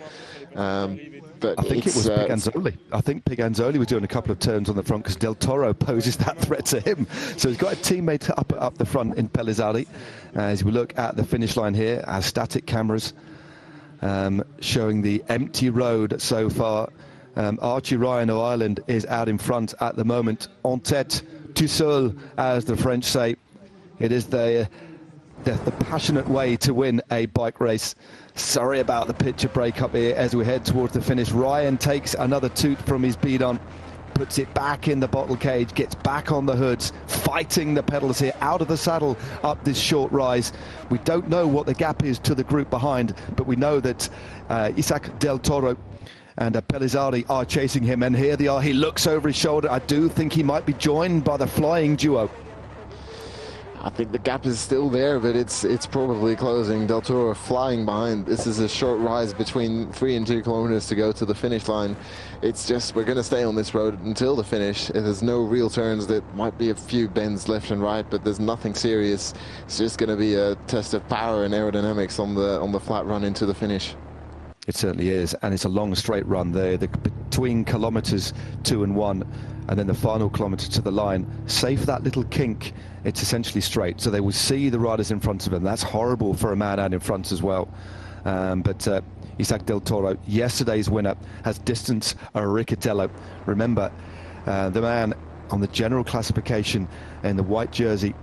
But I think it was Piganzoli. I think Piganzoli was doing a couple of turns on the front because Del Toro poses that threat to him. So he's got a teammate up the front in Pellizzari. As we look at the finish line here, our static cameras showing the empty road so far. Archie Ryan of Ireland is out in front at the moment. En tête, tout seul, as the French say. It is the passionate way to win a bike race. Sorry about the picture break up here as we head towards the finish. Ryan takes another toot from his bidon, puts it back in the bottle cage, gets back on the hoods, fighting the pedals here, out of the saddle up this short rise. We don't know what the gap is to the group behind, but we know that Isaac Del Toro and Pellizzari are chasing him, and here they are. He looks over his shoulder. I do think he might be joined by the flying duo. I think the gap is still there, but it's probably closing. Del Toro flying behind. This is a short rise between 3 and 2 kilometers to go to the finish line. It's just, we're going to stay on this road until the finish. There's no real turns. There might be a few bends left and right, but there's nothing serious. It's just going to be a test of power and aerodynamics on the flat run into the finish. It certainly is, and it's a long straight run there. Between kilometres 2 and 1, and then the final kilometre to the line, save that little kink, it's essentially straight. So they will see the riders in front of them. That's horrible for a man out in front as well. But Isaac Del Toro, yesterday's winner, has distanced Riccitello. Remember, the man on the general classification in the white jersey,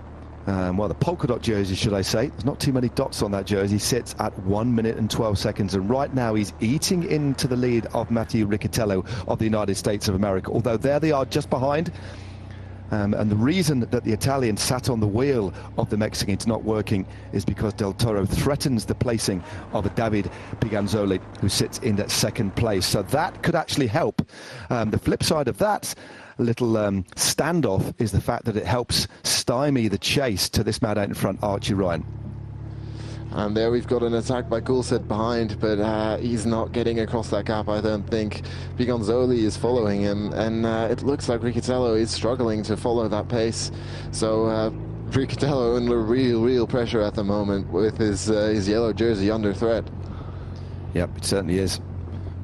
well, the polka dot jersey, should I say. There's not too many dots on that jersey. Sits at 1 minute and 12 seconds. And right now he's eating into the lead of Matthew Riccitello of the United States of America. Although there they are just behind. And the reason that the Italian sat on the wheel of the Mexican, it's not working, is because Del Toro threatens the placing of David Piganzoli, who sits in that second place. So that could actually help. The flip side of that little standoff is the fact that it helps stymie the chase to this man out in front, Archie Ryan. And there we've got an attack by Coulthard behind, but he's not getting across that gap, I don't think. Piganzoli is following him, and it looks like Riccitello is struggling to follow that pace. So Riccitello under real pressure at the moment with his yellow jersey under threat. Yep, it certainly is.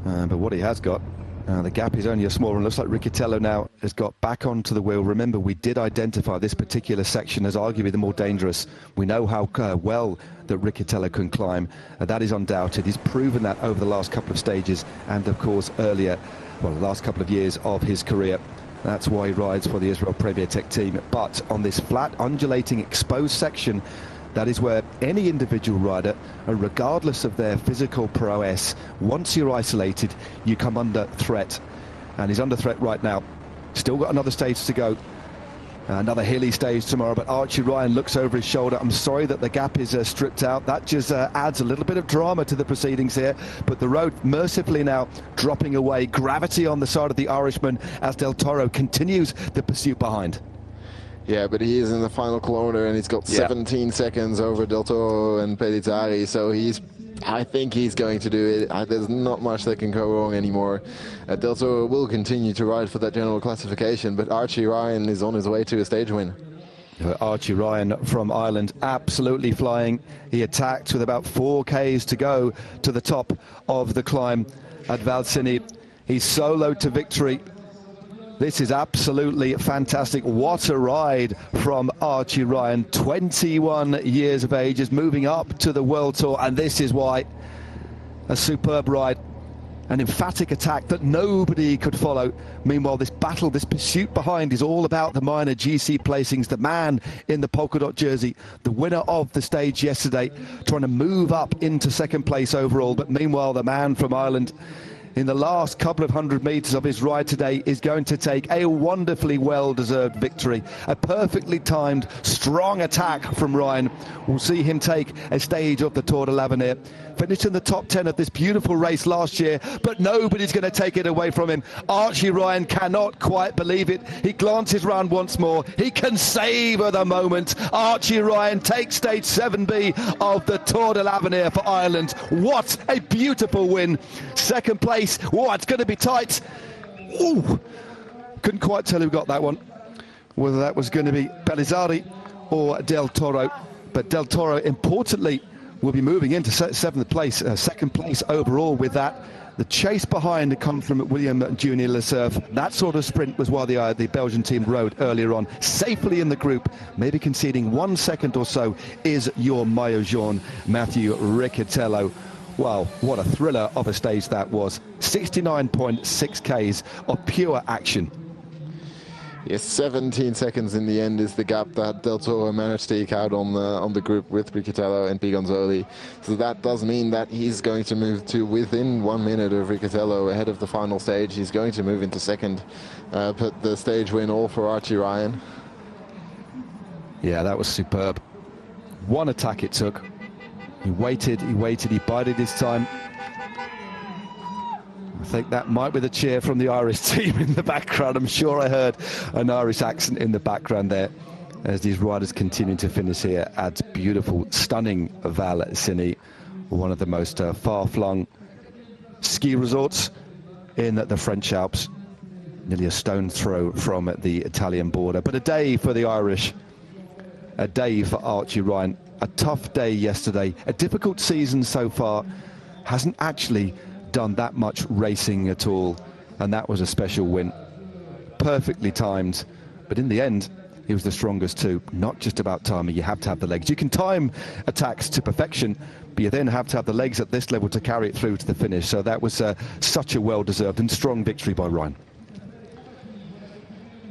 But what he has got, the gap is only a small one. Looks like Riccitello now has got back onto the wheel. Remember, we did identify this particular section as arguably the more dangerous. We know how well that Riccitello can climb. That is undoubted. He's proven that over the last couple of stages and, of course, earlier, well, the last couple of years of his career. That's why he rides for the Israel Premier Tech team. But on this flat, undulating, exposed section, that is where any individual rider, regardless of their physical prowess, once you're isolated, you come under threat. And he's under threat right now. Still got another stage to go. Another hilly stage tomorrow, but Archie Ryan looks over his shoulder. I'm sorry that the gap is stripped out. That just adds a little bit of drama to the proceedings here. But the road mercifully now dropping away. Gravity on the side of the Irishman as Del Toro continues the pursuit behind. Yeah, but he is in the final kilometer and he's got 17 seconds over Del Toro and Pellizzari, so I think he's going to do it. There's not much that can go wrong anymore. Del Toro will continue to ride for that general classification, but Archie Ryan is on his way to a stage win. Archie Ryan from Ireland, absolutely flying. He attacked with about 4 Ks to go to the top of the climb at Valsini. He's soloed to victory. This is absolutely fantastic. What a ride from Archie Ryan. 21 years of age, is moving up to the World Tour, and this is why. A superb ride. An emphatic attack that nobody could follow. Meanwhile, this battle, this pursuit behind is all about the minor GC placings. The man in the polka dot jersey, the winner of the stage yesterday, trying to move up into second place overall. But meanwhile, the man from Ireland, in the last couple of 100 metres of his ride today, is going to take a wonderfully well-deserved victory. A perfectly timed, strong attack from Ryan will see him take a stage of the Tour de l'Avenir. Finished in the top 10 of this beautiful race last year, but nobody's going to take it away from him. Archie Ryan cannot quite believe it. He glances round once more. He can savour the moment. Archie Ryan takes stage 7B of the Tour de l'Avenir for Ireland. What a beautiful win. Second place. Oh, it's going to be tight. Ooh, couldn't quite tell who got that one, whether that was going to be Pellizzari or Del Toro. But Del Toro, importantly, will be moving into seventh place, second place overall with that. The chase behind comes from William Junior Lecerf. That sort of sprint was why the Belgian team rode earlier on, safely in the group, maybe conceding 1 second or so, is your maillot jaune, Matthew Riccitello. Wow, what a thriller of a stage that was. 69.6 Ks of pure action. Yes, 17 seconds in the end is the gap that Del Toro managed to eke out on the group with Riccitello and Piganzoli. So that does mean that he's going to move to within 1 minute of Riccitello ahead of the final stage. He's going to move into second, put the stage win all for Archie Ryan. Yeah, that was superb. One attack it took. He waited, he bided his time. I think that might be the cheer from the Irish team in the background. I'm sure I heard an Irish accent in the background there as these riders continue to finish here at beautiful, stunning Valsini, one of the most far-flung ski resorts in the French Alps, nearly a stone throw from the Italian border. But a day for the Irish, a day for Archie Ryan. A tough day yesterday, a difficult season so far. Hasn't actually done that much racing at all, and that was a special win. Perfectly timed, but in the end, he was the strongest too. Not just about timing, you have to have the legs. You can time attacks to perfection, but you then have to have the legs at this level to carry it through to the finish. So that was such a well-deserved and strong victory by Ryan.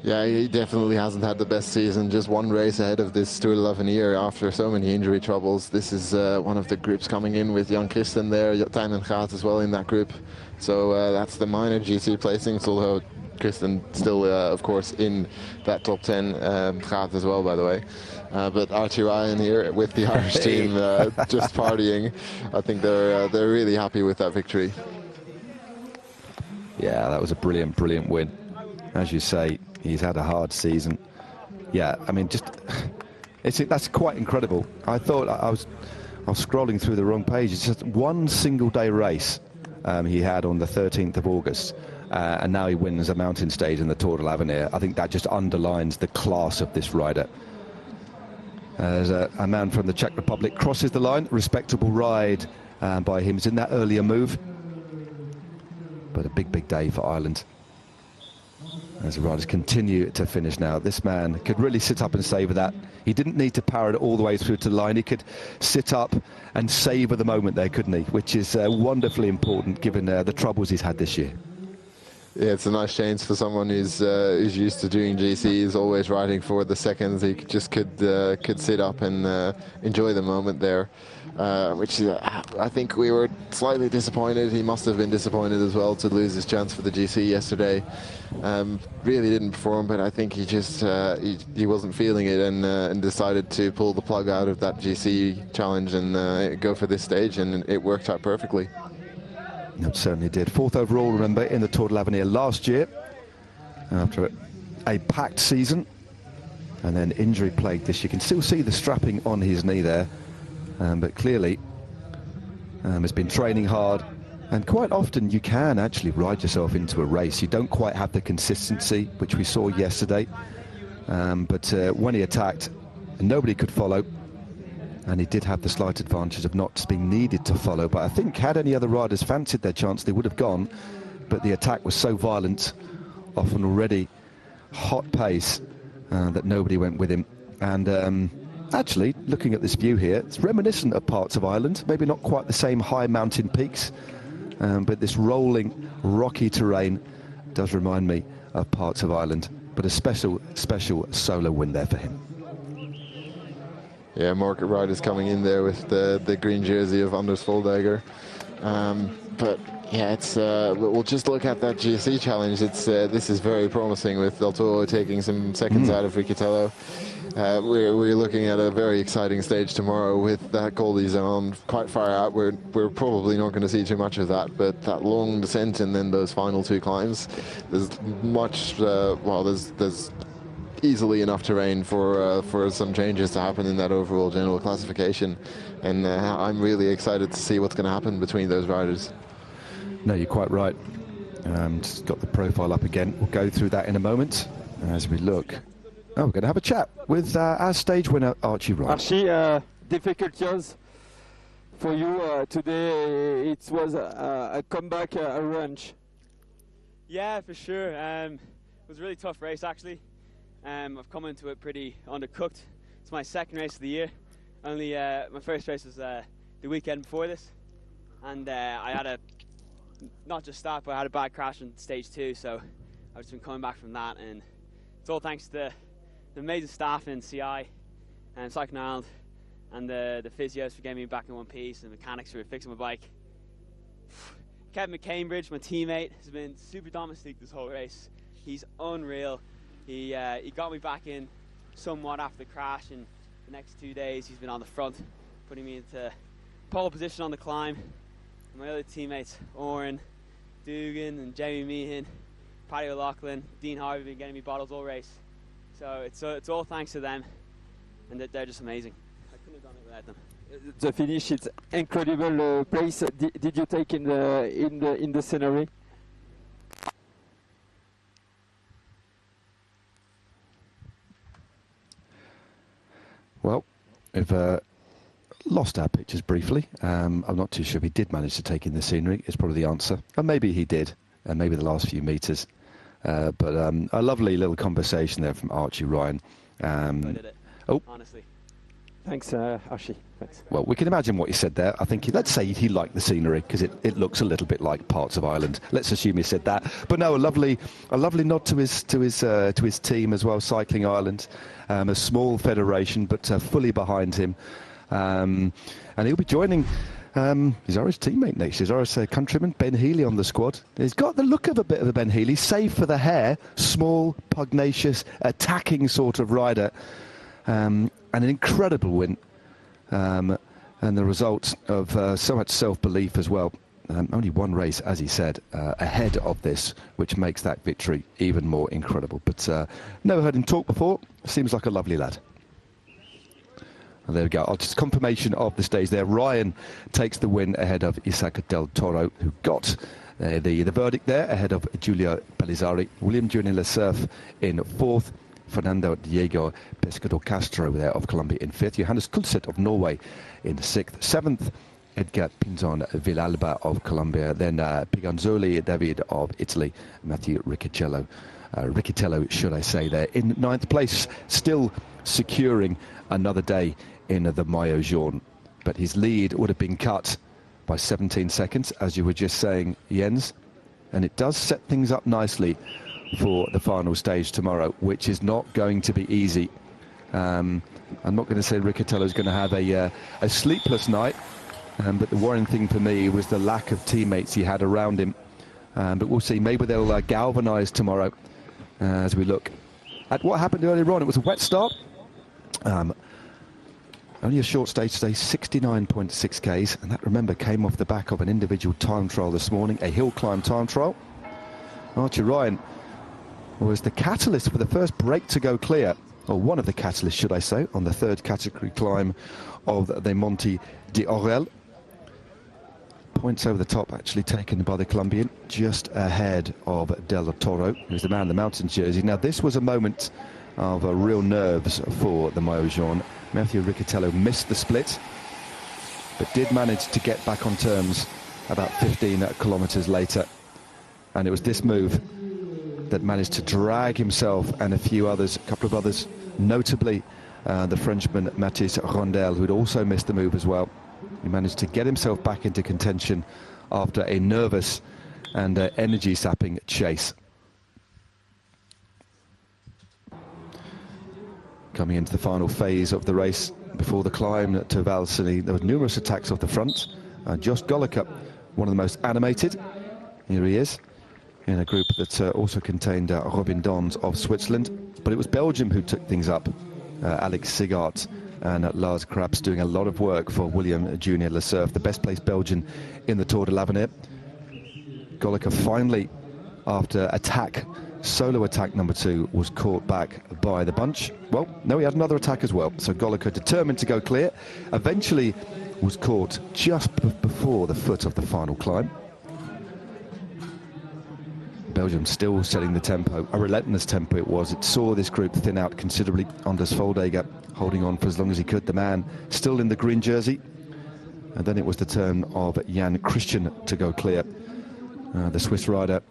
Yeah, he definitely hasn't had the best season. Just one race ahead of this Tour de l'Avenir after so many injury troubles. This is one of the groups coming in with Jan Christen there, Tijmen Gaat as well in that group. So that's the minor GC placings, although Christen still, of course, in that top 10. Gaat as well, by the way. But Archie Ryan here with the Irish team just partying. I think they're really happy with that victory. Yeah, that was a brilliant, brilliant win. As you say, he's had a hard season. Yeah, I mean, that's quite incredible. I thought I was scrolling through the wrong page. It's just one single day race he had on the 13th of August, and now he wins a mountain stage in the Tour de l'Avenir. I think that just underlines the class of this rider. As a man from the Czech Republic crosses the line, respectable ride by him. He's in that earlier move, but a big, big day for Ireland. As the riders continue to finish now, this man could really sit up and savour that. He didn't need to power it all the way through to the line. He could sit up and savour the moment there, couldn't he? Which is wonderfully important given the troubles he's had this year. Yeah, it's a nice change for someone who's used to doing GCs, always riding for the seconds. He just could sit up and enjoy the moment there, which I think we were slightly disappointed. He must have been disappointed as well to lose his chance for the GC yesterday. Really didn't perform, but I think he just he wasn't feeling it and decided to pull the plug out of that GC challenge and go for this stage, and it worked out perfectly. It certainly did. Fourth overall, remember, in the Tour de l'Avenir last year, after a packed season, and then injury plagued this. You can still see the strapping on his knee there, but clearly has been training hard, and quite often you can actually ride yourself into a race. You don't quite have the consistency, which we saw yesterday, but when he attacked, nobody could follow. And he did have the slight advantage of not being needed to follow. But I think had any other riders fancied their chance, they would have gone. But the attack was so violent, off an already hot pace, that nobody went with him. And actually, looking at this view here, it's reminiscent of parts of Ireland. Maybe not quite the same high mountain peaks, but this rolling, rocky terrain does remind me of parts of Ireland. But a special, special solo win there for him. Yeah, Market riders coming in there with the green jersey of Anders Voldegger. But yeah, it's we'll just look at that GC challenge. It's this is very promising with Del Toro taking some seconds out of Riccitello. We're looking at a very exciting stage tomorrow with that Goldie zone quite far out. We're probably not going to see too much of that, but that long descent and then those final two climbs, there's much. There's easily enough terrain for some changes to happen in that overall general classification, and I'm really excited to see what's going to happen between those riders. No, you're quite right. Just got the profile up again. We'll go through that in a moment as we look. Oh, we're going to have a chat with our stage winner, Archie Ryan. Archie, difficult years for you today. It was a comeback, a revenge. Yeah, for sure. It was a really tough race, actually. I've come into it pretty undercooked. It's my second race of the year. Only my first race was the weekend before this, and I had not just that, but I had a bad crash on stage 2. So I've just been coming back from that, and it's all thanks to the amazing staff in CI and Cycling Ireland, and the physios for getting me back in one piece, and the mechanics who were fixing my bike. Kevin McCambridge, my teammate, has been super domestic this whole race. He's unreal. He got me back in somewhat after the crash, and the next 2 days he's been on the front, putting me into pole position on the climb. And my other teammates, Oren, Dugan and Jamie Meehan, Paddy O'Loughlin, Dean Harvey, have been getting me bottles all race. So it's all thanks to them, and they're just amazing. I couldn't have done it without them. The finish, it's incredible place. Did you take in the scenery? Well, if lost our pictures briefly. I'm not too sure if he did manage to take in the scenery. It's probably the answer. And maybe he did, and maybe the last few metres. But a lovely little conversation there from Archie Ryan. I did it. Oh, honestly. Thanks, Archie. Thanks. well, we can imagine what he said there. I think, let's say he liked the scenery because it looks a little bit like parts of Ireland. Let's assume he said that. But no, a lovely nod to his team as well, Cycling Ireland, a small federation but fully behind him, and he'll be joining his Irish teammate next year, his Irish countryman Ben Healy on the squad. He's got the look of a bit of a Ben Healy, save for the hair. Small, pugnacious, attacking sort of rider, and an incredible win. And the result of so much self-belief as well. Only one race, as he said, ahead of this, which makes that victory even more incredible. But never heard him talk before. Seems like a lovely lad. And there we go. Just confirmation of the stage there. Ryan takes the win ahead of Isaac Del Toro, who got the verdict there ahead of Giulio Pellizzari. William Junior Lecerf in 4th. Fernando Diego Pescador Castro there of Colombia in 5th. Johannes Kulset of Norway in 6th. 7th, Edgar Pinzon Villalba of Colombia. Then Piganzoli David of Italy. Matthew Riccitello, should I say, there in 9th place, still securing another day in the Maillot Jaune. But his lead would have been cut by 17 seconds, as you were just saying, Jens. And it does set things up nicely for the final stage tomorrow, which is not going to be easy. I'm not going to say Riccitello's going to have a sleepless night, but the worrying thing for me was the lack of teammates he had around him. But we'll see. Maybe they'll galvanise tomorrow as we look at what happened earlier on. It was a wet start. Only a short stage today, 69.6 Ks, and that, remember, came off the back of an individual time trial this morning, a hill climb time trial. Archie Ryan was the catalyst for the first break to go clear, or one of the catalysts, should I say, on the 3rd category climb of the Monte de Orel. Points over the top actually taken by the Colombian, just ahead of Del Toro, who's the man in the mountains jersey. Now, this was a moment of real nerves for the Maillot Jaune. Matthew Riccitello missed the split, but did manage to get back on terms about 15 kilometres later. And it was this move that managed to drag himself and a few others, a couple of others, notably the Frenchman Mathis Rondel, who had also missed the move as well. He managed to get himself back into contention after a nervous and energy-sapping chase. Coming into the final phase of the race before the climb to Valseny, there were numerous attacks off the front. Josh Goliker, one of the most animated. Here he is, in a group that also contained Robin Dons of Switzerland. But it was Belgium who took things up. Alex Sigart and Lars Krabs doing a lot of work for William Junior Lecerf, the best placed Belgian in the Tour de l'Avenir. Goliker finally, after solo attack number 2, was caught back by the bunch. Well, no, he had another attack as well. So Goliker, determined to go clear, eventually was caught just before the foot of the final climb. Belgium still setting the tempo, a relentless tempo it was. It saw this group thin out considerably. Anders Foldager holding on for as long as he could, the man still in the green jersey. And then it was the turn of Jan Christian to go clear. The Swiss rider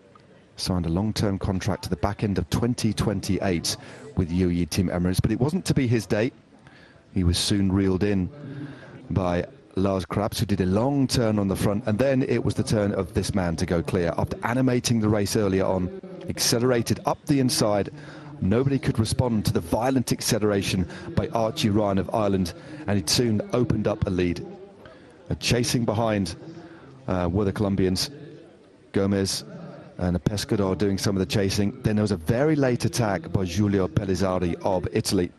signed a long-term contract to the back end of 2028 with UAE Team Emirates, but it wasn't to be his day. He was soon reeled in by Lars Krabs, who did a long turn on the front, and then it was the turn of this man to go clear. After animating the race earlier on, accelerated up the inside, nobody could respond to the violent acceleration by Archie Ryan of Ireland, and it soon opened up a lead. Chasing behind were the Colombians, Gomez and Pescador doing some of the chasing. Then there was a very late attack by Giulio Pellizzari of Italy.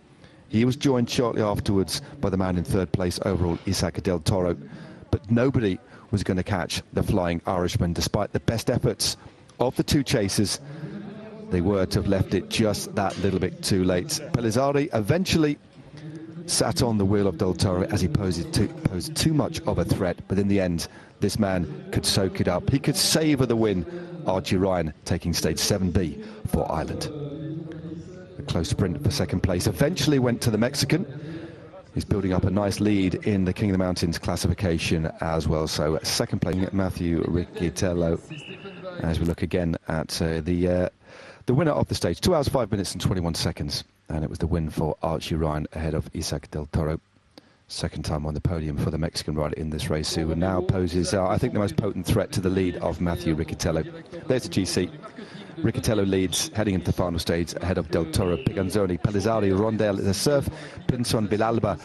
He was joined shortly afterwards by the man in 3rd place overall, Isaac Del Toro. But nobody was going to catch the Flying Irishman, despite the best efforts of the 2 chasers. They were to have left it just that little bit too late. Pellizzari eventually sat on the wheel of Del Toro as he posed too much of a threat. But in the end, this man could soak it up. He could savour the win. Archie Ryan taking stage 7B for Ireland. A close sprint for 2nd place. Eventually went to the Mexican. He's building up a nice lead in the King of the Mountains classification as well. So second place, Matthew Riccitello, as we look again at the winner of the stage. 2 hours, 5 minutes and 21 seconds. And it was the win for Archie Ryan ahead of Isaac Del Toro. Second time on the podium for the Mexican rider in this race, who now poses, I think, the most potent threat to the lead of Matthew Riccitello. There's the GC. Riccitello leads heading into the final stage ahead of Del Toro, Piganzoni, Pelizzari, Rondel, the Surf, Pinson, Villalba,